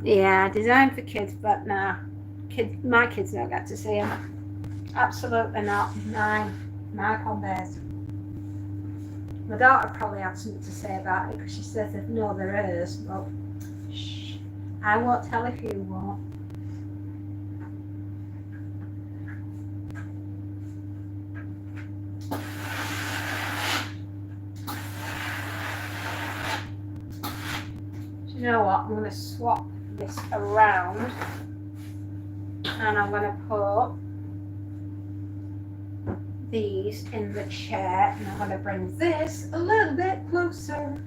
Yeah, designed for kids, but nah. My kids don't get to see them. Absolutely not. My Pom Bears. My daughter probably had something to say about it because she says that no, they're hers. Well, shh. I won't tell if you won't. Do you know what? I'm going to swap this around and I'm going to put these in the chair and I'm going to bring this a little bit closer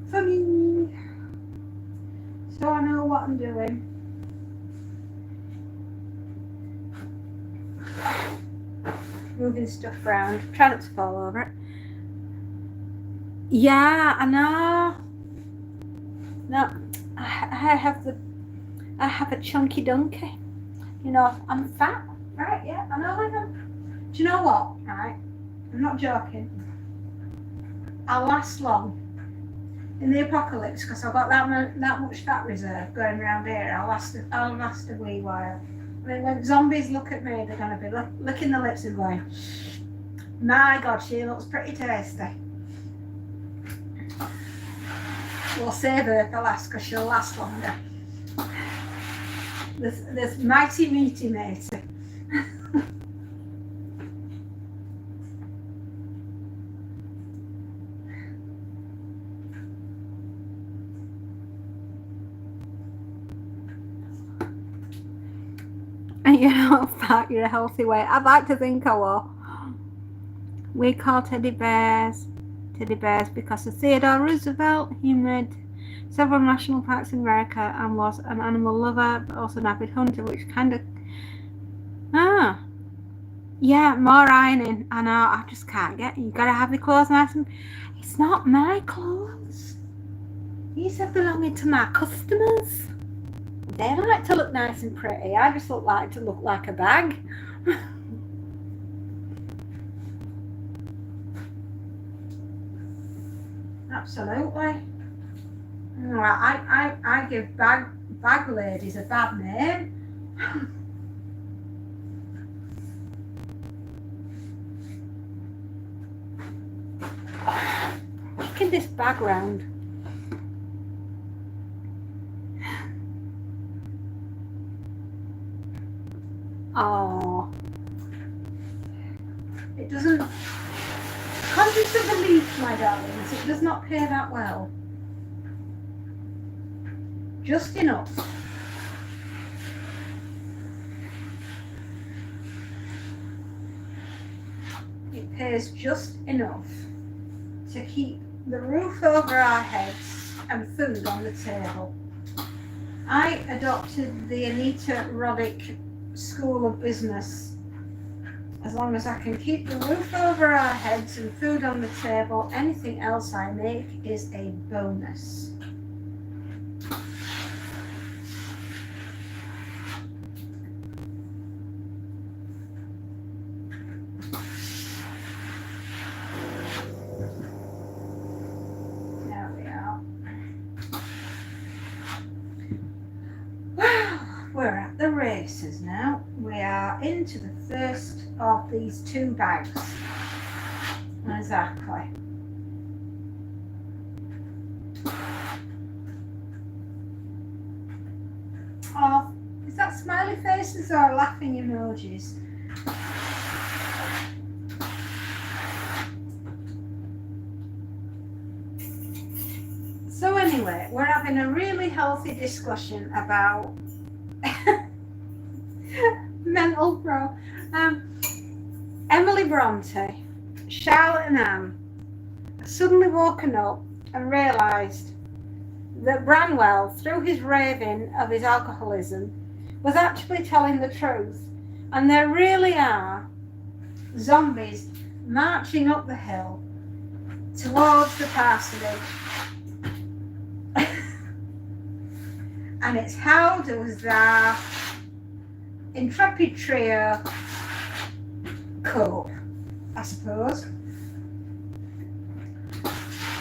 for me so I know what I'm doing. Moving stuff around, try not to fall over it. Yeah, I know. No, I have a chunky donkey. You know, I'm fat, right? Yeah, I know I am. Do you know what? Right, I'm not joking. I'll last long in the apocalypse because I've got that much fat reserve going around here. I'll last a wee while. I mean, when zombies look at me, they're going to be licking their lips and going, "My God, she looks pretty tasty." We'll save her for last because she'll last longer. this mighty meaty matey. And you're not fat, you're a healthy weight. I'd like to think I will. We call teddy bears because of Theodore Roosevelt. He made several national parks in America and was an animal lover, but also an avid hunter, which kind of... Yeah, more ironing. I know, I just can't get it. You gotta have your clothes nice and... It's not my clothes. These are belonging to my customers. They like to look nice and pretty. I just like to look like a bag. Absolutely. I give bag ladies a bad name. Kicking this bag round. Oh, it doesn't. Conscious of the leaf, my darlings, it does not pay that well. Just enough. It pays just enough to keep the roof over our heads and food on the table. I adopted the Anita Roddick School of Business. As long as I can keep the roof over our heads and food on the table, anything else I make is a bonus. There we are. Well, we're at the races now. We are into the first of these 2 bags. Exactly. Oh, is that smiley faces or laughing emojis? So anyway, we're having a really healthy discussion about mental pro. Emily Bronte, Charlotte and Anne suddenly woken up and realised that Branwell, through his raving of his alcoholism, was actually telling the truth, and there really are zombies marching up the hill towards the parsonage. And it's how does the intrepid trio cope, I suppose.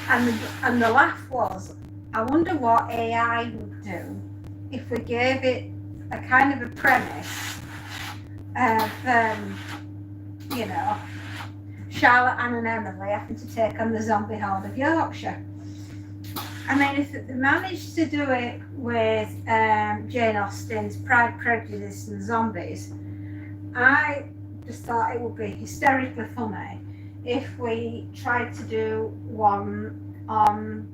And the laugh was, I wonder what AI would do if we gave it a kind of a premise of, you know, Charlotte, Anne and Emily having to take on the zombie horde of Yorkshire. I mean, if they managed to do it with Jane Austen's Pride, Prejudice and Zombies, I just thought it would be hysterically funny if we tried to do one on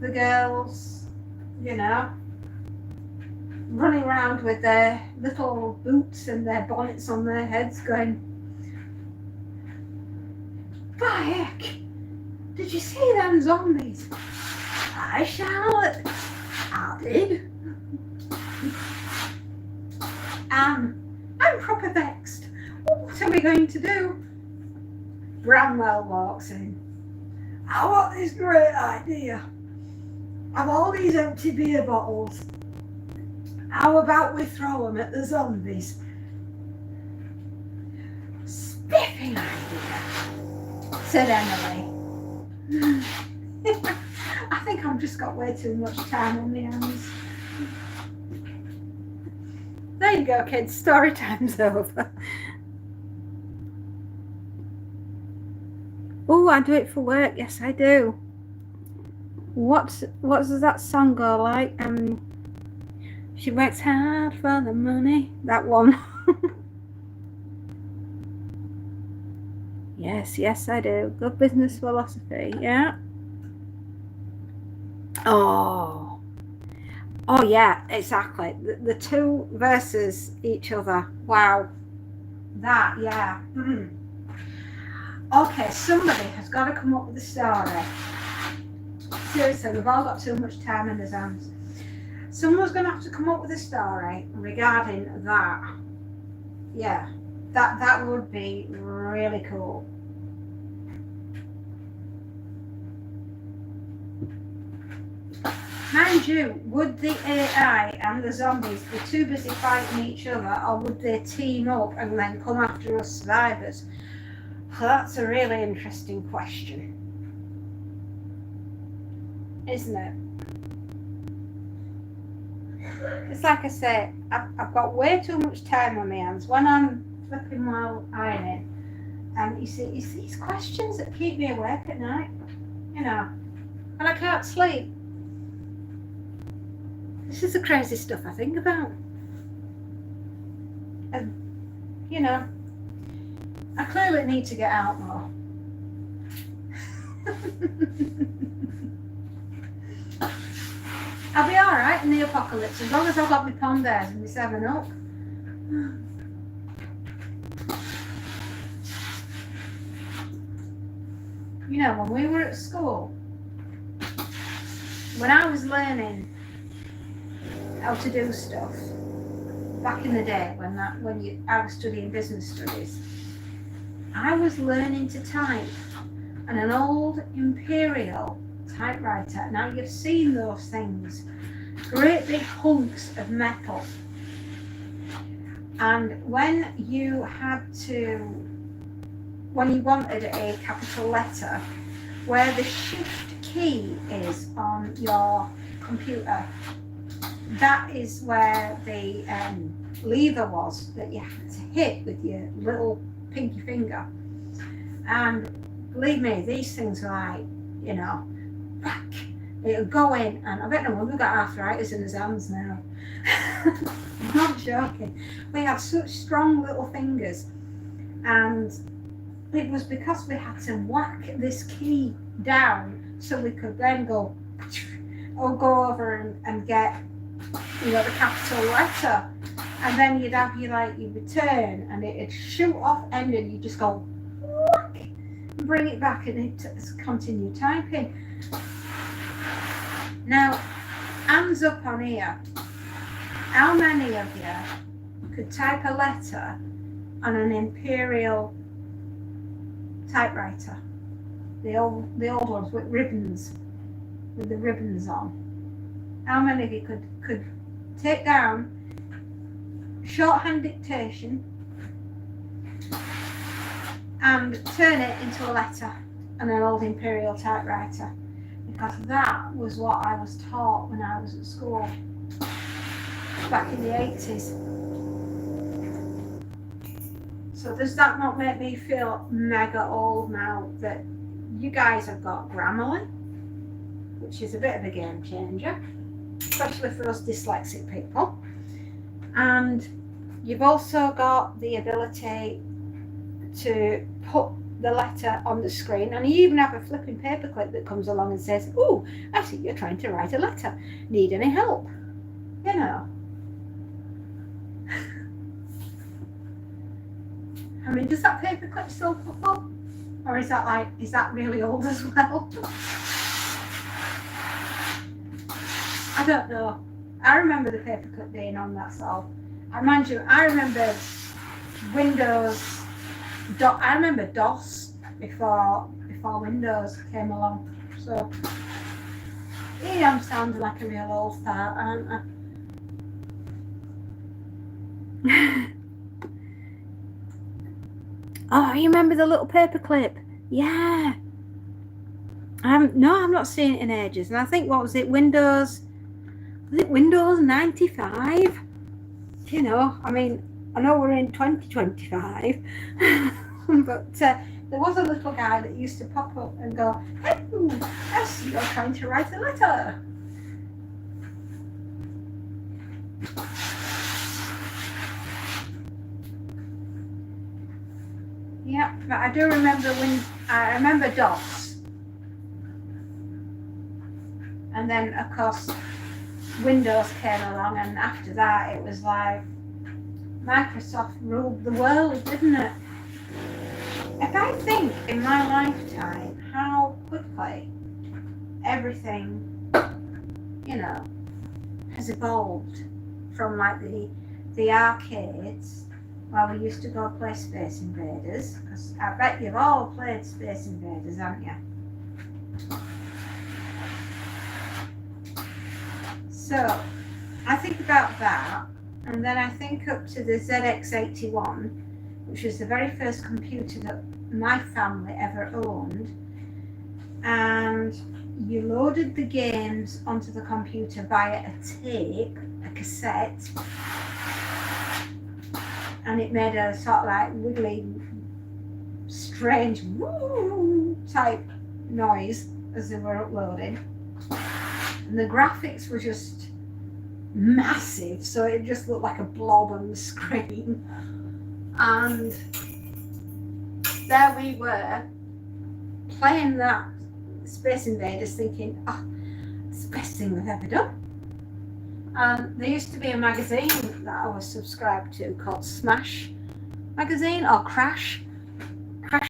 the girls, you know, running around with their little boots and their bonnets on their heads going, by heck, did you see them zombies? Hi, Charlotte. I did. I'm proper vexed. What are we going to do? Branwell walks in. I got this great idea. I've all these empty beer bottles. How about we throw them at the zombies? Spiffing idea, said Emily. I think I've just got way too much time on my hands. There you go, kids. Story time's over. Oh, I do it for work. Yes, I do. What does that song go like? She works hard for the money. That one. Yes, I do. Good business philosophy. Yeah. Oh, yeah, exactly. The two versus each other. Wow. That, yeah. Okay, somebody has got to come up with a story. Seriously, we've all got too much time in our hands. Someone's going to have to come up with a story regarding that. Yeah, that would be really cool. Mind you, would the AI and the zombies be too busy fighting each other, or would they team up and then come after us survivors? So that's a really interesting question, isn't it? It's like I say, I've got way too much time on my hands when I'm flipping while ironing. And you see, it's these questions that keep me awake at night, and I can't sleep. This is the crazy stuff I think about. And, I clearly need to get out more. I'll be alright in the apocalypse as long as I've got my pond bears and my 7-Up. When we were at school, when I was learning how to do stuff back in the day I was studying business studies, I was learning to type on an old Imperial typewriter. Now you've seen those things, great big hunks of metal, and when you wanted a capital letter, where the shift key is on your computer, that is where the lever was that you had to hit with your little pinky finger. And believe me, these things are like, whack. It'll go in, and I bet no one, we've got arthritis in his hands now. I'm not joking. We had such strong little fingers, and it was because we had to whack this key down so we could then go over and get the capital letter, and then you'd have your return, and it'd shoot off end, and you just go whack and bring it back, and it'd continue typing. Now, hands up on here, how many of you could type a letter on an Imperial typewriter, the old ones with the ribbons on? How many of you could take down shorthand dictation and turn it into a letter on an old Imperial typewriter? Because that was what I was taught when I was at school back in the 80s. So does that not make me feel mega old now that you guys have got Grammarly, which is a bit of a game changer, especially for us dyslexic people, and you've also got the ability to put the letter on the screen, and you even have a flipping paperclip that comes along and says, "Oh, I see you're trying to write a letter. Need any help?" I mean, does that paperclip still pop up? Or is that really old as well? I don't know. I remember the paperclip being on, that's all. I remember Windows. I remember DOS before Windows came along. So, I'm sounding like a real old fart, aren't I? Oh, you remember the little paperclip? Yeah. No, I've not seen it in ages. And I think, what was it, Windows 95? I mean, I know we're in 2025, but there was a little guy that used to pop up and go, "Hey, I see you're trying to write a letter." But I do remember I remember DOS. And then, of course, Windows came along, and after that, it was like Microsoft ruled the world, didn't it? If I think in my lifetime how quickly everything, has evolved from like the arcades where we used to go play Space Invaders, because I bet you've all played Space Invaders, haven't you? So I think about that, and then I think up to the ZX81, which was the very first computer that my family ever owned, and you loaded the games onto the computer via a tape, a cassette, and it made a sort of like wiggly, strange woo type noise as they were uploading. And the graphics were just massive, so it just looked like a blob on the screen. And there we were playing that Space Invaders, thinking, oh, it's the best thing we've ever done. And there used to be a magazine that I was subscribed to called Smash magazine, or Crash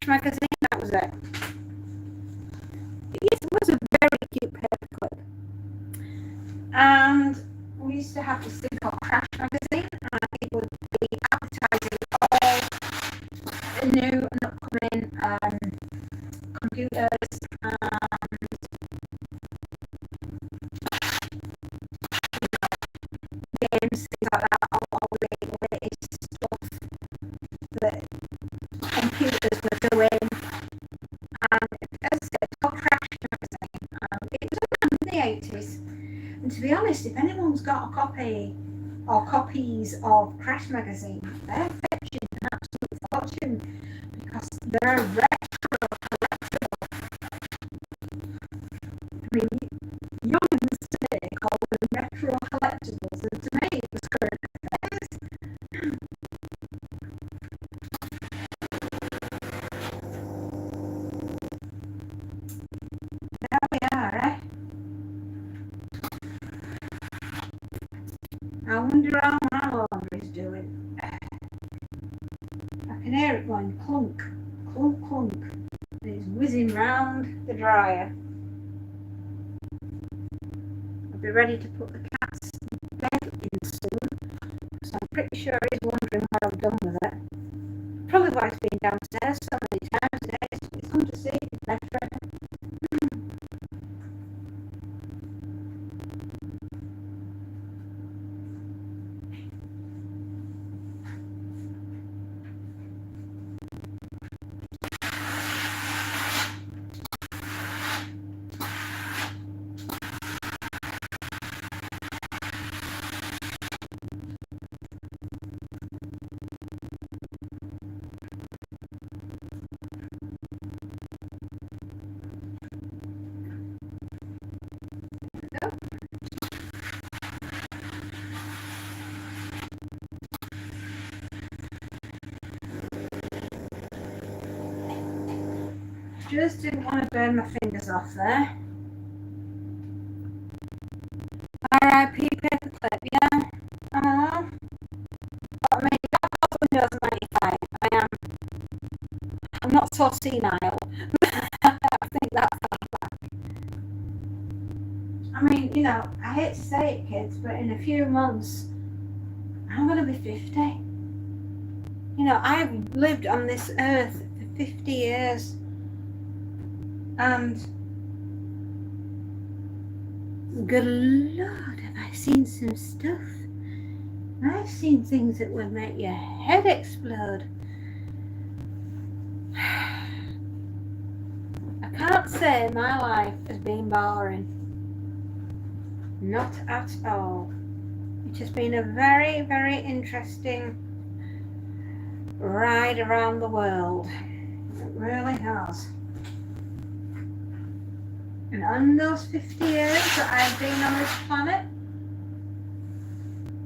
magazine, that was it. It was a very cute paperclip. And we used to have this thing called Crash magazine, and it would be advertising all the new and upcoming computers and games, things like that, all the latest stuff that computers were doing. And as I said, it's called Crash magazine, and it was around in the 80s. And to be honest, if anyone's got a copy or copies of Crash magazine, they're fetching an absolute fortune, because they're retro. I mean, youngins today call them retro collectibles, and to me it was current affairs. There we are, eh? I wonder how my laundry's doing. I can hear it going clunk, clunk, clunk, and it's whizzing round the dryer. I'll be ready to put the cat's bed in soon, so I'm pretty sure he's wondering what I've done with it. Probably why it's been downstairs so many times today. It's come to see his bed ready. Just didn't want to burn my fingers off there. R.I.P. paperclip, yeah. But I mean, that was Windows 95. I'm not so senile. I think that far back. I mean, I hate to say it, kids, but in a few months, I'm going to be 50. I've lived on this earth for 50 years. And good Lord, have I seen some stuff. I've seen things that will make your head explode. I can't say my life has been boring. Not at all. It has been a very, very interesting ride around the world. It really has. And on those 50 years that I've been on this planet,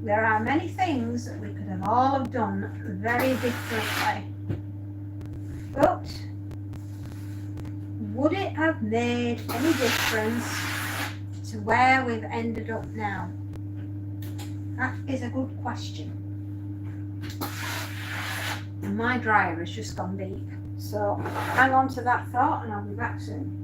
there are many things that we could have all have done very differently. But would it have made any difference to where we've ended up now? That is a good question. And my dryer has just gone deep. So hang on to that thought and I'll be back soon.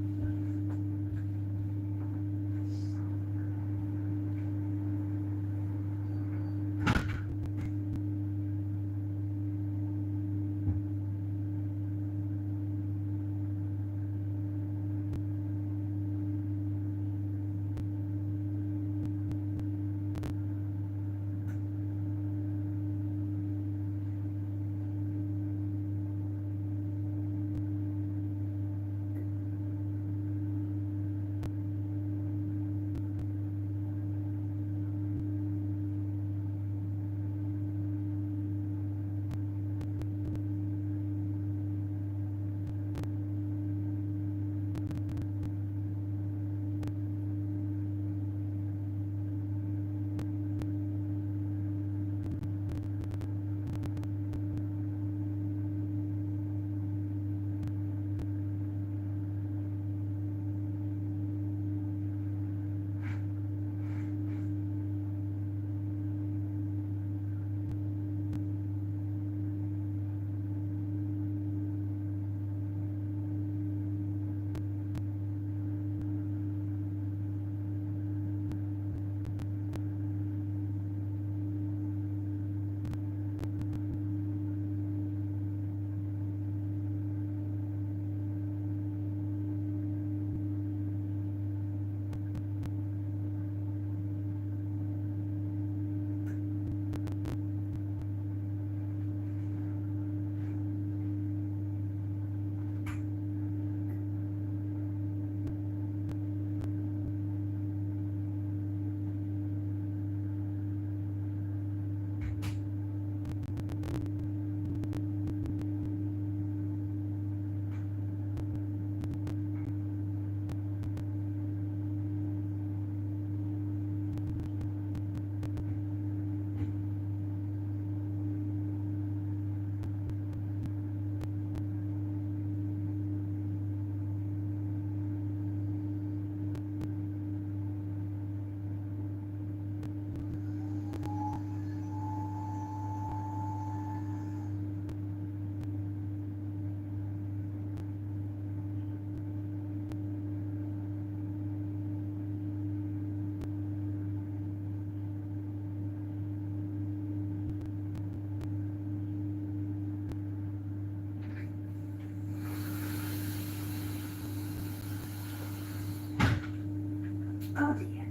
Oh dear.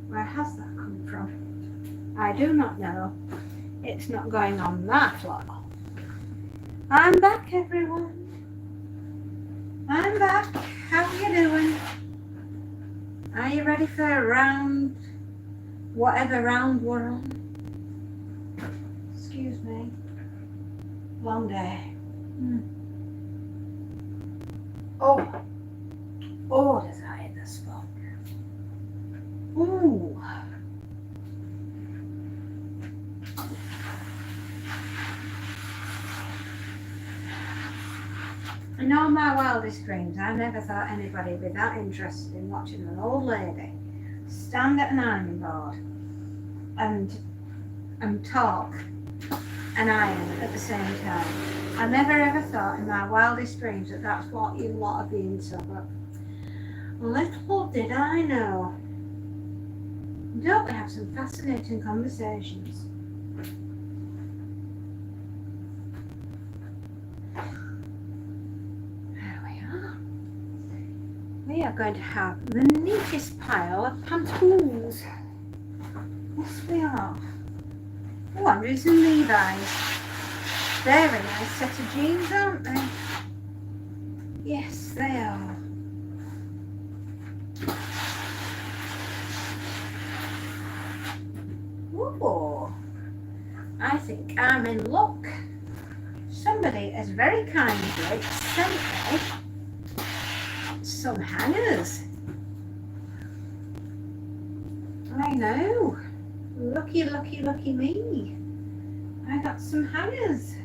Where has that come from? I do not know. It's not going on that floor. I'm back, everyone. I'm back. How are you doing? Are you ready for a round, whatever round we're on? Excuse me. Long day. Oh, does I hit the spot? Ooh. In all my wildest dreams, I never thought anybody would be that interested in watching an old lady stand at an ironing board and talk and iron at the same time. I never ever thought in my wildest dreams that that's what you lot are being so, but little did I know. Don't we have some fascinating conversations? We are going to have the neatest pile of pantaloons. Yes, we are. Oh, I'm using Levi's. Very nice set of jeans, aren't they? Yes, they are. Oh, I think I'm in luck. Somebody has very kindly sent me some hangers. I know. Lucky, lucky, lucky me. I got some hangers.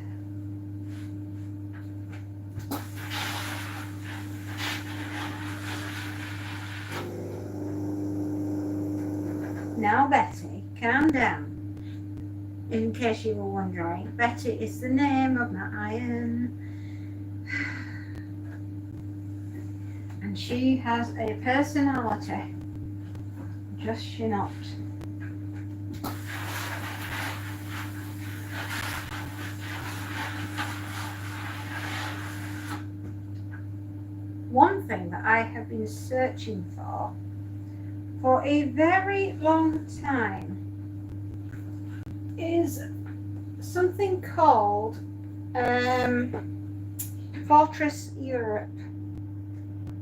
calm down. In case you were wondering, Betty is the name of my iron. And she has a personality. Just she not. One thing that I have been searching for a very long time is something called Fortress Europe.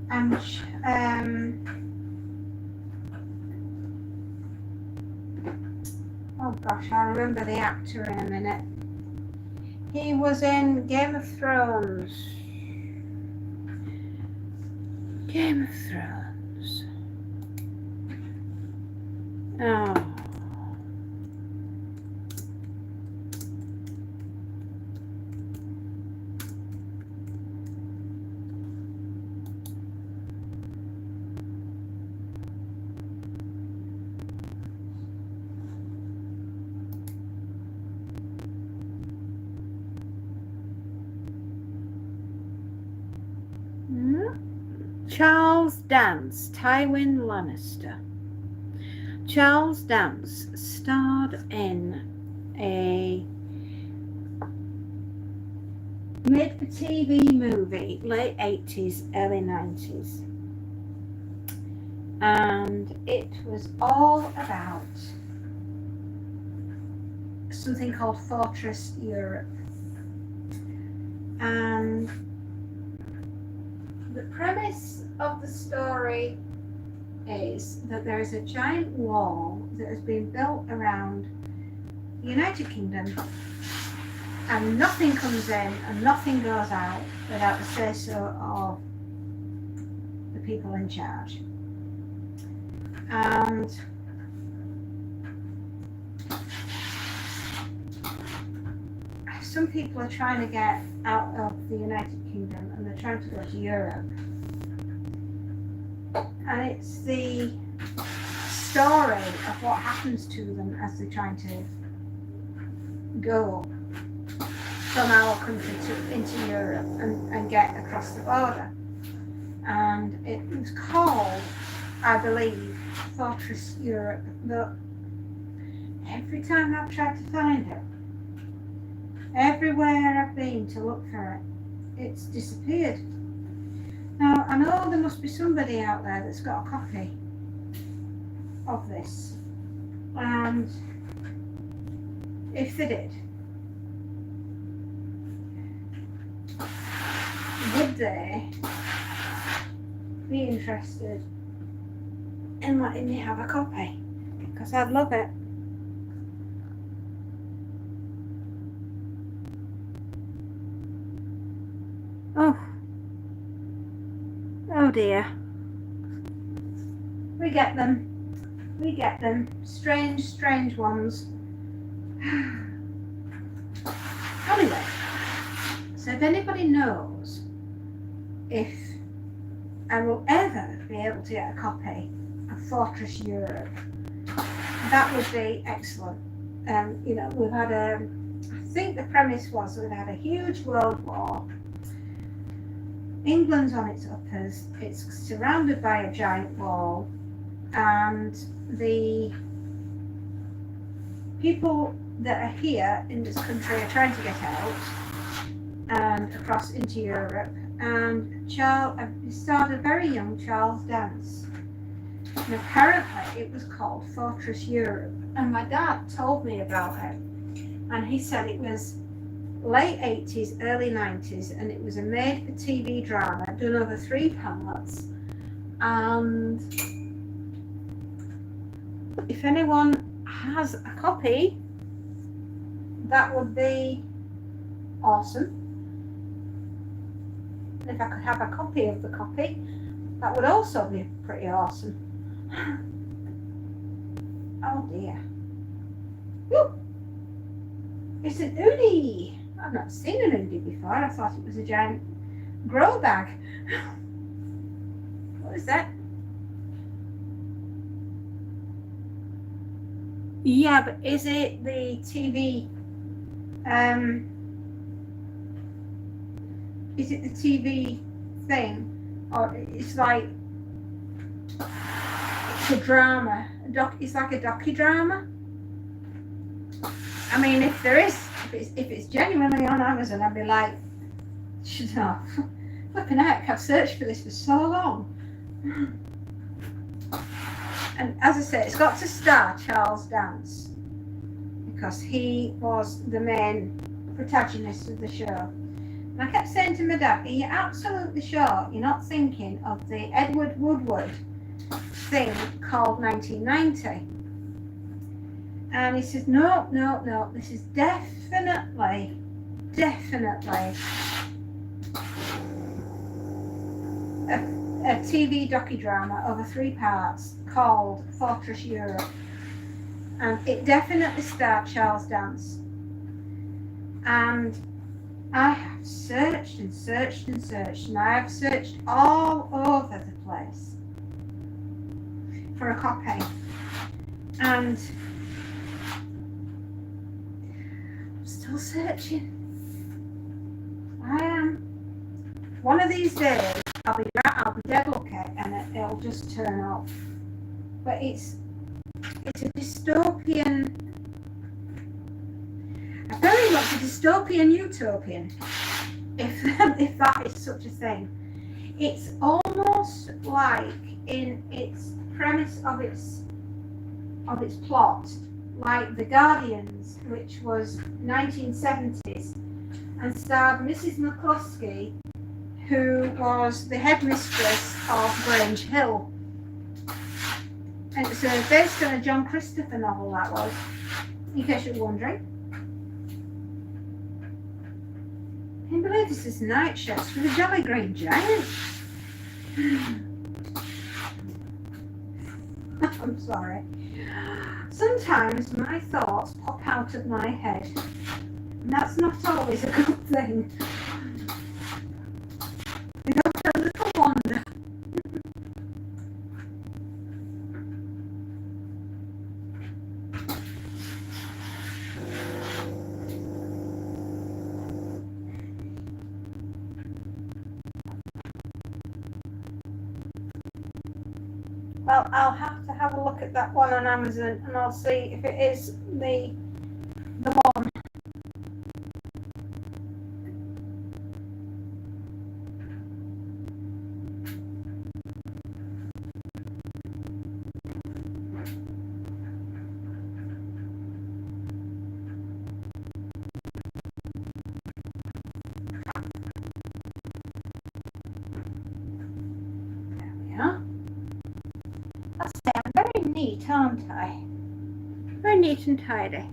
And oh gosh, I'll remember the actor in a minute. He was in Game of Thrones. Game of Thrones. Oh. Charles Dance, Tywin Lannister. Charles Dance starred in a made-for-TV movie, late 80s, early 90s. And it was all about something called Fortress Europe. And the premise of the story is that there is a giant wall that has been built around the United Kingdom, and nothing comes in and nothing goes out without the say-so of the people in charge. And some people are trying to get out of the United Kingdom and they're trying to go to Europe. And it's the story of what happens to them as they're trying to go from our country into Europe and get across the border. And it was called, I believe, Fortress Europe, but every time I've tried to find it, everywhere I've been to look for it, it's disappeared. Now, I know there must be somebody out there that's got a copy of this, and if they did, would they be interested in letting me have a copy? Because I'd love it. Oh dear. We get them. Strange ones. Anyway, so if anybody knows if I will ever be able to get a copy of Fortress Europe, that would be excellent. We've had I think the premise was we've had a huge world war. England's on its uppers, it's surrounded by a giant wall, and the people that are here in this country are trying to get out and across into Europe. And it started very young Charles Dance, and apparently it was called Fortress Europe, and my dad told me about it, and he said it was late 80s, early 90s, and it was a made-for-TV drama done over 3 parts. And if anyone has a copy, that would be awesome. And if I could have a copy of the copy, that would also be pretty awesome. Oh dear. Woo! It's an Udi. I've not seen an Udi before. I thought it was a giant grow bag. What is that? Yeah, but is it the TV? Is it the TV thing, or it's like it's a drama? It's like a docudrama. I mean, if there is, if it's genuinely on Amazon, I'd be like, shut up. Flipping heck, I've searched for this for so long. And as I said, it's got to star Charles Dance because he was the main protagonist of the show. And I kept saying to my dad, are you absolutely sure you're not thinking of the Edward Woodward thing called 1990? And he says, no, this is definitely a TV docudrama over 3 parts called Fortress Europe. And it definitely starred Charles Dance. And I have searched and searched and searched, and I have searched all over the place for a copy. And I'm still searching. I am. One of these days, I'll be dead lucky, and it'll just turn up. But it's a dystopian. I very much a dystopian utopian, if that is such a thing. It's almost like in its premise of its plot, like The Guardians, which was 1970s, and starred Mrs. McCluskey, who was the headmistress of Grange Hill. And it's based on a John Christopher novel, that was, in case you're wondering. I can't believe this is Night Shifts for the Jolly Green Giant. I'm sorry. Sometimes my thoughts pop out of my head, and that's not always a good thing. They go for a little wander. Well, I'll have to have a look at that one on Amazon, and I'll see if it is the one. There we are. I'll say I'm very neat, aren't I? Very neat and tidy.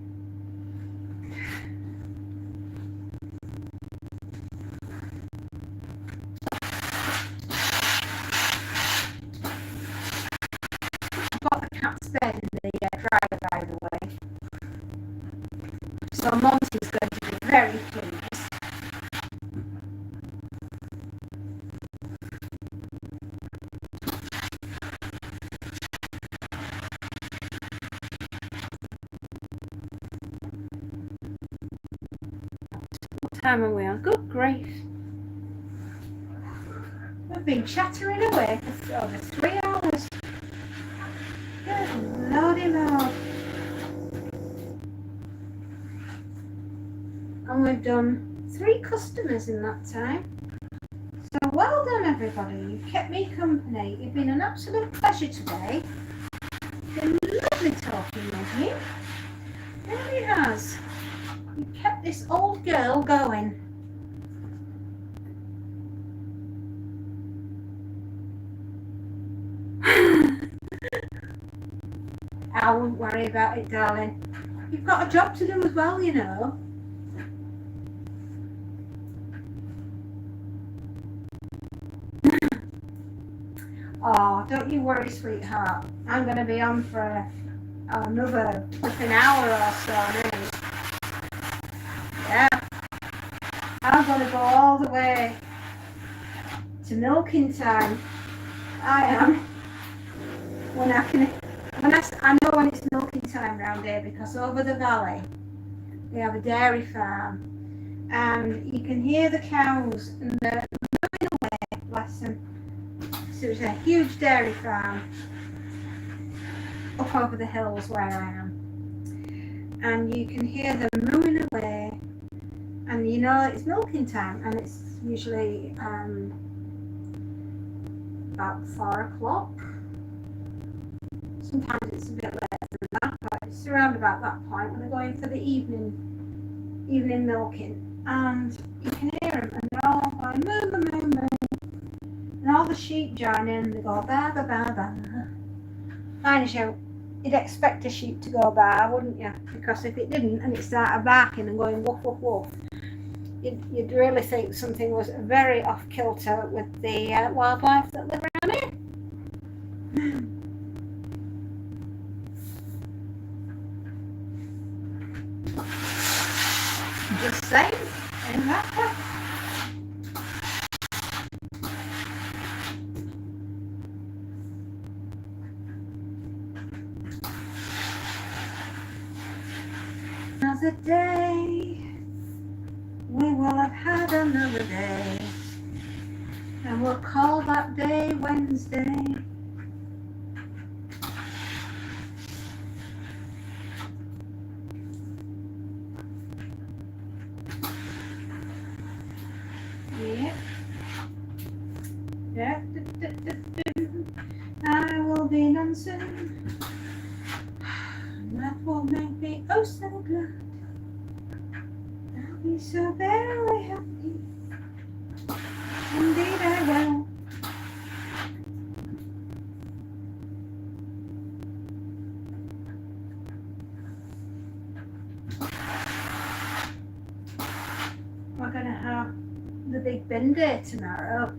I've got the cat's bed in the dryer, by the way. So Monty's going to be very pleased. What time are we on? Good grief. We've been chattering away for over 3 hours. Good lordy lord. And we've done 3 customers in that time. So well done, everybody. You've kept me company. You've been an absolute pleasure today. It's been lovely talking with you. It really has. You've kept this old girl going. I wouldn't worry about it, darling. You've got a job to do as well, you know. Oh, don't you worry, sweetheart. I'm going to be on for another flipping hour or so now. Yeah. I'm going to go all the way to milking time. I am. I know when it's milking milking time round here because over the valley we have a dairy farm, and you can hear the cows and they're moving away, bless them. So it's a huge dairy farm up over the hills where I am, and you can hear them moving away, and you know it's milking time, and it's usually about 4 o'clock. Sometimes it's a bit later than that, but it's around about that point when they're going for the evening milking, and you can hear them, and they're all going moo moo moo moo, and all the sheep join in, and they go ba ba ba ba. Mind you, you'd expect a sheep to go ba, wouldn't you? Because if it didn't and it started barking and going woof woof woof, you'd really think something was very off kilter with the wildlife that live around here. Just saying, exactly. Another day, we will have had another day, and we'll call that day Wednesday. Yeah. I will be none soon. That will make me oh so glad. I'll be so very happy. Indeed I will. We're going to have the big bin day tomorrow,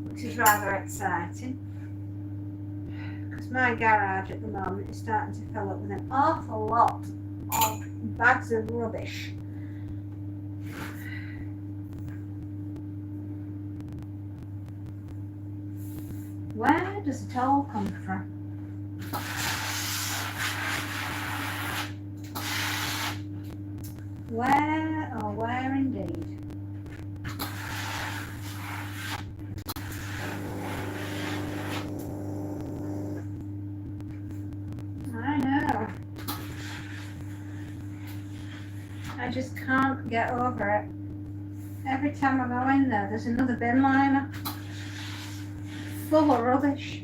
which is rather exciting, because my garage at the moment is starting to fill up with an awful lot of bags of rubbish. Where does it all come from? Where, oh where indeed? I know. I just can't get over it. Every time I go in there, there's another bin liner full of rubbish.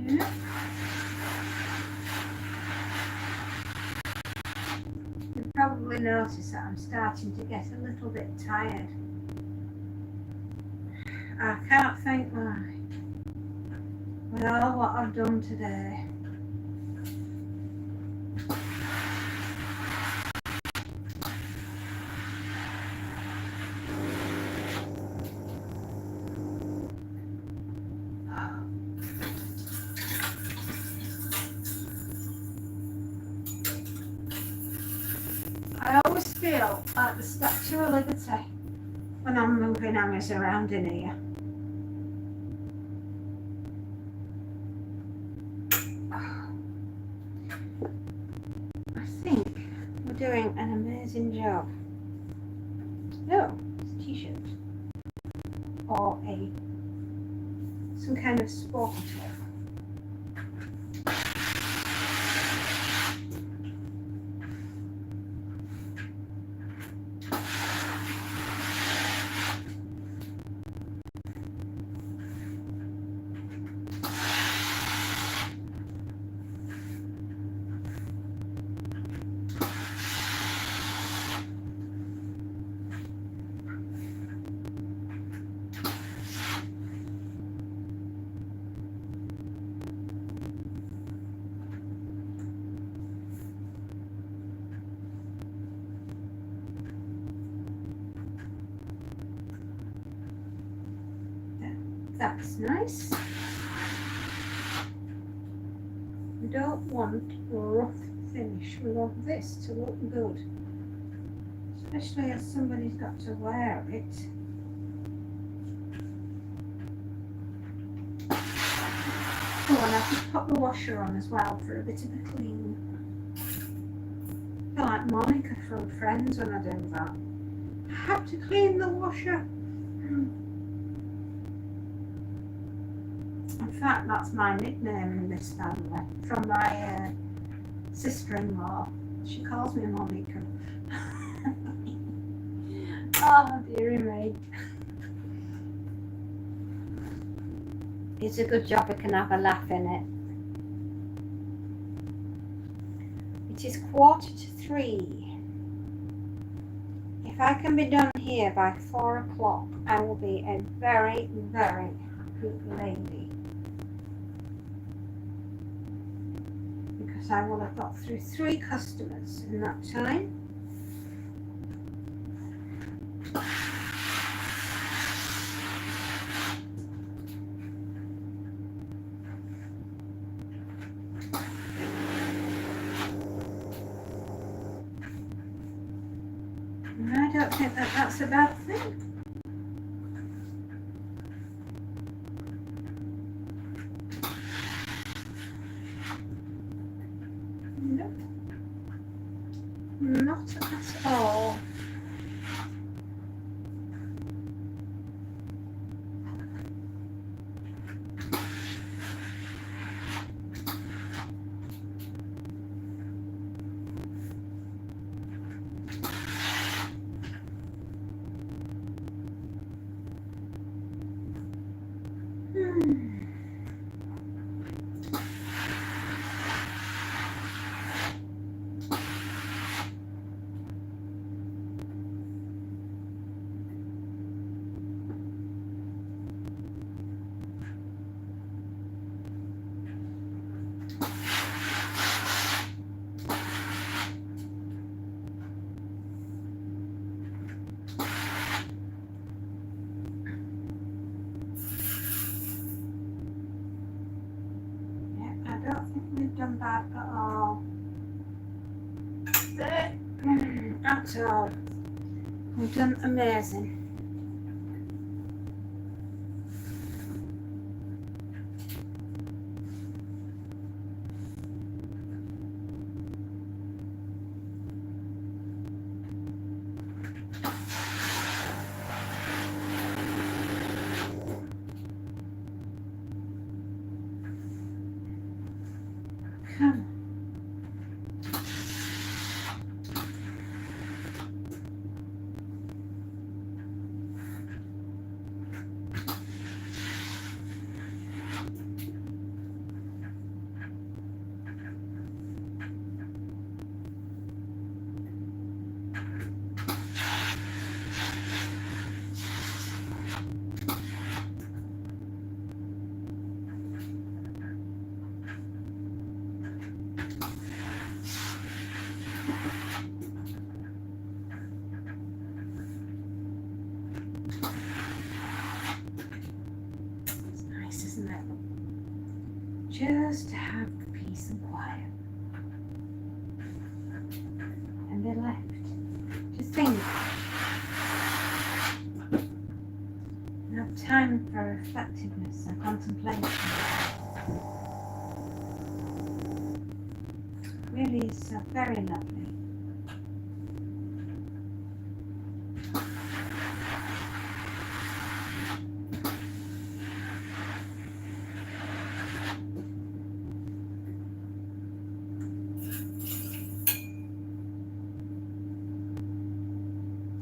Yeah. You probably notice that I'm starting to get a little bit tired. I can't think why. With all what I've done today. I always feel like the Statue of Liberty when I'm moving hangers around in here. I think we're doing an amazing job. Oh, it's a t-shirt. Or some kind of sport top. that's nice. We don't want a rough finish. We want this to look good. Especially as somebody's got to wear it. Oh, and I've just put the washer on as well for a bit of a clean. I feel like Monica from Friends when I do that. I have to clean the washer. In fact, that's my nickname in this family from my sister-in-law. She calls me Monica. Oh, dearie me. It's a good job we can have a laugh in it. It is 2:45. If I can be done here by 4 o'clock, I will be a very, very happy lady. Because I will have got through 3 customers in that time. And I don't think that that's a bad thing. Nope. Not at all. I don't think we've done bad at all. At all. We've done amazing. Come on. It's nice, isn't it? Just to have the peace and quiet. And be left to think. And have time for reflectiveness and contemplation. Really is so very lovely.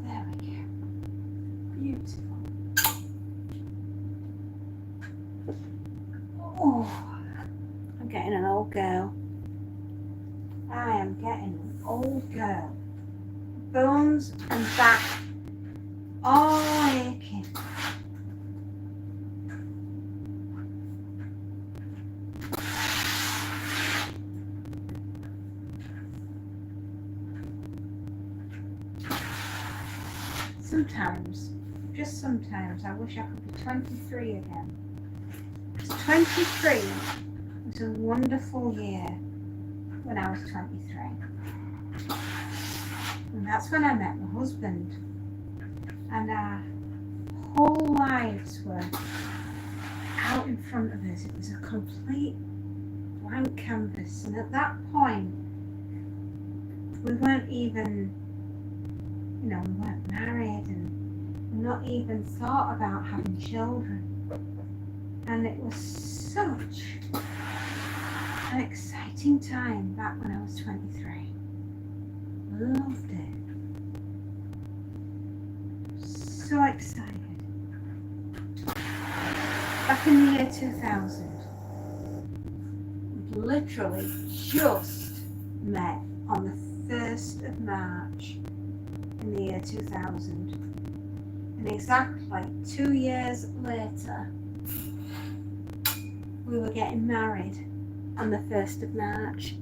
There we go. Beautiful. Oh, I'm getting an old girl. I am getting an old girl. Bones and back all aching. Sometimes, just sometimes, I wish I could be 23 again. 23 was a wonderful year when I was 23. And that's when I met my husband. And our whole lives were out in front of us. It was a complete blank canvas. And at that point, we weren't even, we weren't married and not even thought about having children. And it was such an exciting time back when I was 23. Loved it. So excited. Back in the year 2000, we literally just met on the 1st of March in the year 2000. And exactly 2 years later, we were getting married on the 1st of March.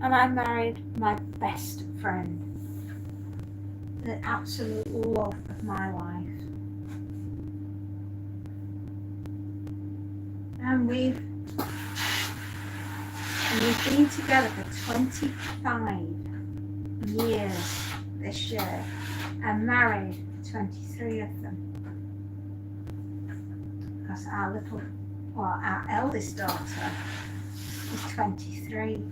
And I married my best friend, the absolute love of my life. And we've been together for 25 years this year and married 23 of them. Because our eldest daughter is 23.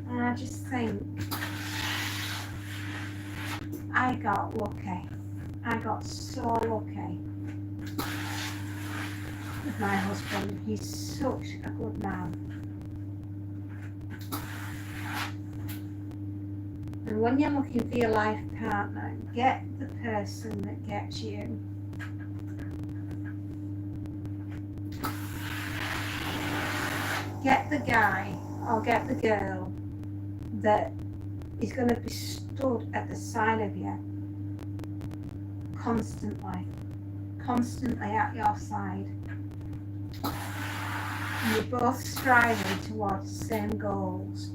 And I just think I got lucky. I got so lucky with my husband. He's such a good man. And when you're looking for your life partner, get the person that gets you. Get the guy or get the girl that is going to be stood at the side of you constantly at your side. And you're both striving towards the same goals.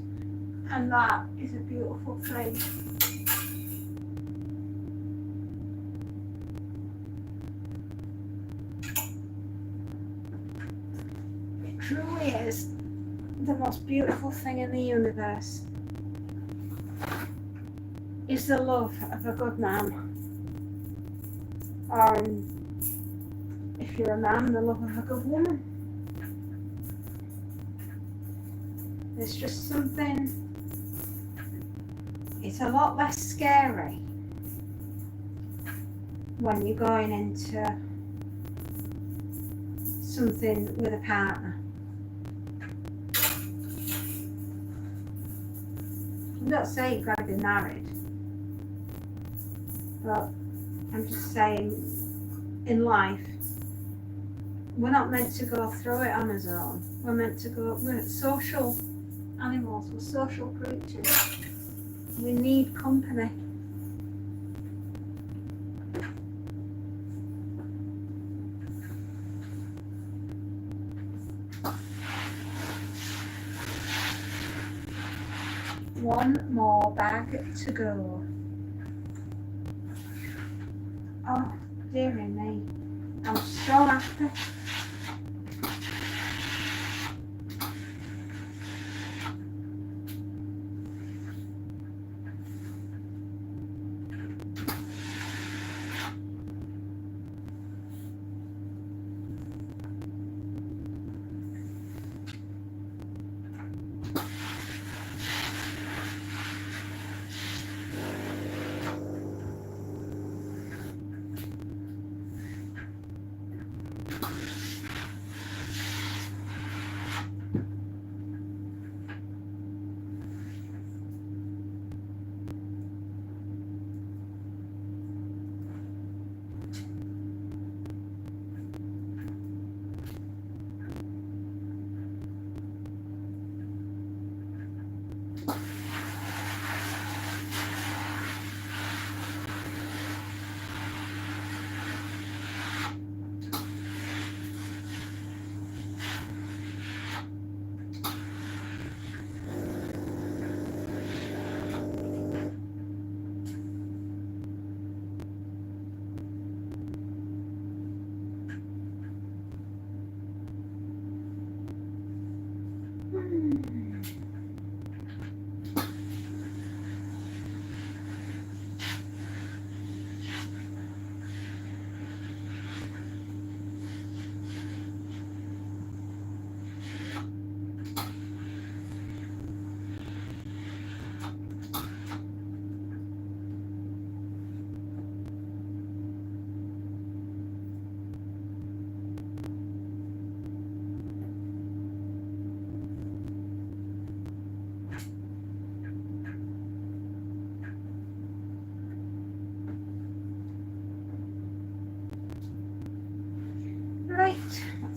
And that is a beautiful thing. It truly is the most beautiful thing in the universe. Is the love of a good man. Or if you're a man, the love of a good woman. There's just something. It's a lot less scary when you're going into something with a partner. I'm not saying you've got to be married, but I'm just saying in life, we're not meant to go through it on our own. We're social animals, we're social creatures. We need company. One more bag to go. Oh, dearie me. I'm so happy.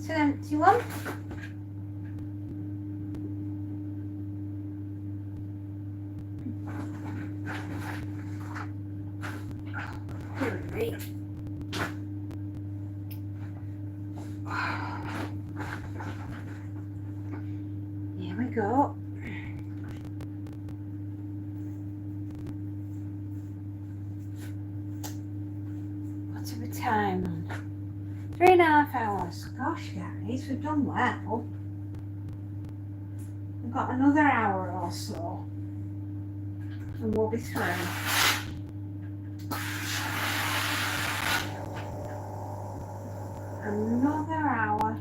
It's an empty one. Dear me. Here we go. What's the time on? 3.5 hours. Gosh, guys, we've done well. We've got another hour or so, and we'll be through. Another hour.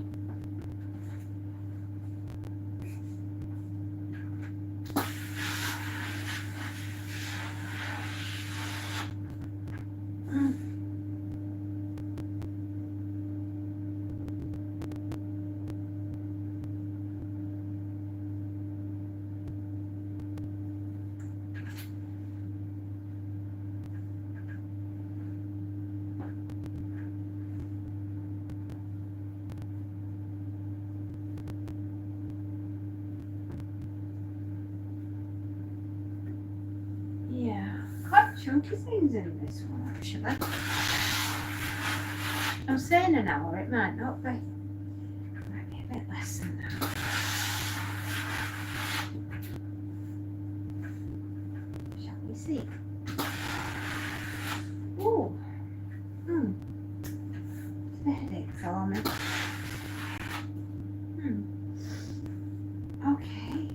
Yeah, quite chunky things in this one actually. I'm saying an hour, it might not be. It might be a bit less than that. Shall we see? Ooh. It's a headache for me. Okay.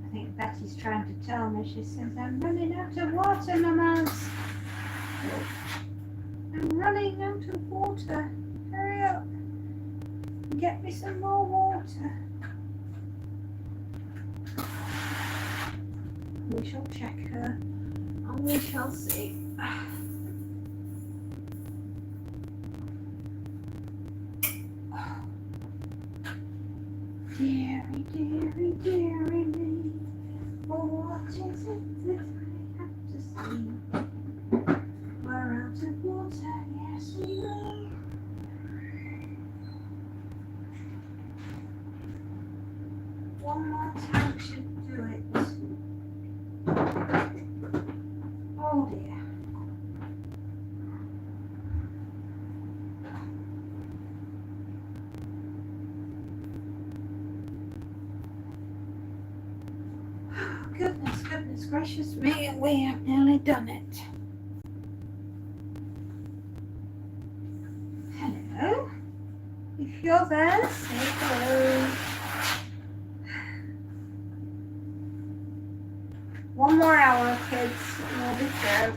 I think Betty's trying to tell me. She says, I'm running out of water, mamas. I'm running out of water. Hurry up. Get me some more water. We shall check her and we shall see. Deary, deary, deary me. Oh, what is it that I have to see? We're out of water, yes we know. One more tank should do it. Oh dear. Goodness gracious me, we have nearly done it. Hello. If you're there, say hello. One more hour, kids, and we'll be through.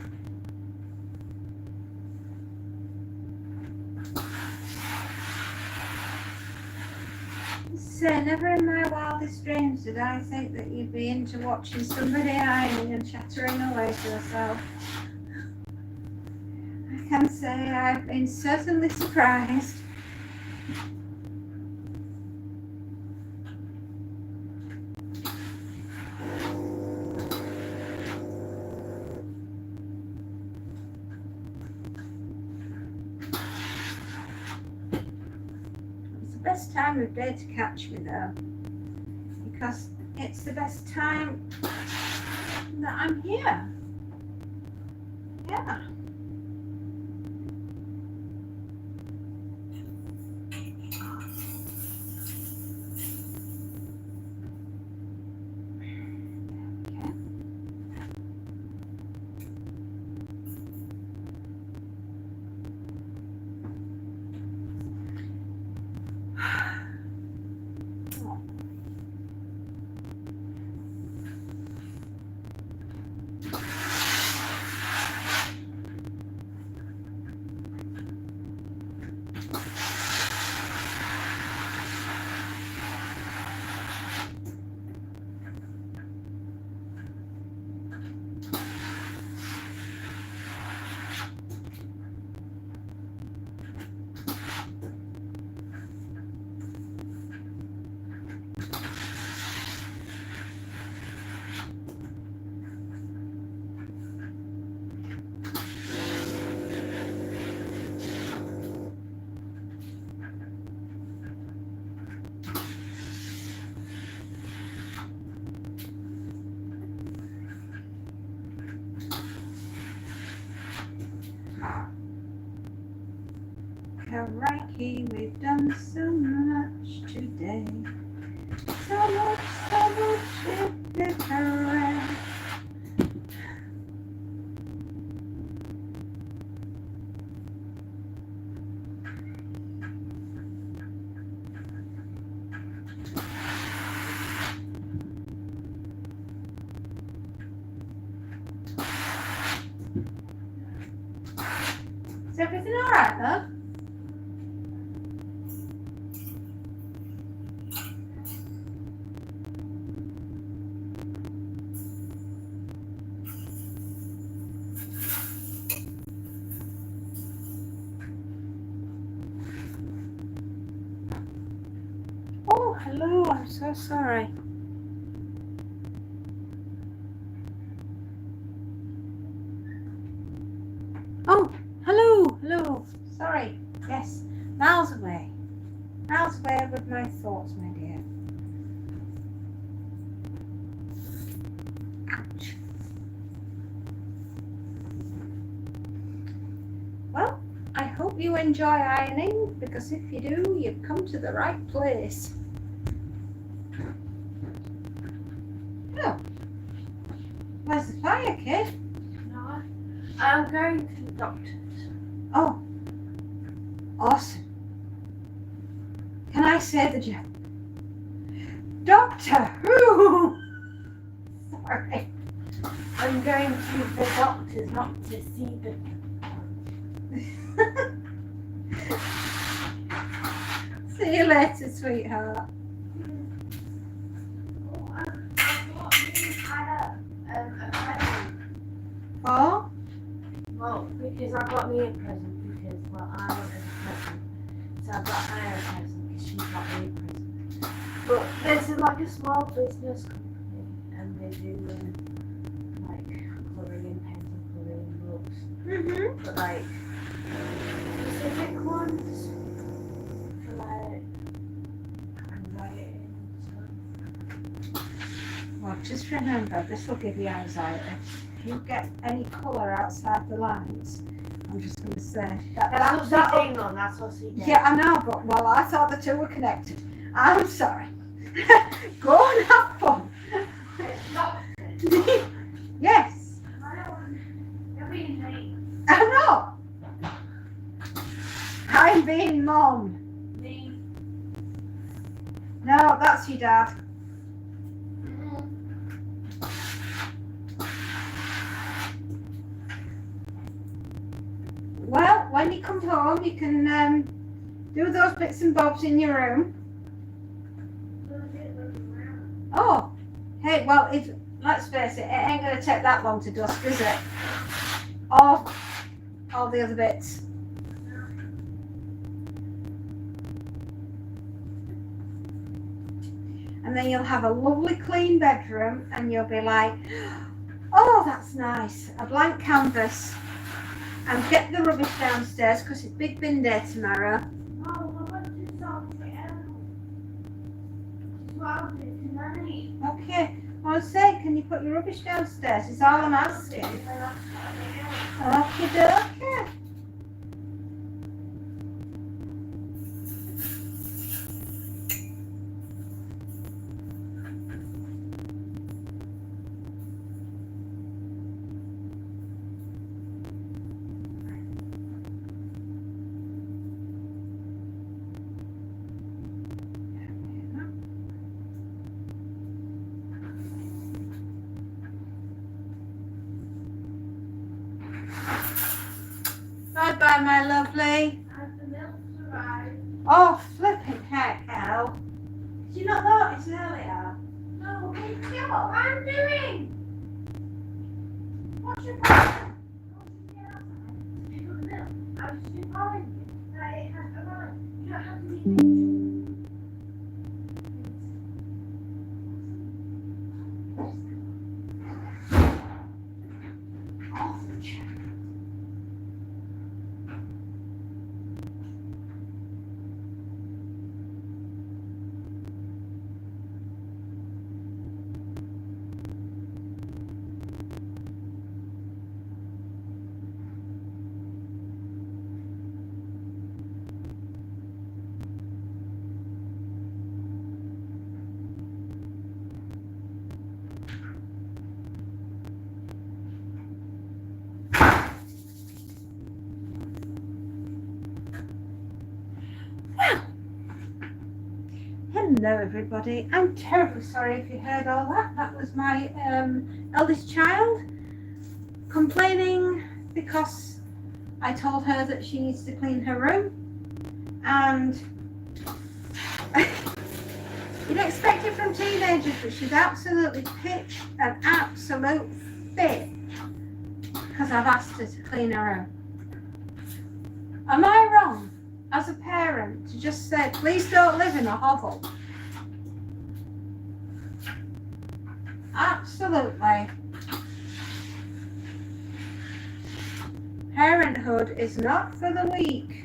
So never in my wildest dreams did I think that you'd be into watching somebody ironing and chattering away to herself. I can say I've been certainly surprised. Best time of day to catch me though, because it's the best time that I'm here. Yeah. day. So much different. Is everything alright, love? Oh, hello, I'm so sorry. Oh, hello. Sorry, yes, miles away. Miles away with my thoughts, my dear. Ouch. Well, I hope you enjoy ironing, because if you do, you've come to the right place. Oh, where's the fire, kid? No, I'm going to the doctor's. Oh, awesome. Can I say the joke? Doctor Who? Sorry. I'm going to the doctor's, not to see the. See you later, sweetheart. Oh, I thought you had a present. Oh? Well, because I got me a present because, well, I wanted a present. So I got her a present because she got me a present. But there's like a small business company and they do like colouring pens and colouring books. Mm-hmm. But like specific ones for like anxiety and stuff. Well, just remember, this will give you anxiety. If you get any colour outside the lines, I'm just going to say That's what she did, Mum. That's what she did. Yeah, I know, but well, I thought the two were connected. I'm sorry. Go and have fun. It's not. Yes, I don't want. You're being late. I know. I'm being mum. Me. No, that's your dad. Well, when you come home, you can do those bits and bobs in your room. Oh, hey, well, let's face it, it ain't going to take that long to dust, is it? Or all the other bits. And then you'll have a lovely clean bedroom and you'll be like, oh, that's nice, a blank canvas. And get the rubbish downstairs because it's Big Bin Day tomorrow. Oh, I want to sort it out. What I'll do tonight. Okay, I was saying, can you put your rubbish downstairs? Is all I'm asking. Okay, dokie. Bye bye, my lovely. Has the milk's arrived? Oh, flipping heck, Elle. Did you not notice earlier? No, it's what I'm doing. What's your problem? Pick up the milk. I was just calling you that it has arrived. You don't have to leave it. Hello everybody. I'm terribly sorry if you heard all that. That was my eldest child complaining because I told her that she needs to clean her room, and you'd expect it from teenagers, but she's absolutely pitched an absolute fit because I've asked her to clean her room. Am I wrong as a parent to just say, please don't live in a hovel? Absolutely. Parenthood is not for the weak.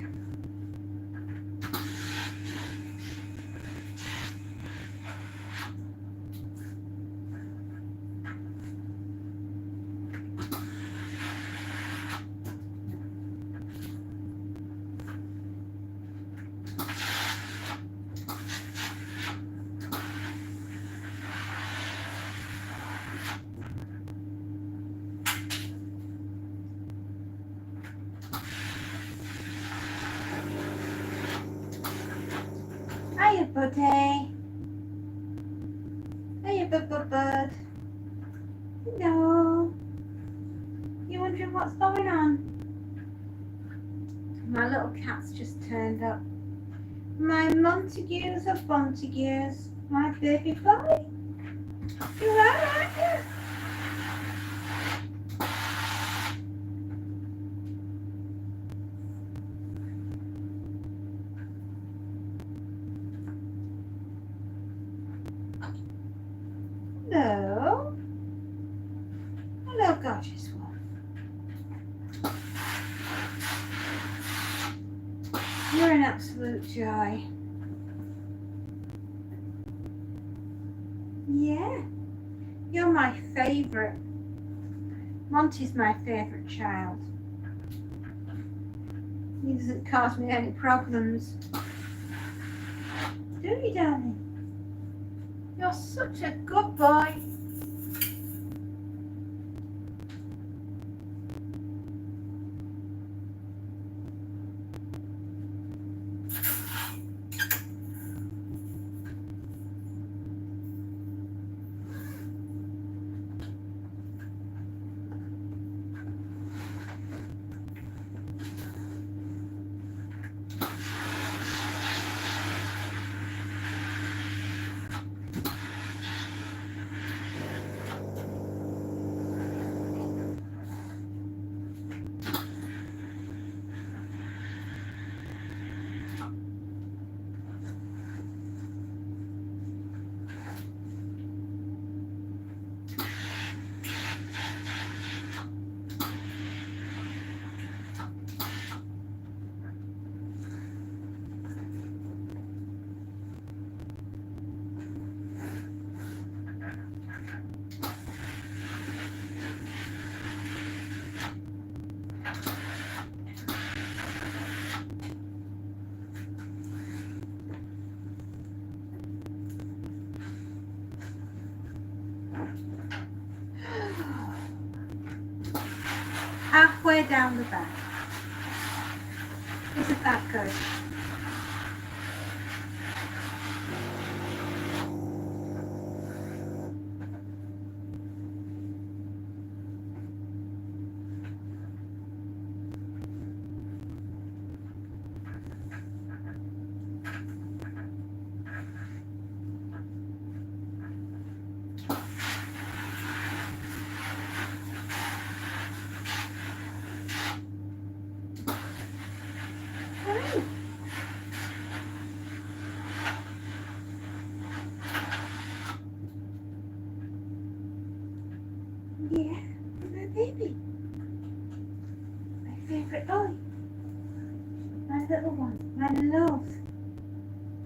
Hiya, buddy. Hiya, bud. Hello. You wondering what's going on? My little cat's just turned up. My Montagues of Montagues. My baby boy. You alright, aren't you? Hello. Hello, gorgeous one. You're an absolute joy. Yeah. You're my favourite. Monty's my favourite child. He doesn't cause me any problems. Do you, darling? You're such a good boy. Halfway down the back. Isn't that good? Yeah, my baby. My favourite boy. My little one. My love.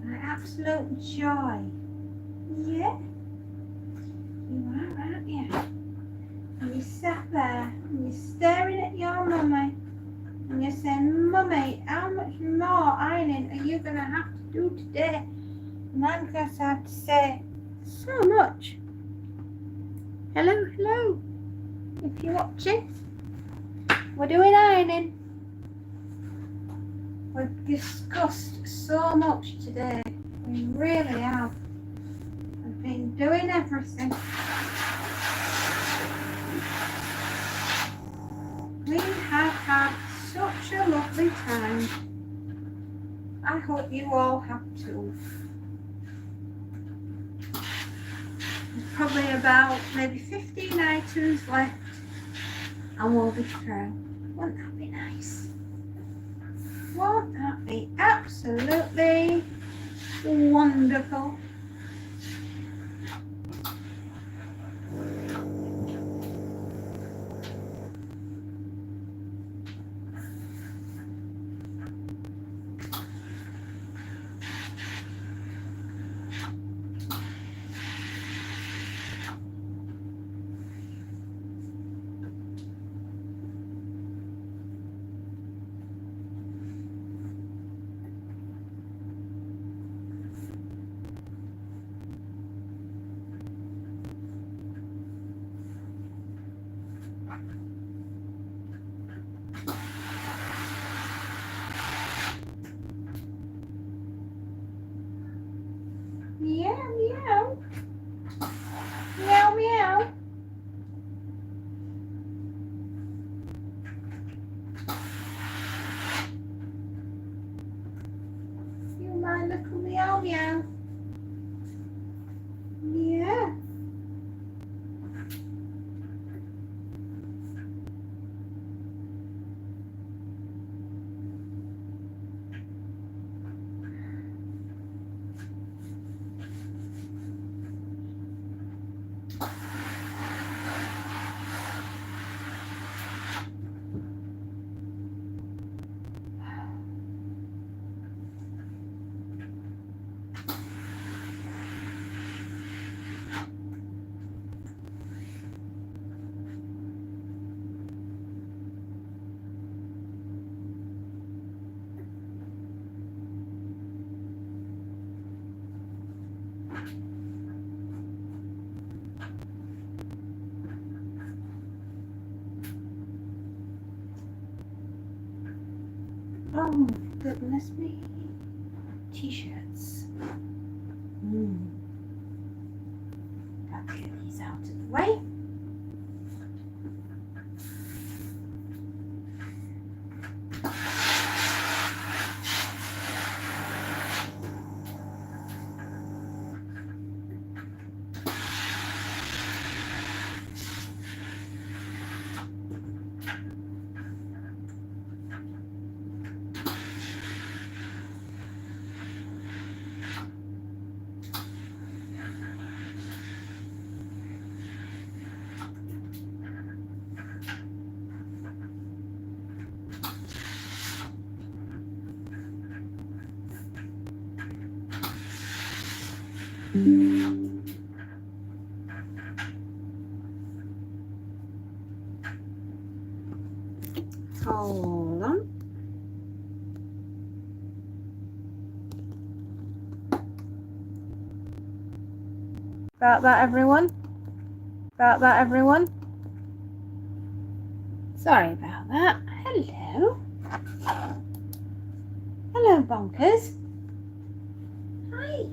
My absolute joy. Yeah? You are, aren't you? And you sat there and you're staring at your mummy and you're saying, Mummy, how much more ironing are you going to have to do today? And I'm going to have to say, so much. Hello, hello. If you're watching, we're doing ironing. We've discussed so much today. We really are. everything. We have had such a lovely time. I hope you all have too. There's probably about maybe 15 items left and we'll be through. Wouldn't that be nice? Won't that be absolutely wonderful? Meow, meow. Meow, meow. You my little meow, meow. Yeah. Oh, goodness me. T-shirts. Gotta get these out of the way. Hold on. About that, everyone? About that, everyone? Sorry about that. Hello. Hello, Bonkers. Hi.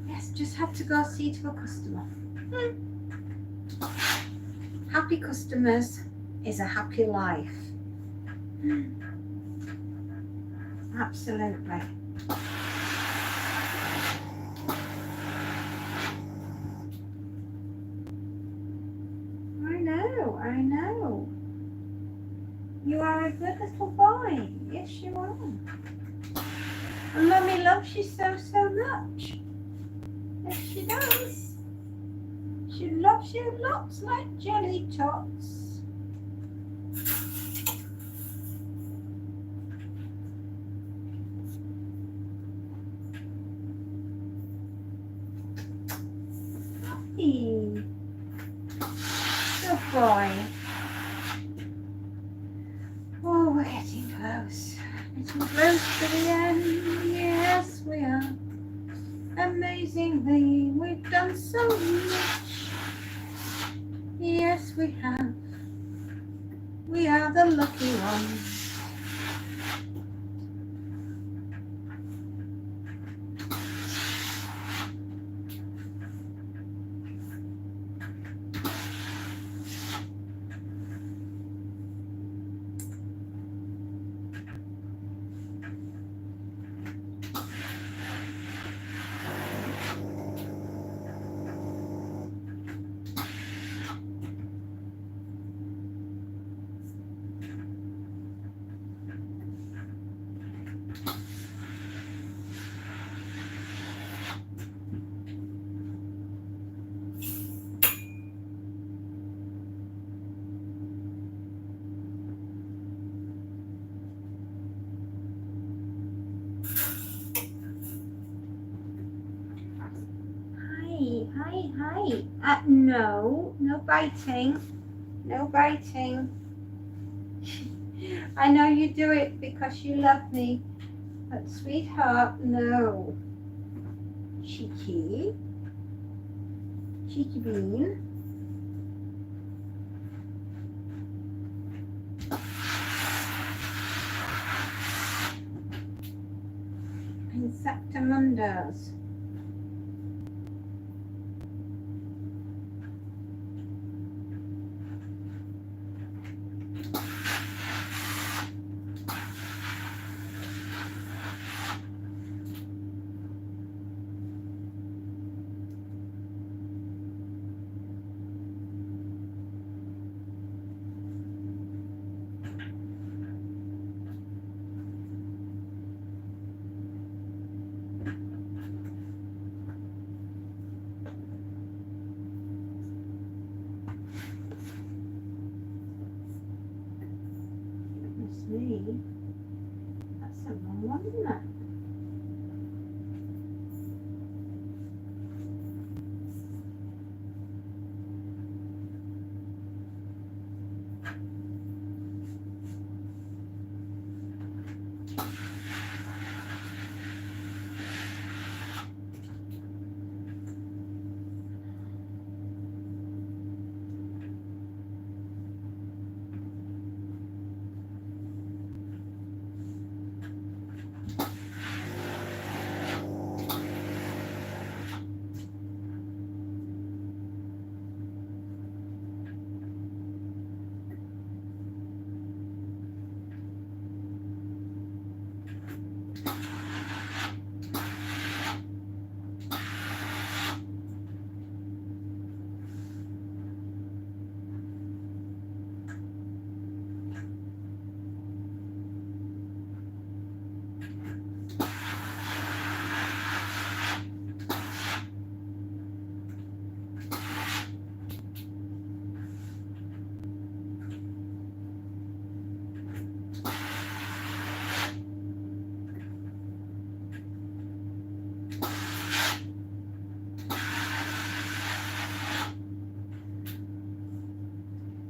Yes, just had to go see to a customer. Happy customers is a happy life. Absolutely. I know. You are a good little boy. Yes, you are. And Mummy loves you so, so much. Yes, she does. She loves you lots like jelly tots. Hey. Good boy. Oh, we're getting close. Getting close to the end. Yes, we are. Amazingly, we've done so much. Yes, we have. We are the lucky ones. Hi. No, no biting. No biting. I know you do it because you love me, but sweetheart, no. Cheeky. Cheeky bean. Insectamundos. Goodness me. That's a long one, isn't it?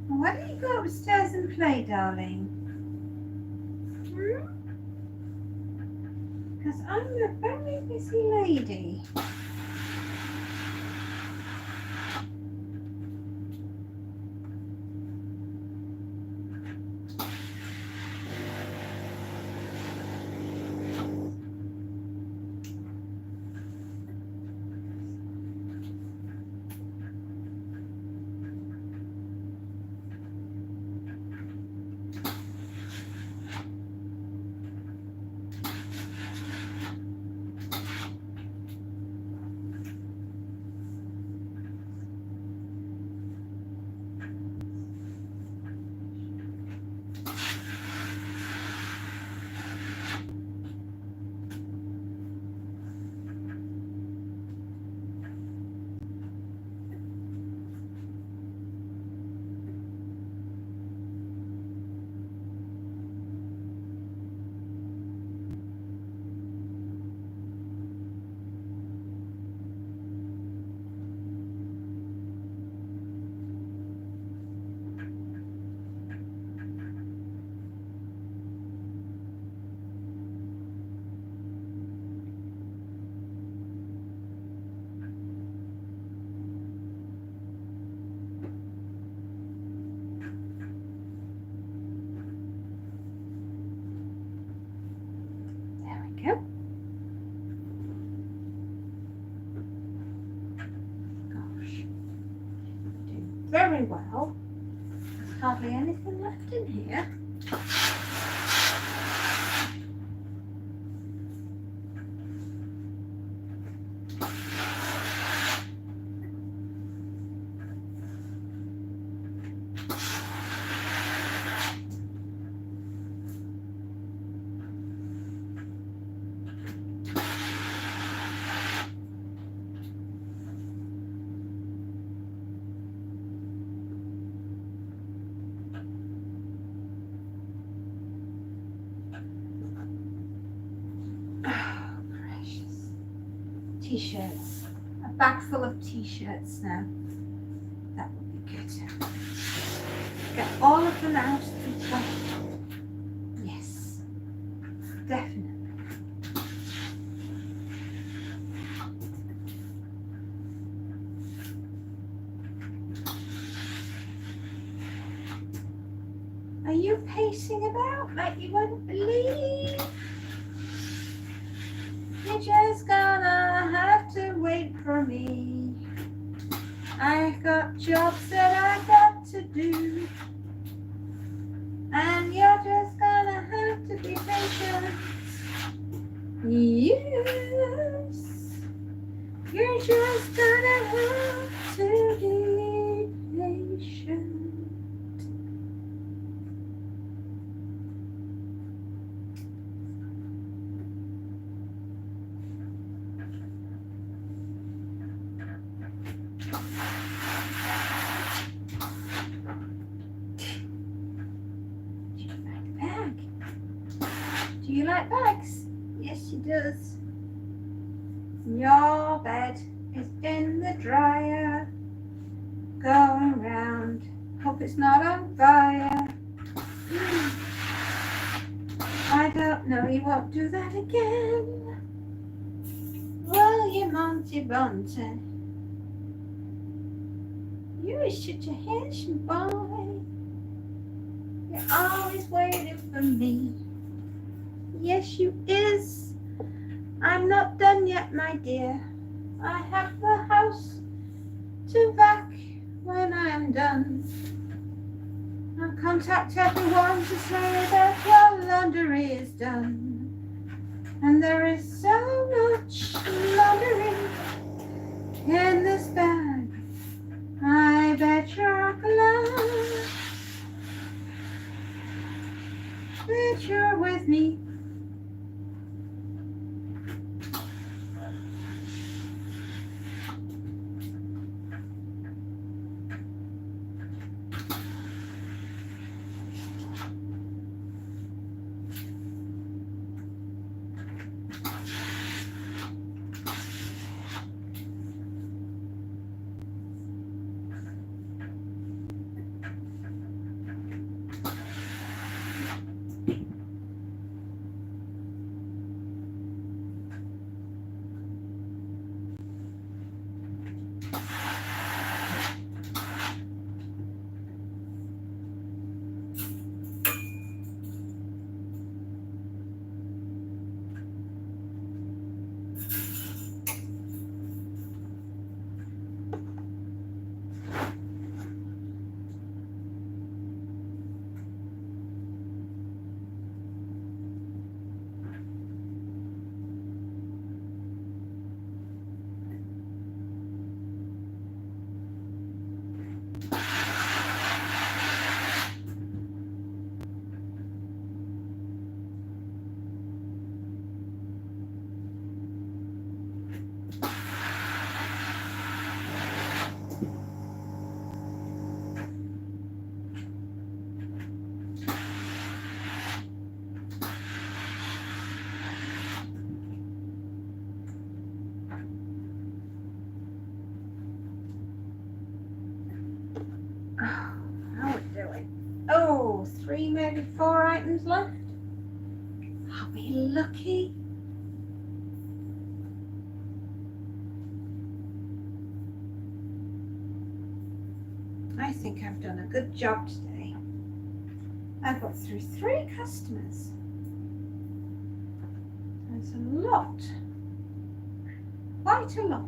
Why don't you go upstairs and play, darling? Because I'm a very busy lady. There we go. Gosh. Doing very well. There's hardly anything left in here. Oh, precious. T-shirts. A bag full of t-shirts now. That would be good. Get all of them out of the Yes, definitely. Are you pacing about like you wouldn't believe? You're just gonna have to wait for me. I got jobs that I got to do, and you're just gonna have to be patient. Yes, you're just gonna have to be patient. Bag. Do you like bags? Yes, she does. Your bed is in the dryer, going round. Hope it's not on fire. I don't know, you won't do that again. Well, you Monty Bunty, you is such a handsome boy. You're always waiting for me. Yes, you is. I'm not done yet, my dear. I have the house to vac when I am done. I'll contact everyone to say that your laundry is done. And there is so much laundry in this bag. I bet you're glad that you're with me. How are we doing? Oh, 3, maybe 4 items left. I'll be lucky. I think I've done a good job today. I've got through 3 customers. That's a lot. Quite a lot.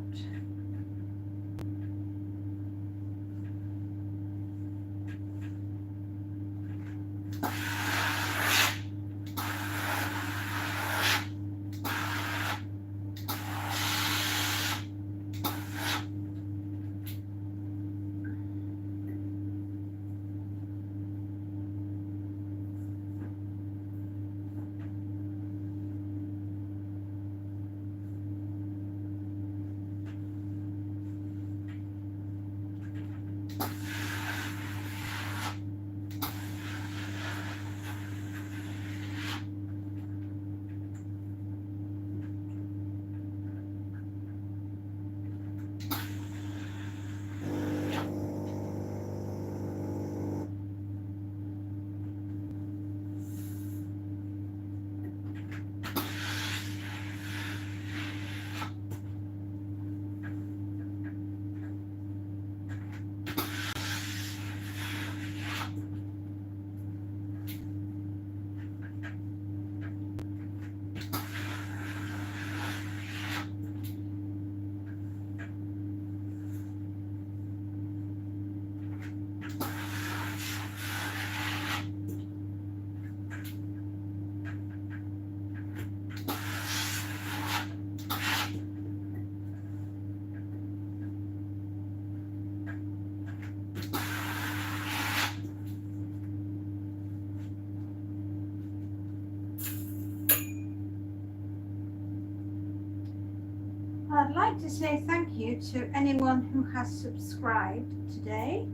I'd like to say thank you to anyone who has subscribed today,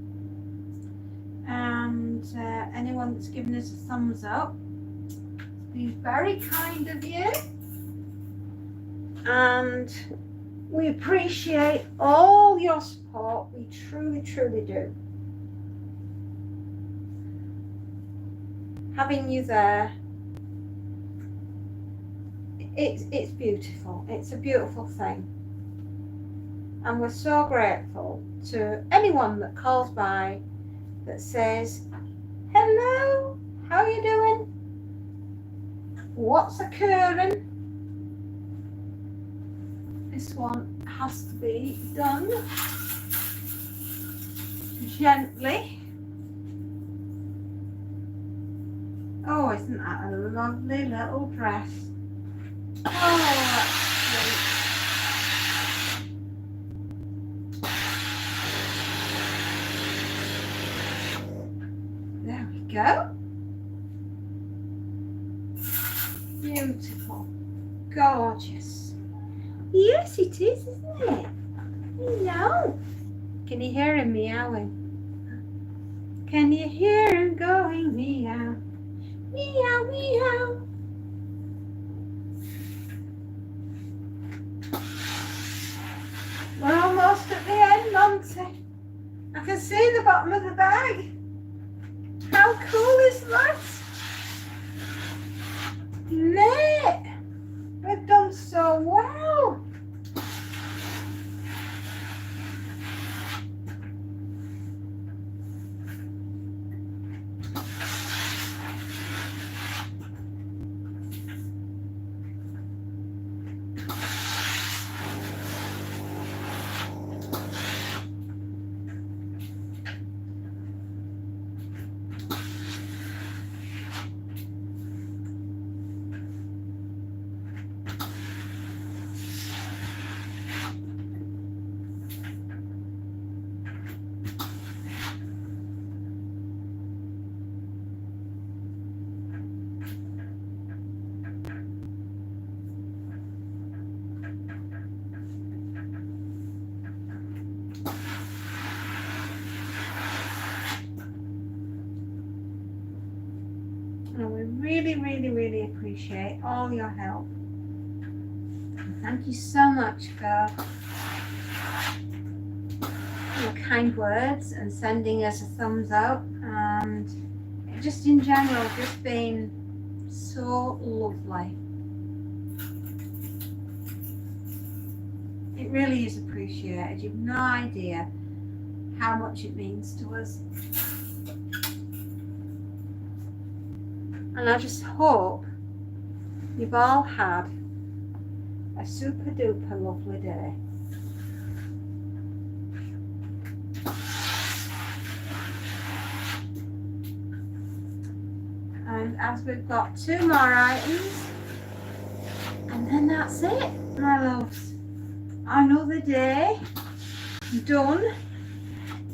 and anyone that's given us a thumbs up. It's been very kind of you, and we appreciate all your support. We truly, truly do. Having you there, it's beautiful. It's a beautiful thing. And we're so grateful to anyone that calls by that says, hello, how are you doing? What's occurring? This one has to be done gently. Oh, isn't that a lovely little dress? Oh, that's sweet. There we go. Beautiful. Gorgeous. Yes, it is, isn't it? Hello. Can you hear him meowing? Can you hear him going meow? Meow, meow. We're almost at the end, Monty. I can see the bottom of the bag. How cool is that? Mate, we've done so well. And we really, really, really appreciate all your help. And thank you so much for your kind words and sending us a thumbs up, and just in general, just being so lovely. It really is appreciated. You've no idea how much it means to us. And I just hope you've all had a super duper lovely day. And as we've got 2 more items, and then that's it, my loves. Another day done,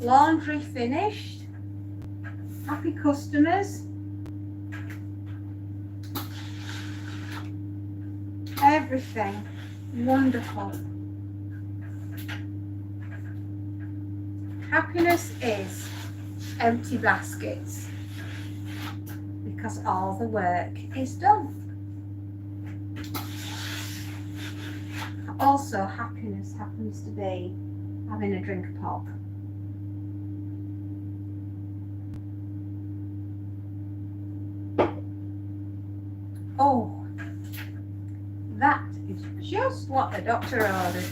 laundry finished, happy customers. Everything wonderful. Happiness is empty baskets because all the work is done. Also, happiness happens to be having a drink of pop. Oh, that is just what the doctor ordered.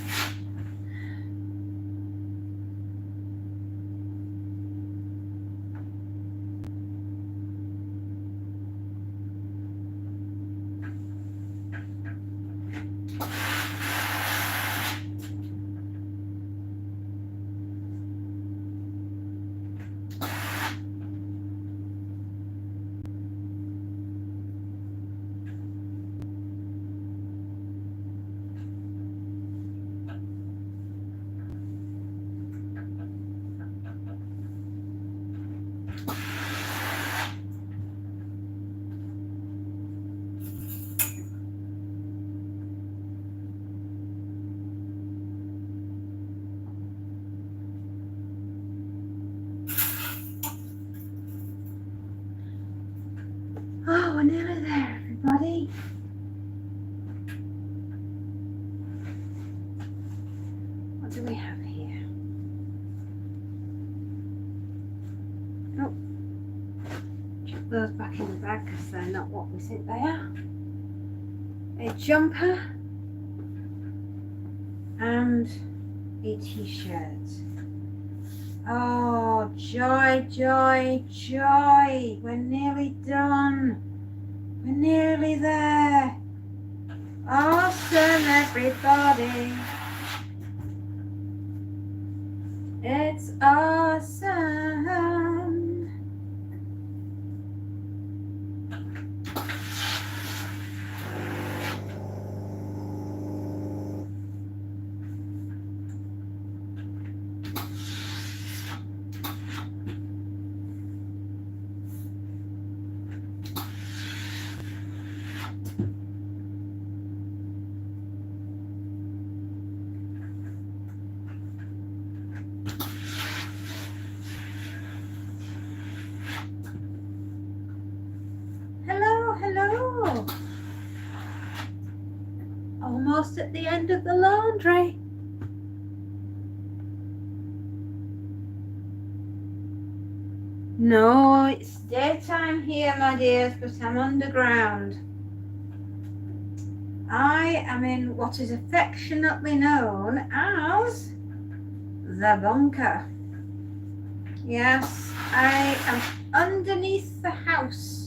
do we have here? Oh, chuck those back in the bag because they're not what we think they are. A jumper and a t-shirt. Oh, joy, joy, joy. We're nearly done. We're nearly there. Awesome, everybody. It's awesome. Hello, hello. Almost at the end of the laundry. No, it's daytime here, my dears, but I'm underground. I am in what is affectionately known as the bunker. Yes, I am underneath the house.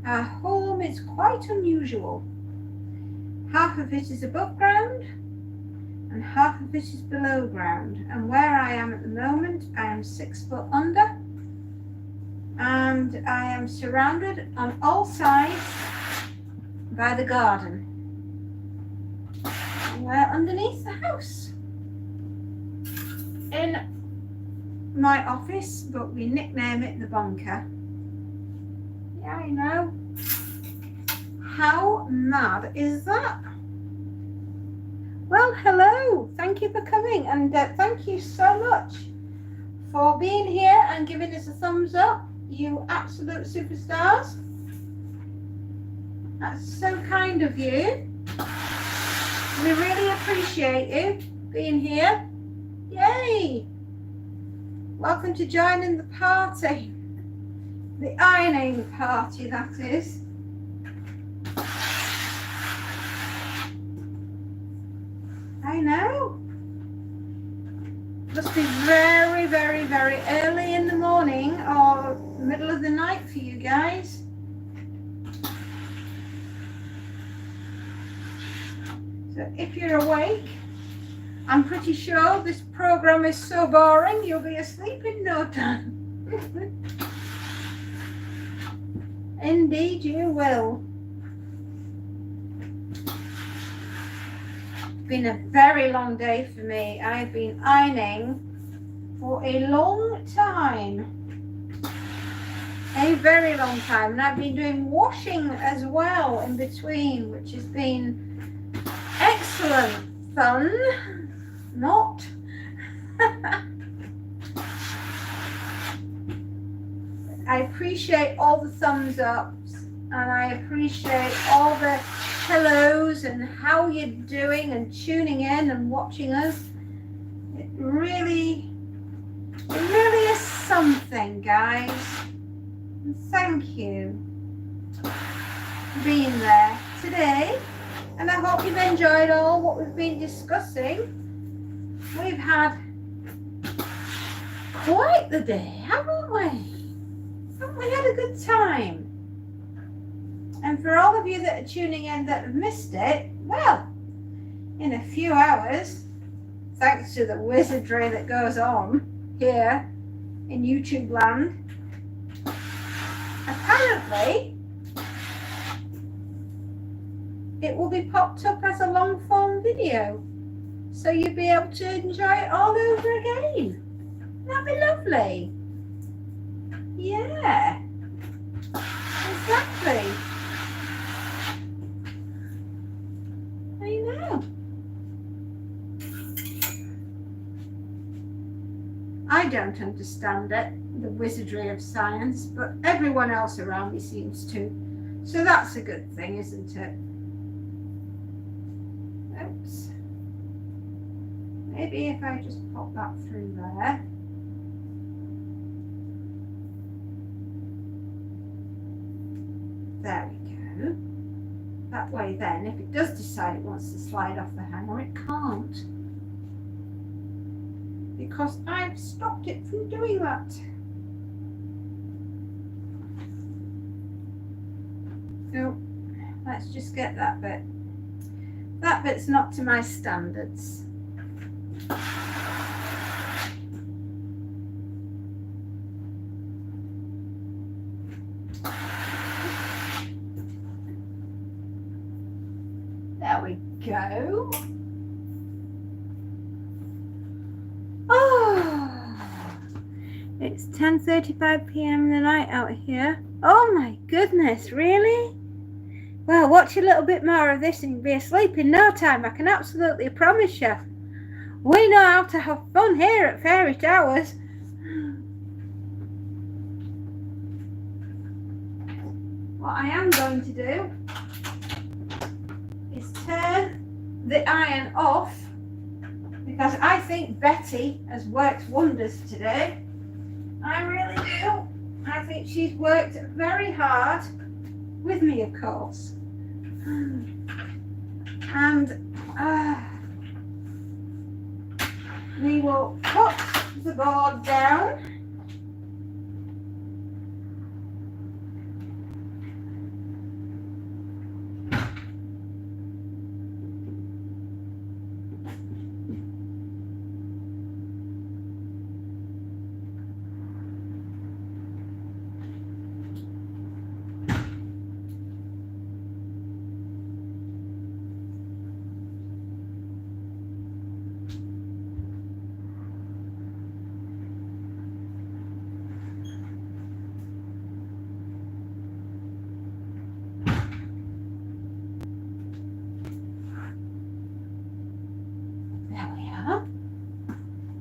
Our home is quite unusual. Half of it is above ground and half of it is below ground. And where I am at the moment, I am 6 foot under. And I am surrounded on all sides by the garden. And we're underneath the house in my office, but we nickname it the bunker. Yeah, I know. How mad is that? Well, hello. Thank you for coming, and thank you so much for being here and giving us a thumbs up. You absolute superstars. That's so kind of you. We really appreciate you being here. Yay! Welcome to joining the party. The ironing party, that is. I know. Must be very, very, very early in the morning or middle of the night for you guys. So if you're awake, I'm pretty sure this program is so boring you'll be asleep in no time. Indeed you will. It's been a very long day for me. I've been ironing for a long time. A very long time. And I've been doing washing as well in between, which has been excellent fun. Not. I appreciate all the thumbs ups and I appreciate all the hellos and how you're doing and tuning in and watching us. It really is something, guys. And thank you for being there today. And I hope you've enjoyed all what we've been discussing. We've had quite the day, haven't we? Haven't we had a good time? And for all of you that are tuning in that have missed it, well, in a few hours, thanks to the wizardry that goes on here in YouTube land, apparently it will be popped up as a long form video. So you'll be able to enjoy it all over again. That'd be lovely. Yeah, exactly. I know. I don't understand it, the wizardry of science, but everyone else around me seems to. So that's a good thing, isn't it? Oops. maybe if I just pop that through there. There we go. That way then, if it does decide it wants to slide off the hanger, it can't. Because I've stopped it from doing that. So let's just get that bit. That bit's not to my standards. There we go. Oh, it's 10:35 p.m. in the night out here. Oh my goodness, really? Well, watch a little bit more of this and you'll be asleep in no time. I can absolutely promise you. We know how to have fun here at Fairy Towers. What I am going to do is turn the iron off, because I think Betty has worked wonders today. I really do. I think she's worked very hard with me, of course. And we will put the board down.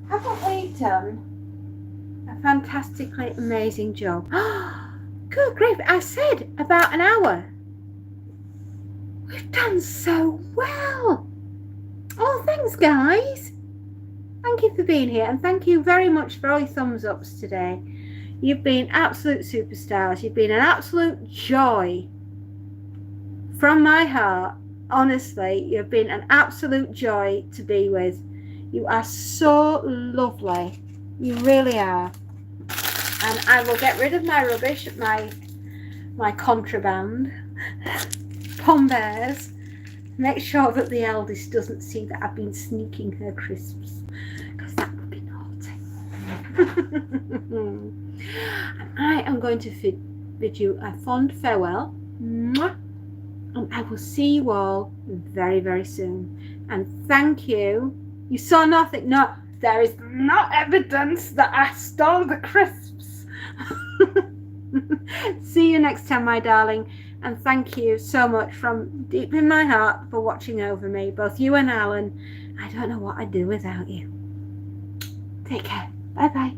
Haven't we done a fantastically amazing job? Good grief, I said about an hour. We've done so well. Oh, thanks guys. Thank you for being here, and thank you very much for all your thumbs ups today. You've been absolute superstars. You've been an absolute joy from my heart. Honestly, you've been an absolute joy to be with. You are so lovely. You really are. And I will get rid of my rubbish, my contraband, Pom Bears. Make sure that the eldest doesn't see that I've been sneaking her crisps, because that would be naughty. And I am going to bid you a fond farewell. Mwah. And I will see you all very, very soon. And thank you. You saw nothing. No, there is no evidence that I stole the crisps. See you next time, my darling. And thank you so much from deep in my heart for watching over me, both you and Alan. I don't know what I'd do without you. Take care. Bye-bye.